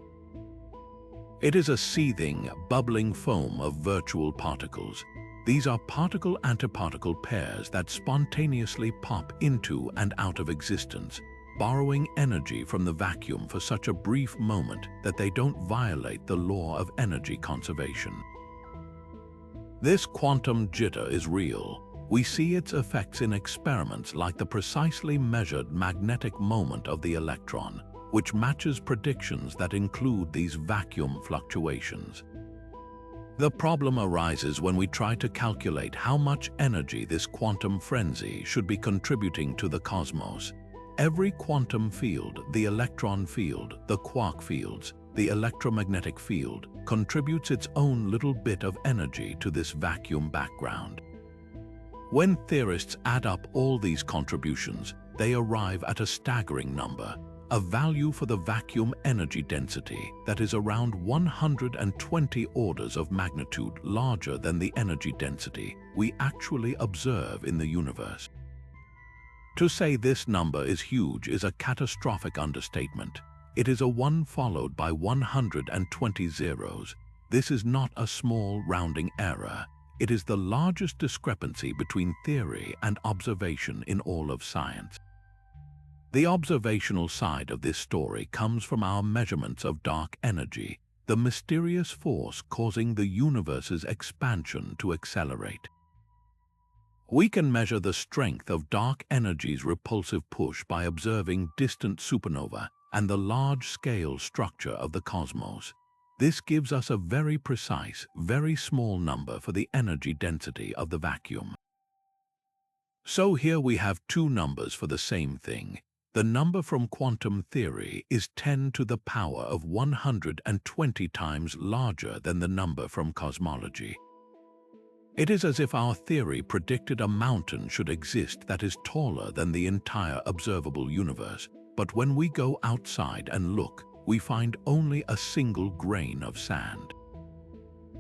It is a seething, bubbling foam of virtual particles. These are particle-antiparticle pairs that spontaneously pop into and out of existence, borrowing energy from the vacuum for such a brief moment that they don't violate the law of energy conservation. This quantum jitter is real. We see its effects in experiments like the precisely measured magnetic moment of the electron, which matches predictions that include these vacuum fluctuations. The problem arises when we try to calculate how much energy this quantum frenzy should be contributing to the cosmos. Every quantum field, the electron field, the quark fields, the electromagnetic field, contributes its own little bit of energy to this vacuum background. When theorists add up all these contributions, they arrive at a staggering number, a value for the vacuum energy density that is around 120 orders of magnitude larger than the energy density we actually observe in the universe. To say this number is huge is a catastrophic understatement. It is a 1 followed by 120 zeros. This is not a small rounding error. It is the largest discrepancy between theory and observation in all of science. The observational side of this story comes from our measurements of dark energy, the mysterious force causing the universe's expansion to accelerate. We can measure the strength of dark energy's repulsive push by observing distant supernova and the large-scale structure of the cosmos. This gives us a very precise, very small number for the energy density of the vacuum. So here we have two numbers for the same thing. The number from quantum theory is 10 to the power of 120 times larger than the number from cosmology. It is as if our theory predicted a mountain should exist that is taller than the entire observable universe, but when we go outside and look, we find only a single grain of sand.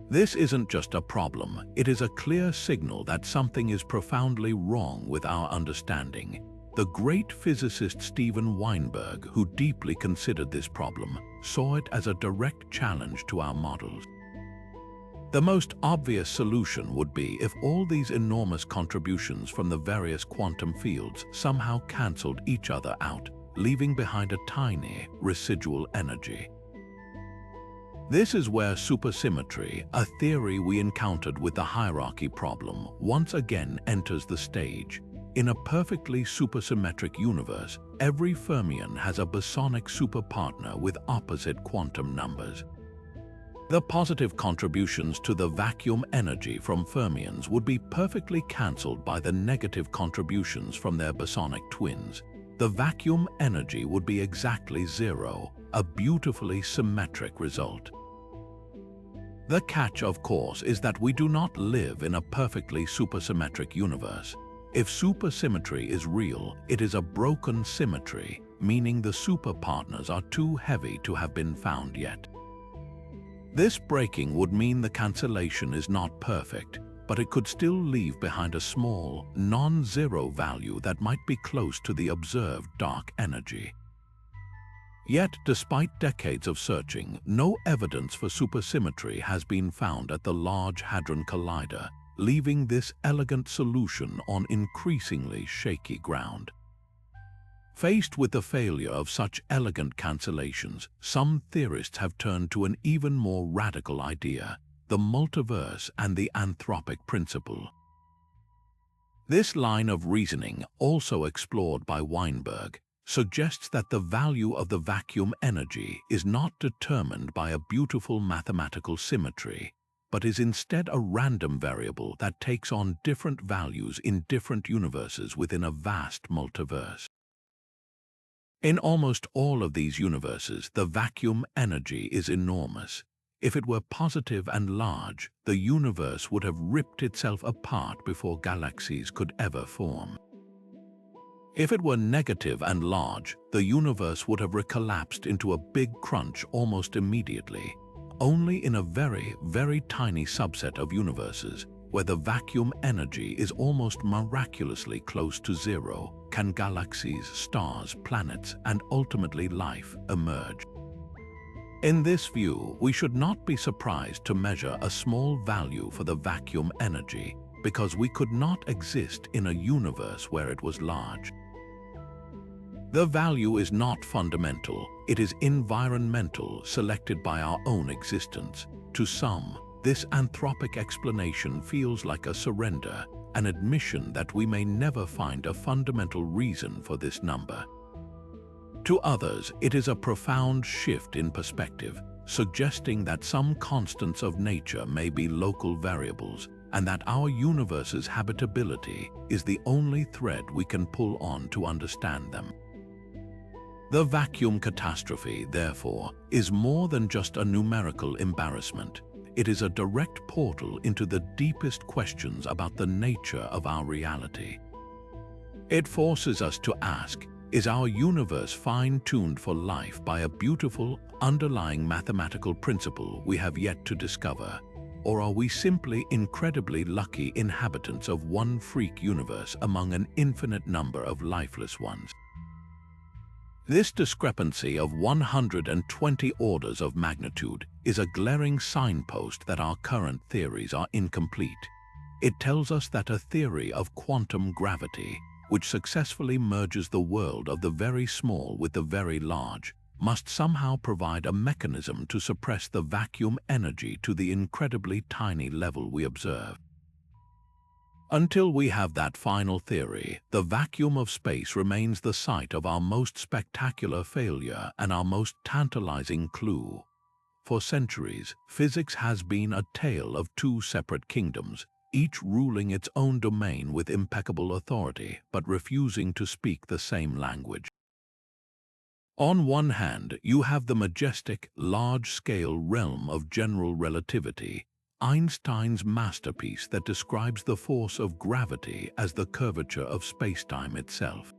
This isn't just a problem, it is a clear signal that something is profoundly wrong with our understanding. The great physicist Steven Weinberg, who deeply considered this problem, saw it as a direct challenge to our models. The most obvious solution would be if all these enormous contributions from the various quantum fields somehow cancelled each other out, leaving behind a tiny residual energy. This is where supersymmetry, a theory we encountered with the hierarchy problem, once again enters the stage. In a perfectly supersymmetric universe, every fermion has a bosonic superpartner with opposite quantum numbers. The positive contributions to the vacuum energy from fermions would be perfectly cancelled by the negative contributions from their bosonic twins. The vacuum energy would be exactly zero, a beautifully symmetric result. The catch, of course, is that we do not live in a perfectly supersymmetric universe. If supersymmetry is real, it is a broken symmetry, meaning the superpartners are too heavy to have been found yet. This breaking would mean the cancellation is not perfect, but it could still leave behind a small, non-zero value that might be close to the observed dark energy. Yet, despite decades of searching, no evidence for supersymmetry has been found at the Large Hadron Collider, leaving this elegant solution on increasingly shaky ground. Faced with the failure of such elegant cancellations, some theorists have turned to an even more radical idea: the multiverse and the anthropic principle. This line of reasoning, also explored by Weinberg, suggests that the value of the vacuum energy is not determined by a beautiful mathematical symmetry, but is instead a random variable that takes on different values in different universes within a vast multiverse. In almost all of these universes, the vacuum energy is enormous. If it were positive and large, the universe would have ripped itself apart before galaxies could ever form. If it were negative and large, the universe would have collapsed into a big crunch almost immediately. Only in a very, very tiny subset of universes, where the vacuum energy is almost miraculously close to zero, can galaxies, stars, planets, and ultimately life emerge. In this view, we should not be surprised to measure a small value for the vacuum energy, because we could not exist in a universe where it was large. The value is not fundamental, it is environmental, selected by our own existence. To some, this anthropic explanation feels like a surrender, an admission that we may never find a fundamental reason for this number. To others, it is a profound shift in perspective, suggesting that some constants of nature may be local variables and that our universe's habitability is the only thread we can pull on to understand them. The vacuum catastrophe, therefore, is more than just a numerical embarrassment. It is a direct portal into the deepest questions about the nature of our reality. It forces us to ask, is our universe fine-tuned for life by a beautiful, underlying mathematical principle we have yet to discover? Or are we simply incredibly lucky inhabitants of one freak universe among an infinite number of lifeless ones? This discrepancy of 120 orders of magnitude is a glaring signpost that our current theories are incomplete. It tells us that a theory of quantum gravity, which successfully merges the world of the very small with the very large, must somehow provide a mechanism to suppress the vacuum energy to the incredibly tiny level we observe. Until we have that final theory, the vacuum of space remains the site of our most spectacular failure and our most tantalizing clue. For centuries, physics has been a tale of two separate kingdoms, each ruling its own domain with impeccable authority, but refusing to speak the same language. On one hand, you have the majestic, large-scale realm of general relativity, Einstein's masterpiece that describes the force of gravity as the curvature of spacetime itself.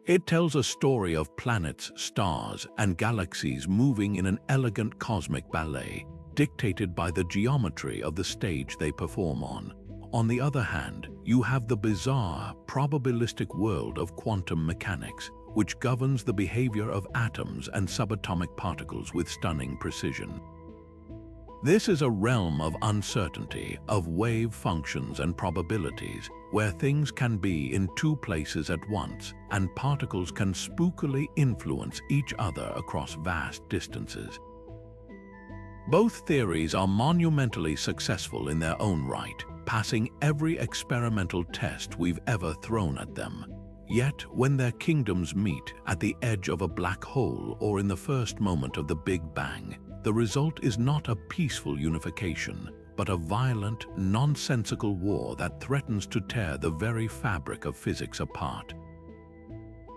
It tells a story of planets, stars, and galaxies moving in an elegant cosmic ballet, dictated by the geometry of the stage they perform on. On the other hand, you have the bizarre, probabilistic world of quantum mechanics, which governs the behavior of atoms and subatomic particles with stunning precision. This is a realm of uncertainty, of wave functions and probabilities, where things can be in two places at once, and particles can spookily influence each other across vast distances. Both theories are monumentally successful in their own right, passing every experimental test we've ever thrown at them. Yet, when their kingdoms meet at the edge of a black hole or in the first moment of the Big Bang, the result is not a peaceful unification, but a violent, nonsensical war that threatens to tear the very fabric of physics apart.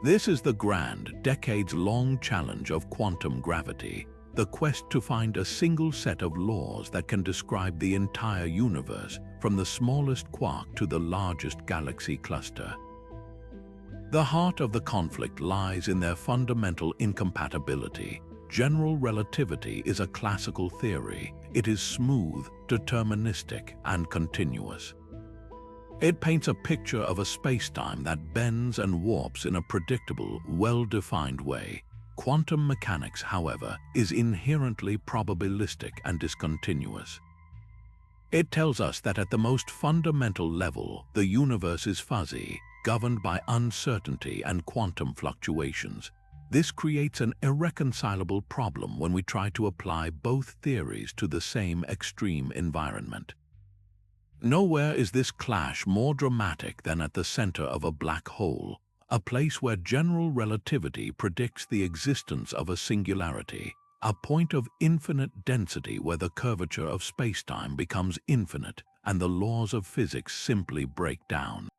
This is the grand, decades-long challenge of quantum gravity, the quest to find a single set of laws that can describe the entire universe, from the smallest quark to the largest galaxy cluster. The heart of the conflict lies in their fundamental incompatibility. General relativity is a classical theory. It is smooth, deterministic, and continuous. It paints a picture of a spacetime that bends and warps in a predictable, well-defined way. Quantum mechanics, however, is inherently probabilistic and discontinuous. It tells us that at the most fundamental level, the universe is fuzzy, governed by uncertainty and quantum fluctuations. This creates an irreconcilable problem when we try to apply both theories to the same extreme environment. Nowhere is this clash more dramatic than at the center of a black hole, a place where general relativity predicts the existence of a singularity, a point of infinite density where the curvature of spacetime becomes infinite and the laws of physics simply break down.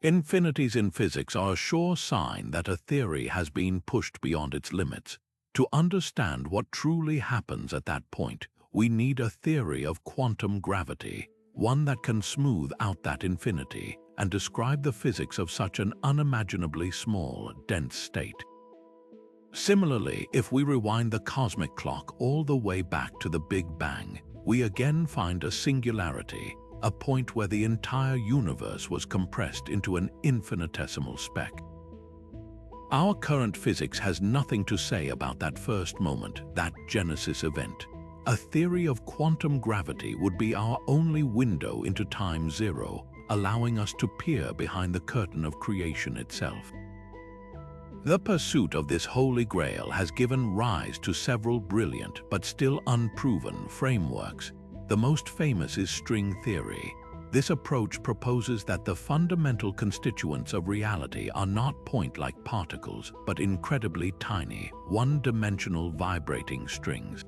Infinities in physics are a sure sign that a theory has been pushed beyond its limits. To understand what truly happens at that point, we need a theory of quantum gravity, one that can smooth out that infinity and describe the physics of such an unimaginably small, dense state. Similarly, if we rewind the cosmic clock all the way back to the Big Bang, we again find a singularity, a point where the entire universe was compressed into an infinitesimal speck. Our current physics has nothing to say about that first moment, that Genesis event. A theory of quantum gravity would be our only window into time zero, allowing us to peer behind the curtain of creation itself. The pursuit of this holy grail has given rise to several brilliant but still unproven frameworks. The most famous is string theory. This approach proposes that the fundamental constituents of reality are not point-like particles, but incredibly tiny, one-dimensional vibrating strings.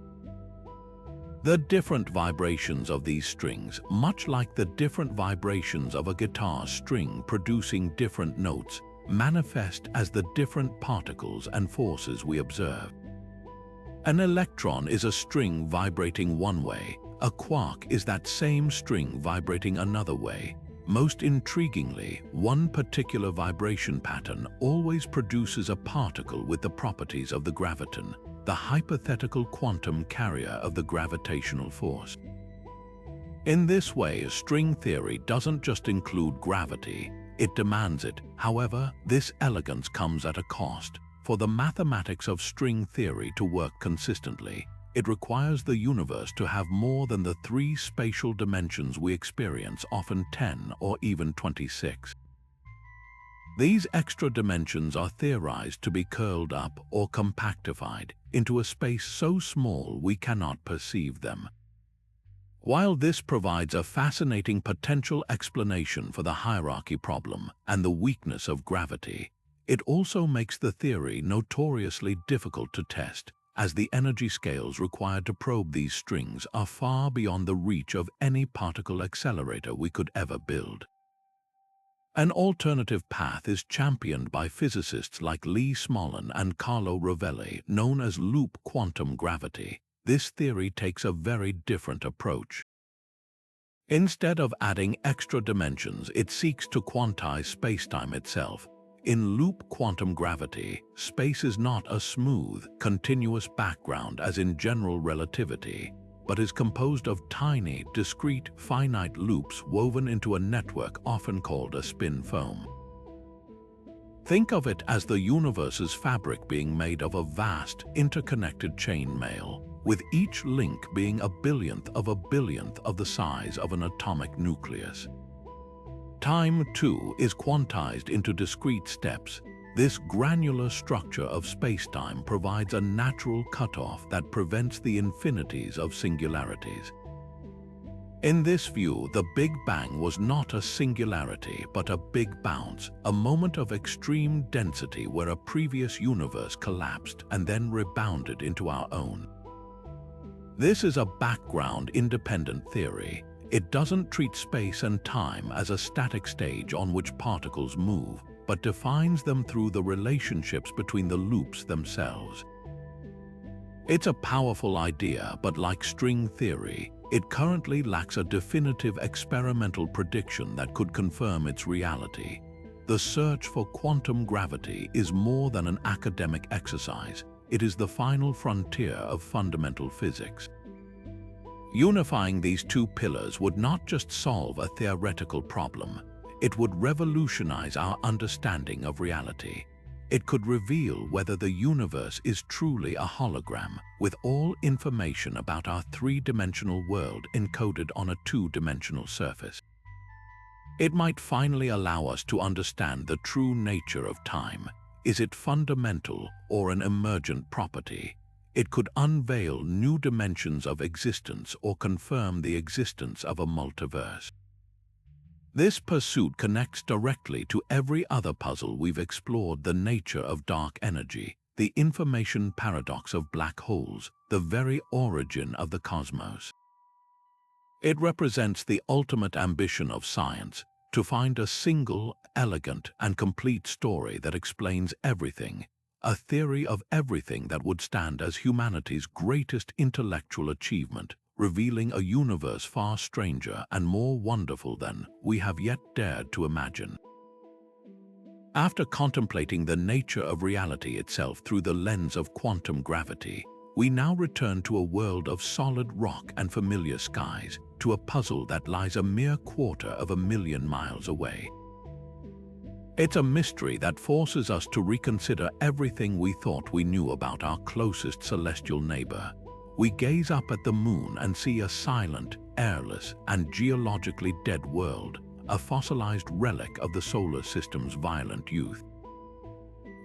The different vibrations of these strings, much like the different vibrations of a guitar string producing different notes, manifest as the different particles and forces we observe. An electron is a string vibrating one way. A quark is that same string vibrating another way. Most intriguingly, one particular vibration pattern always produces a particle with the properties of the graviton, the hypothetical quantum carrier of the gravitational force. In this way, string theory doesn't just include gravity, it demands it. However, this elegance comes at a cost. For the mathematics of string theory to work consistently, it requires the universe to have more than the 3 spatial dimensions we experience, often 10 or even 26. These extra dimensions are theorized to be curled up or compactified into a space so small we cannot perceive them. While this provides a fascinating potential explanation for the hierarchy problem and the weakness of gravity, it also makes the theory notoriously difficult to test, as the energy scales required to probe these strings are far beyond the reach of any particle accelerator we could ever build. An alternative path is championed by physicists like Lee Smolin and Carlo Rovelli, known as loop quantum gravity. This theory takes a very different approach. Instead of adding extra dimensions, it seeks to quantize spacetime itself. In loop quantum gravity, space is not a smooth, continuous background as in general relativity, but is composed of tiny, discrete, finite loops woven into a network often called a spin foam. Think of it as the universe's fabric being made of a vast, interconnected chainmail, with each link being a billionth of the size of an atomic nucleus. Time, too, is quantized into discrete steps. This granular structure of spacetime provides a natural cutoff that prevents the infinities of singularities. In this view, the Big Bang was not a singularity but a big bounce, a moment of extreme density where a previous universe collapsed and then rebounded into our own. This is a background-independent theory. It doesn't treat space and time as a static stage on which particles move, but defines them through the relationships between the loops themselves. It's a powerful idea, but like string theory, it currently lacks a definitive experimental prediction that could confirm its reality. The search for quantum gravity is more than an academic exercise. It is the final frontier of fundamental physics. Unifying these two pillars would not just solve a theoretical problem, it would revolutionize our understanding of reality. It could reveal whether the universe is truly a hologram, with all information about our 3-dimensional world encoded on a 2-dimensional surface. It might finally allow us to understand the true nature of time. Is it fundamental or an emergent property? It could unveil new dimensions of existence or confirm the existence of a multiverse. This pursuit connects directly to every other puzzle we've explored: the nature of dark energy, the information paradox of black holes, the very origin of the cosmos. It represents the ultimate ambition of science, to find a single, elegant, and complete story that explains everything, a theory of everything that would stand as humanity's greatest intellectual achievement, revealing a universe far stranger and more wonderful than we have yet dared to imagine. After contemplating the nature of reality itself through the lens of quantum gravity, we now return to a world of solid rock and familiar skies, to a puzzle that lies a mere 250,000 miles away. It's a mystery that forces us to reconsider everything we thought we knew about our closest celestial neighbor. We gaze up at the moon and see a silent, airless, and geologically dead world, a fossilized relic of the solar system's violent youth.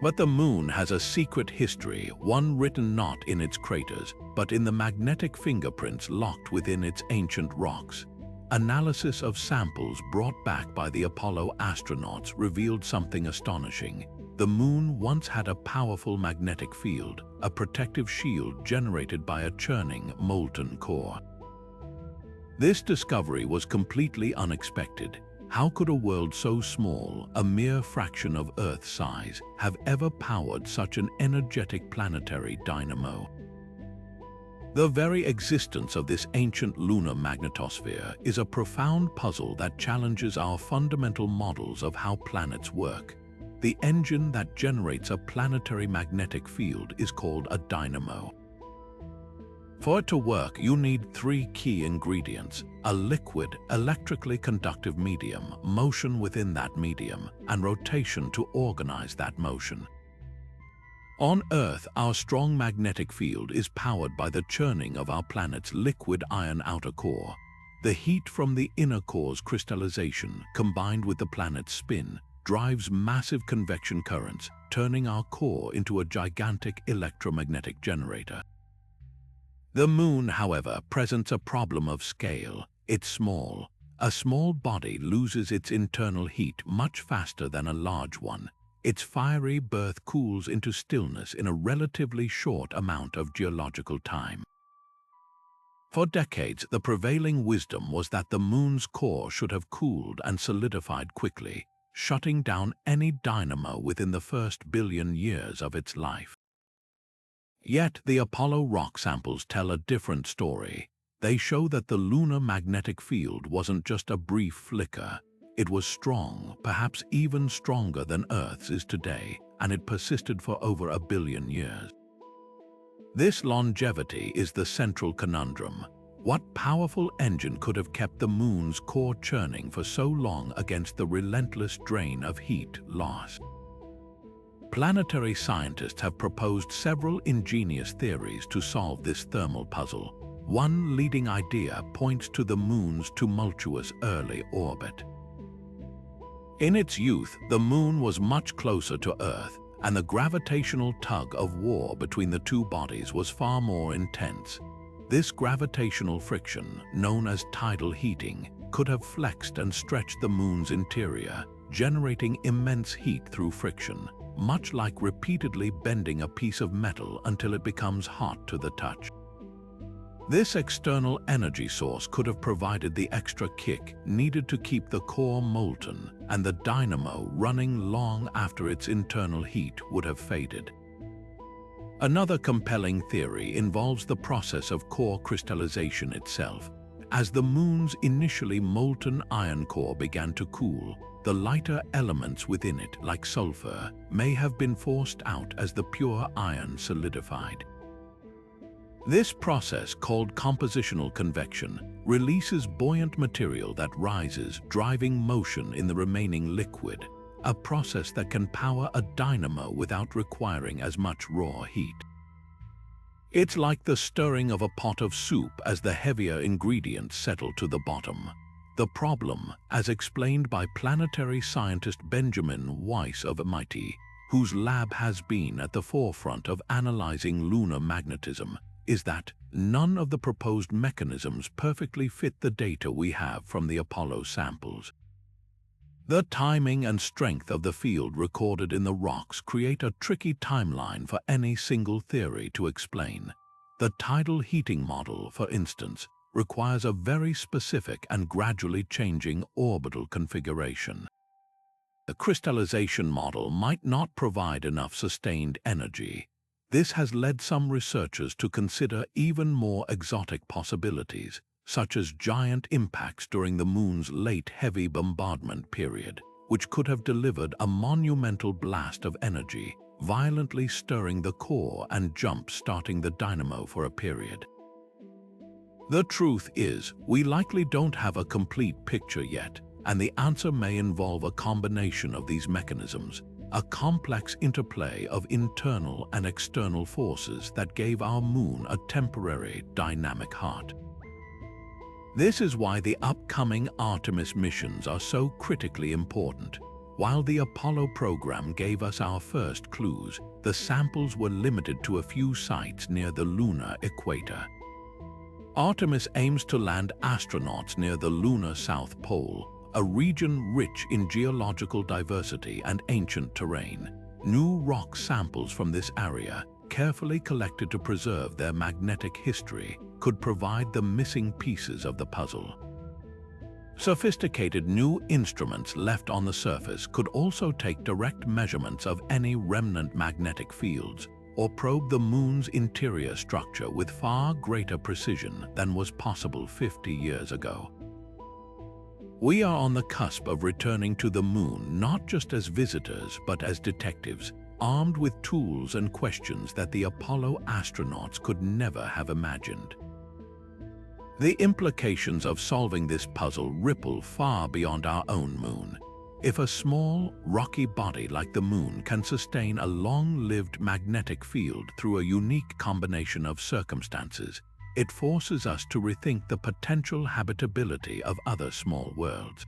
But the moon has a secret history, one written not in its craters, but in the magnetic fingerprints locked within its ancient rocks. analysis of samples brought back by the Apollo astronauts revealed something astonishing. The Moon once had a powerful magnetic field, a protective shield generated by a churning, molten core. This discovery was completely unexpected. How could a world so small, a mere fraction of Earth's size, have ever powered such an energetic planetary dynamo? The very existence of this ancient lunar magnetosphere is a profound puzzle that challenges our fundamental models of how planets work. The engine that generates a planetary magnetic field is called a dynamo. For it to work, you need three key ingredients: a liquid, electrically conductive medium, motion within that medium, and rotation to organize that motion. On Earth, our strong magnetic field is powered by the churning of our planet's liquid iron outer core. The heat from the inner core's crystallization, combined with the planet's spin, drives massive convection currents, turning our core into a gigantic electromagnetic generator. The Moon, however, presents a problem of scale. It's small. A small body loses its internal heat much faster than a large one. Its fiery birth cools into stillness in a relatively short amount of geological time. For decades, the prevailing wisdom was that the Moon's core should have cooled and solidified quickly, shutting down any dynamo within the first billion years of its life. Yet the Apollo rock samples tell a different story. They show that the lunar magnetic field wasn't just a brief flicker. It was strong, perhaps even stronger than Earth's is today, and it persisted for over a billion years. This longevity is the central conundrum. What powerful engine could have kept the Moon's core churning for so long against the relentless drain of heat loss? Planetary scientists have proposed several ingenious theories to solve this thermal puzzle. One leading idea points to the Moon's tumultuous early orbit. In its youth, the Moon was much closer to Earth, and the gravitational tug of war between the two bodies was far more intense. This gravitational friction, known as tidal heating, could have flexed and stretched the Moon's interior, generating immense heat through friction, much like repeatedly bending a piece of metal until it becomes hot to the touch. This external energy source could have provided the extra kick needed to keep the core molten and the dynamo running long after its internal heat would have faded. Another compelling theory involves the process of core crystallization itself. As the Moon's initially molten iron core began to cool, the lighter elements within it, like sulfur, may have been forced out as the pure iron solidified. This process, called compositional convection, releases buoyant material that rises, driving motion in the remaining liquid, a process that can power a dynamo without requiring as much raw heat. It's like the stirring of a pot of soup as the heavier ingredients settle to the bottom. The problem, as explained by planetary scientist Benjamin Weiss of MIT, whose lab has been at the forefront of analyzing lunar magnetism, is that none of the proposed mechanisms perfectly fit the data we have from the Apollo samples. The timing and strength of the field recorded in the rocks create a tricky timeline for any single theory to explain. The tidal heating model, for instance, requires a very specific and gradually changing orbital configuration. The crystallization model might not provide enough sustained energy. This has led some researchers to consider even more exotic possibilities, such as giant impacts during the Moon's late heavy bombardment period, which could have delivered a monumental blast of energy, violently stirring the core and jump-starting the dynamo for a period. The truth is, we likely don't have a complete picture yet, and the answer may involve a combination of these mechanisms, a complex interplay of internal and external forces that gave our Moon a temporary dynamic heart. This is why the upcoming Artemis missions are so critically important. While the Apollo program gave us our first clues, the samples were limited to a few sites near the lunar equator. Artemis aims to land astronauts near the lunar South Pole, a region rich in geological diversity and ancient terrain. New rock samples from this area, carefully collected to preserve their magnetic history, could provide the missing pieces of the puzzle. Sophisticated new instruments left on the surface could also take direct measurements of any remnant magnetic fields, or probe the Moon's interior structure with far greater precision than was possible 50 years ago. We are on the cusp of returning to the Moon not just as visitors but as detectives, armed with tools and questions that the Apollo astronauts could never have imagined. The implications of solving this puzzle ripple far beyond our own Moon. If a small, rocky body like the Moon can sustain a long-lived magnetic field through a unique combination of circumstances, it forces us to rethink the potential habitability of other small worlds.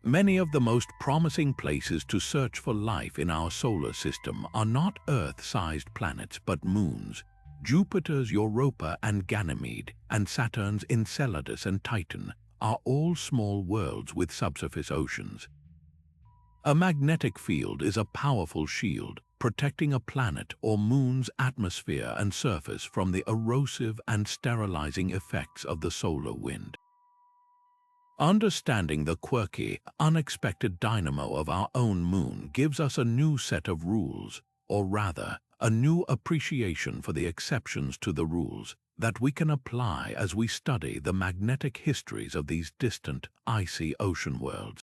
Many of the most promising places to search for life in our solar system are not Earth-sized planets but moons. Jupiter's Europa and Ganymede, and Saturn's Enceladus and Titan are all small worlds with subsurface oceans. A magnetic field is a powerful shield, protecting a planet or moon's atmosphere and surface from the erosive and sterilizing effects of the solar wind. Understanding the quirky, unexpected dynamo of our own Moon gives us a new set of rules, or rather, a new appreciation for the exceptions to the rules that we can apply as we study the magnetic histories of these distant, icy ocean worlds.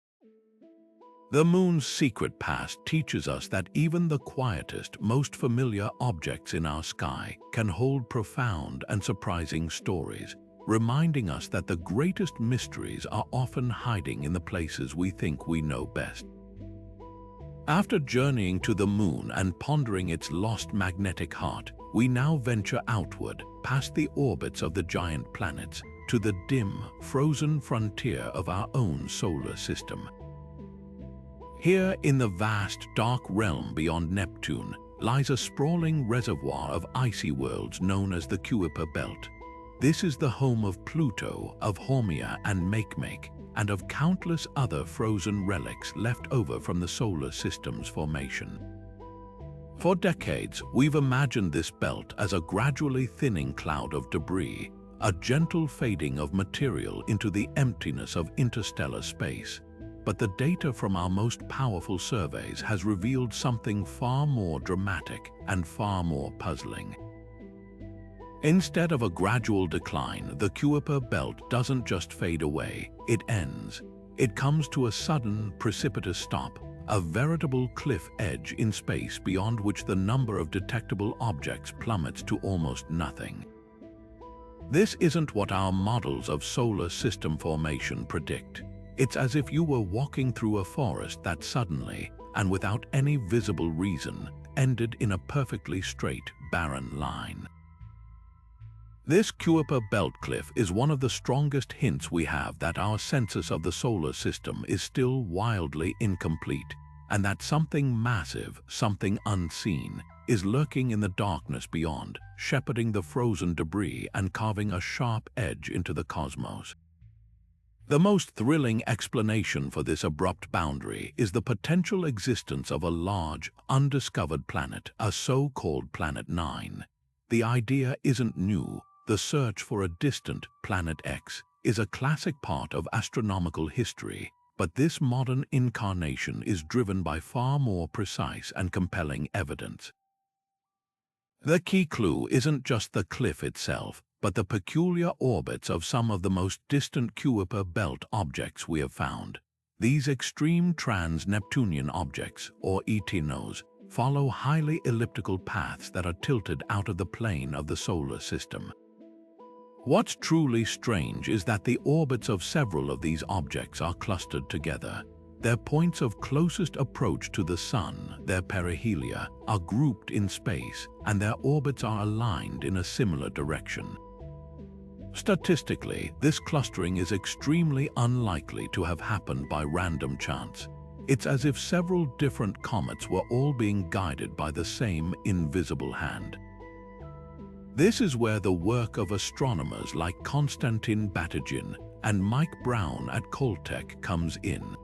The Moon's secret past teaches us that even the quietest, most familiar objects in our sky can hold profound and surprising stories, reminding us that the greatest mysteries are often hiding in the places we think we know best. After journeying to the Moon and pondering its lost magnetic heart, we now venture outward, past the orbits of the giant planets, to the dim, frozen frontier of our own solar system. Here, in the vast, dark realm beyond Neptune, lies a sprawling reservoir of icy worlds known as the Kuiper Belt. This is the home of Pluto, of Haumea and Makemake, and of countless other frozen relics left over from the solar system's formation. For decades, we've imagined this belt as a gradually thinning cloud of debris, a gentle fading of material into the emptiness of interstellar space. But the data from our most powerful surveys has revealed something far more dramatic and far more puzzling. Instead of a gradual decline, the Kuiper Belt doesn't just fade away, it ends. It comes to a sudden, precipitous stop, a veritable cliff edge in space beyond which the number of detectable objects plummets to almost nothing. This isn't what our models of solar system formation predict. It's as if you were walking through a forest that suddenly, and without any visible reason, ended in a perfectly straight, barren line. This Kuiper Belt cliff is one of the strongest hints we have that our census of the solar system is still wildly incomplete, and that something massive, something unseen, is lurking in the darkness beyond, shepherding the frozen debris and carving a sharp edge into the cosmos. The most thrilling explanation for this abrupt boundary is the potential existence of a large, undiscovered planet, a so-called Planet 9. The idea isn't new. The search for a distant Planet X is a classic part of astronomical history, but this modern incarnation is driven by far more precise and compelling evidence. The key clue isn't just the cliff itself, but the peculiar orbits of some of the most distant Kuiper Belt objects we have found. These extreme trans-Neptunian objects, or ETNOs, follow highly elliptical paths that are tilted out of the plane of the solar system. What's truly strange is that the orbits of several of these objects are clustered together. Their points of closest approach to the Sun, their perihelia, are grouped in space, and their orbits are aligned in a similar direction. Statistically, this clustering is extremely unlikely to have happened by random chance. It's as if several different comets were all being guided by the same invisible hand. This is where the work of astronomers like Konstantin Batygin and Mike Brown at Caltech comes in.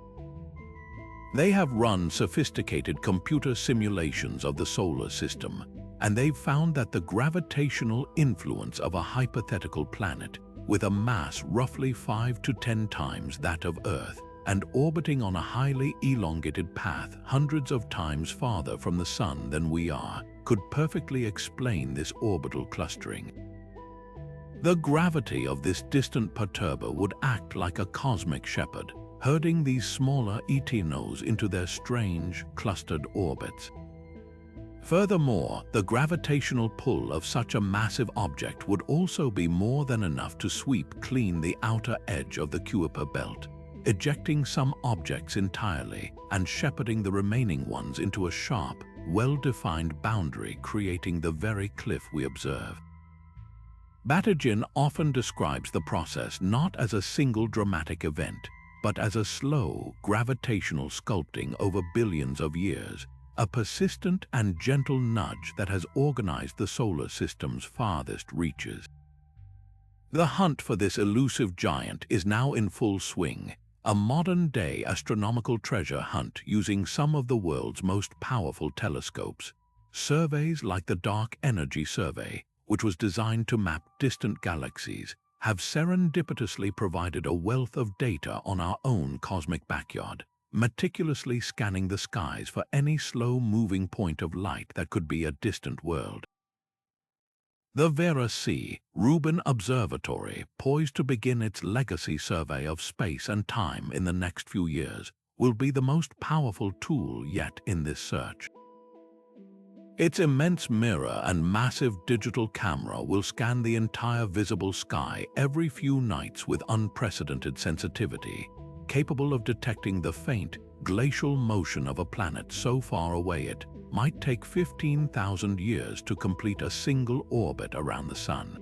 They have run sophisticated computer simulations of the solar system, and they've found that the gravitational influence of a hypothetical planet with a mass roughly 5 to 10 times that of Earth and orbiting on a highly elongated path hundreds of times farther from the Sun than we are could perfectly explain this orbital clustering. The gravity of this distant perturber would act like a cosmic shepherd, herding these smaller ETNOs into their strange, clustered orbits. Furthermore, the gravitational pull of such a massive object would also be more than enough to sweep clean the outer edge of the Kuiper belt, ejecting some objects entirely and shepherding the remaining ones into a sharp, well-defined boundary, creating the very cliff we observe. Batygin often describes the process not as a single dramatic event, but as a slow, gravitational sculpting over billions of years, a persistent and gentle nudge that has organized the solar system's farthest reaches. The hunt for this elusive giant is now in full swing, a modern-day astronomical treasure hunt using some of the world's most powerful telescopes. Surveys like the Dark Energy Survey, which was designed to map distant galaxies, have serendipitously provided a wealth of data on our own cosmic backyard, meticulously scanning the skies for any slow-moving point of light that could be a distant world. The Vera C. Rubin Observatory, poised to begin its legacy survey of space and time in the next few years, will be the most powerful tool yet in this search. Its immense mirror and massive digital camera will scan the entire visible sky every few nights with unprecedented sensitivity, capable of detecting the faint, glacial motion of a planet so far away it might take 15,000 years to complete a single orbit around the Sun.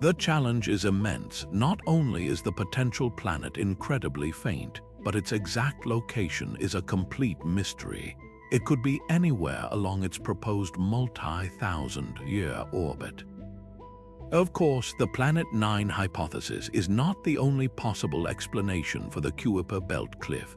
The challenge is immense. Not only is the potential planet incredibly faint, but its exact location is a complete mystery. It could be anywhere along its proposed multi-thousand-year orbit. Of course, the Planet 9 hypothesis is not the only possible explanation for the Kuiper belt cliff.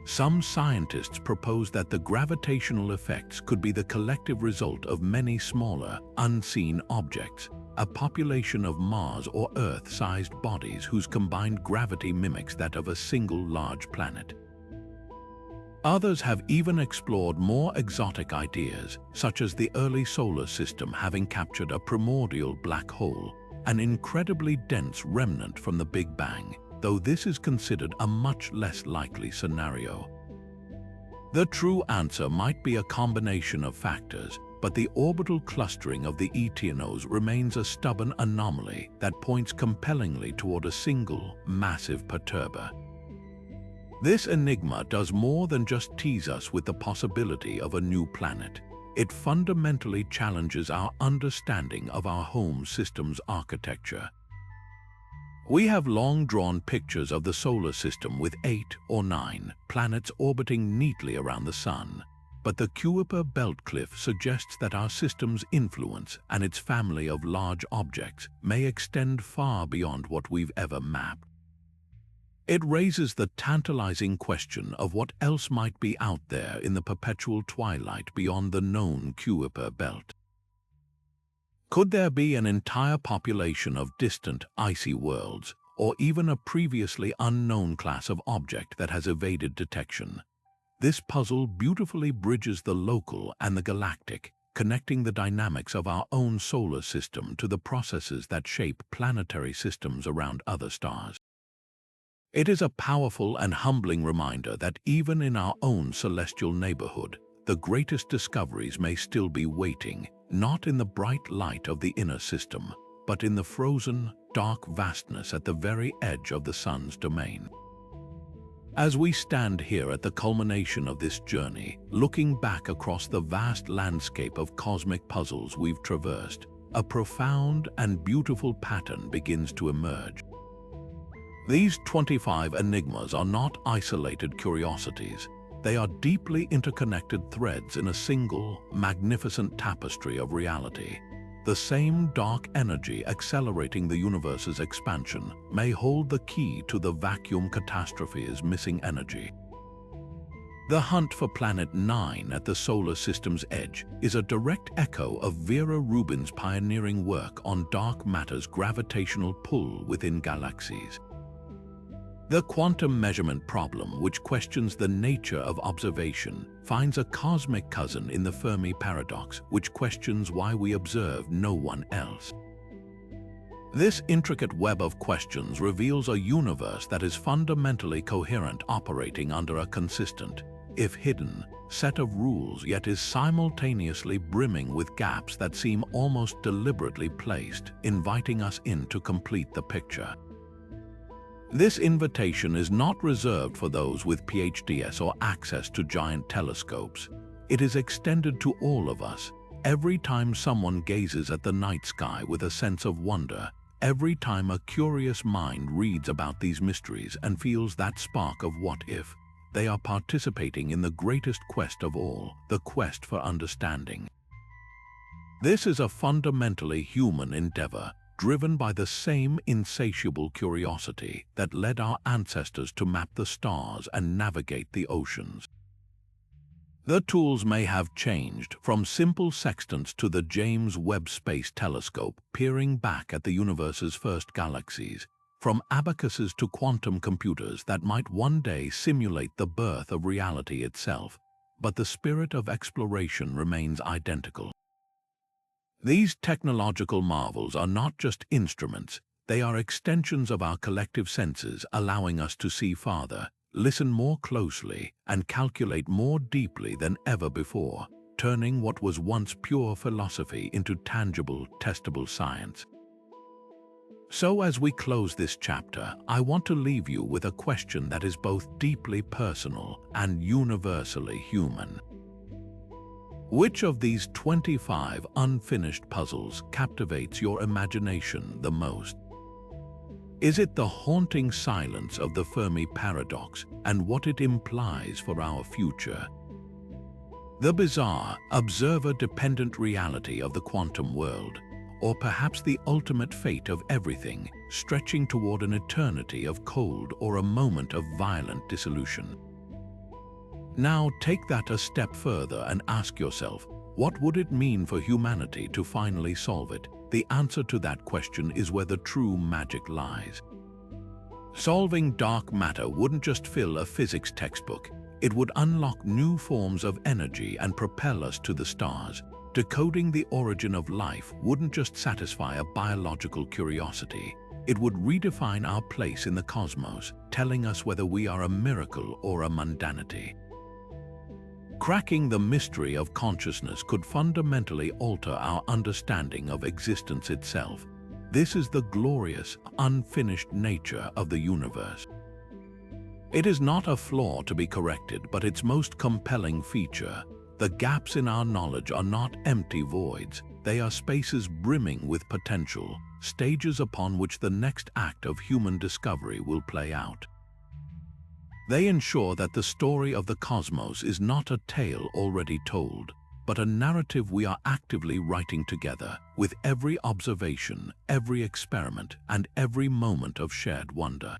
Some scientists propose that the gravitational effects could be the collective result of many smaller, unseen objects, a population of Mars or Earth-sized bodies whose combined gravity mimics that of a single large planet. Others have even explored more exotic ideas, such as the early solar system having captured a primordial black hole, an incredibly dense remnant from the Big Bang, though this is considered a much less likely scenario. The true answer might be a combination of factors, but the orbital clustering of the ETNOs remains a stubborn anomaly that points compellingly toward a single, massive perturber. This enigma does more than just tease us with the possibility of a new planet. It fundamentally challenges our understanding of our home system's architecture. We have long drawn pictures of the solar system with 8 or 9 planets orbiting neatly around the Sun, but the Kuiper belt cliff suggests that our system's influence and its family of large objects may extend far beyond what we've ever mapped. It raises the tantalizing question of what else might be out there in the perpetual twilight beyond the known Kuiper belt. Could there be an entire population of distant, icy worlds, or even a previously unknown class of object that has evaded detection? This puzzle beautifully bridges the local and the galactic, connecting the dynamics of our own solar system to the processes that shape planetary systems around other stars. It is a powerful and humbling reminder that even in our own celestial neighborhood, the greatest discoveries may still be waiting, not in the bright light of the inner system, but in the frozen, dark vastness at the very edge of the Sun's domain. As we stand here at the culmination of this journey, looking back across the vast landscape of cosmic puzzles we've traversed, a profound and beautiful pattern begins to emerge. These 25 enigmas are not isolated curiosities. They are deeply interconnected threads in a single, magnificent tapestry of reality. the same dark energy accelerating the universe's expansion may hold the key to the vacuum catastrophe's missing energy. The hunt for Planet 9 at the solar system's edge is a direct echo of Vera Rubin's pioneering work on dark matter's gravitational pull within galaxies. The quantum measurement problem, which questions the nature of observation, finds a cosmic cousin in the Fermi Paradox, which questions why we observe no one else. This intricate web of questions reveals a universe that is fundamentally coherent, operating under a consistent, if hidden, set of rules, yet is simultaneously brimming with gaps that seem almost deliberately placed, inviting us in to complete the picture. This invitation is not reserved for those with PhDs or access to giant telescopes. It is extended to all of us. Every time someone gazes at the night sky with a sense of wonder, every time a curious mind reads about these mysteries and feels that spark of what if, they are participating in the greatest quest of all, the quest for understanding. This is a fundamentally human endeavor, driven by the same insatiable curiosity that led our ancestors to map the stars and navigate the oceans. The tools may have changed, from simple sextants to the James Webb Space Telescope peering back at the universe's first galaxies, from abacuses to quantum computers that might one day simulate the birth of reality itself, but the spirit of exploration remains identical. These technological marvels are not just instruments, they are extensions of our collective senses, allowing us to see farther, listen more closely, and calculate more deeply than ever before, turning what was once pure philosophy into tangible, testable science. So as we close this chapter, I want to leave you with a question that is both deeply personal and universally human. Which of these 25 unfinished puzzles captivates your imagination the most? Is it the haunting silence of the Fermi Paradox and what it implies for our future? The bizarre, observer-dependent reality of the quantum world, or perhaps the ultimate fate of everything, stretching toward an eternity of cold or a moment of violent dissolution? Now take that a step further and ask yourself, what would it mean for humanity to finally solve it? The answer to that question is where the true magic lies. Solving dark matter wouldn't just fill a physics textbook, it would unlock new forms of energy and propel us to the stars. Decoding the origin of life wouldn't just satisfy a biological curiosity, it would redefine our place in the cosmos, telling us whether we are a miracle or a mundanity. Cracking the mystery of consciousness could fundamentally alter our understanding of existence itself. This is the glorious, unfinished nature of the universe. It is not a flaw to be corrected, but its most compelling feature. The gaps in our knowledge are not empty voids, they are spaces brimming with potential, stages upon which the next act of human discovery will play out. They ensure that the story of the cosmos is not a tale already told, but a narrative we are actively writing together, with every observation, every experiment, and every moment of shared wonder.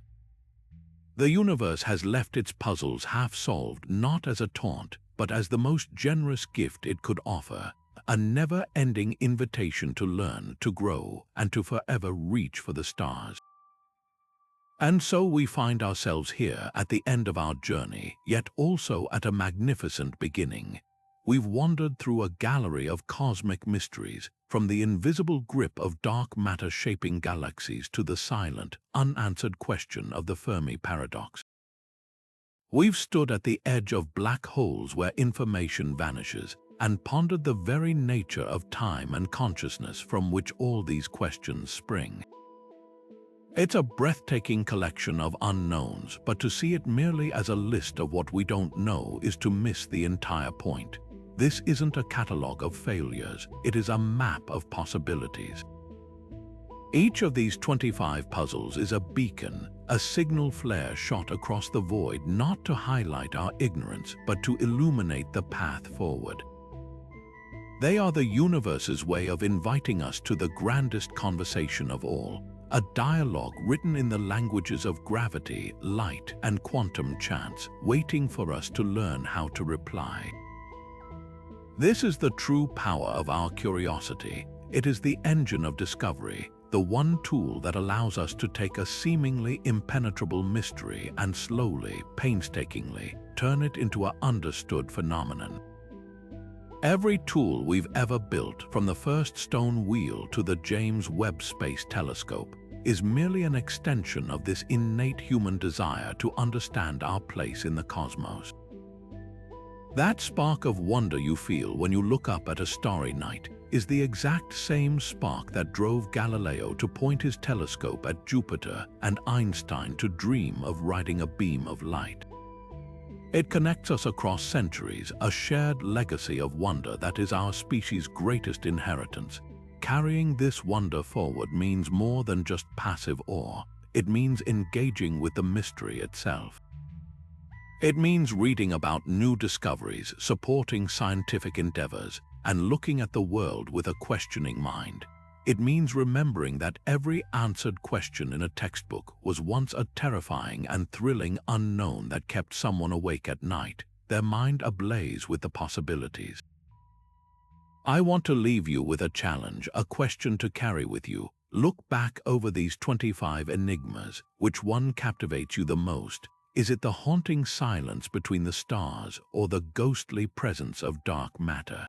The universe has left its puzzles half-solved, not as a taunt, but as the most generous gift it could offer, a never-ending invitation to learn, to grow, and to forever reach for the stars. And so we find ourselves here at the end of our journey, yet also at a magnificent beginning. We've wandered through a gallery of cosmic mysteries, from the invisible grip of dark matter shaping galaxies to the silent, unanswered question of the Fermi Paradox. We've stood at the edge of black holes where information vanishes, and pondered the very nature of time and consciousness from which all these questions spring. It's a breathtaking collection of unknowns, but to see it merely as a list of what we don't know is to miss the entire point. This isn't a catalogue of failures, it is a map of possibilities. Each of these 25 puzzles is a beacon, a signal flare shot across the void, not to highlight our ignorance, but to illuminate the path forward. They are the universe's way of inviting us to the grandest conversation of all, a dialogue written in the languages of gravity, light, and quantum chance, waiting for us to learn how to reply. This is the true power of our curiosity. It is the engine of discovery, the one tool that allows us to take a seemingly impenetrable mystery and slowly, painstakingly, turn it into an understood phenomenon. Every tool we've ever built, from the first stone wheel to the James Webb Space Telescope, is merely an extension of this innate human desire to understand our place in the cosmos. That spark of wonder you feel when you look up at a starry night is the exact same spark that drove Galileo to point his telescope at Jupiter and Einstein to dream of riding a beam of light. It connects us across centuries, a shared legacy of wonder that is our species' greatest inheritance. Carrying this wonder forward means more than just passive awe. It means engaging with the mystery itself. It means reading about new discoveries, supporting scientific endeavors, and looking at the world with a questioning mind. It means remembering that every answered question in a textbook was once a terrifying and thrilling unknown that kept someone awake at night, their mind ablaze with the possibilities. I want to leave you with a challenge, a question to carry with you. Look back over these 25 enigmas. Which one captivates you the most? Is it the haunting silence between the stars or the ghostly presence of dark matter?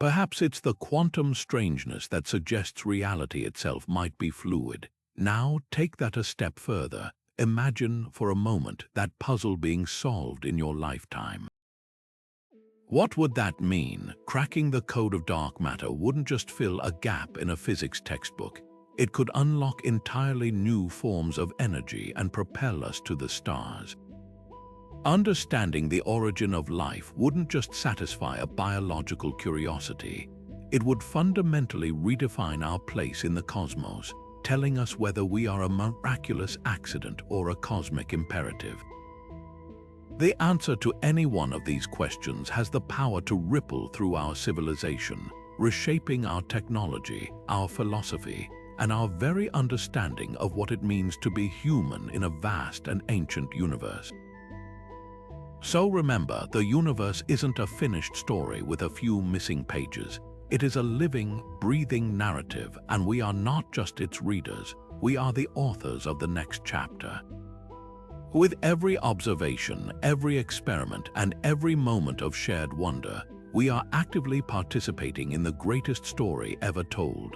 Perhaps it's the quantum strangeness that suggests reality itself might be fluid. Now take that a step further. Imagine for a moment that puzzle being solved in your lifetime. What would that mean? Cracking the code of dark matter wouldn't just fill a gap in a physics textbook. It could unlock entirely new forms of energy and propel us to the stars. Understanding the origin of life wouldn't just satisfy a biological curiosity. It would fundamentally redefine our place in the cosmos, telling us whether we are a miraculous accident or a cosmic imperative. The answer to any one of these questions has the power to ripple through our civilization, reshaping our technology, our philosophy, and our very understanding of what it means to be human in a vast and ancient universe. So remember, the universe isn't a finished story with a few missing pages. It is a living, breathing narrative, and we are not just its readers, we are the authors of the next chapter. With every observation, every experiment, and every moment of shared wonder, we are actively participating in the greatest story ever told.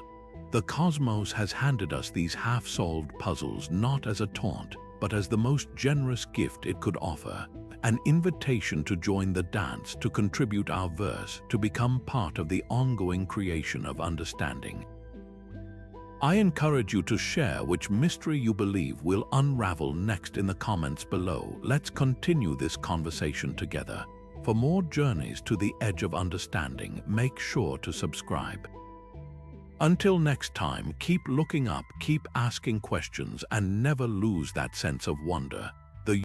The cosmos has handed us these half-solved puzzles not as a taunt, but as the most generous gift it could offer. An invitation to join the dance, to contribute our verse, to become part of the ongoing creation of understanding. I encourage you to share which mystery you believe will unravel next in the comments below. Let's continue this conversation together. For more journeys to the edge of understanding, make sure to subscribe. Until next time, keep looking up, keep asking questions, and never lose that sense of wonder.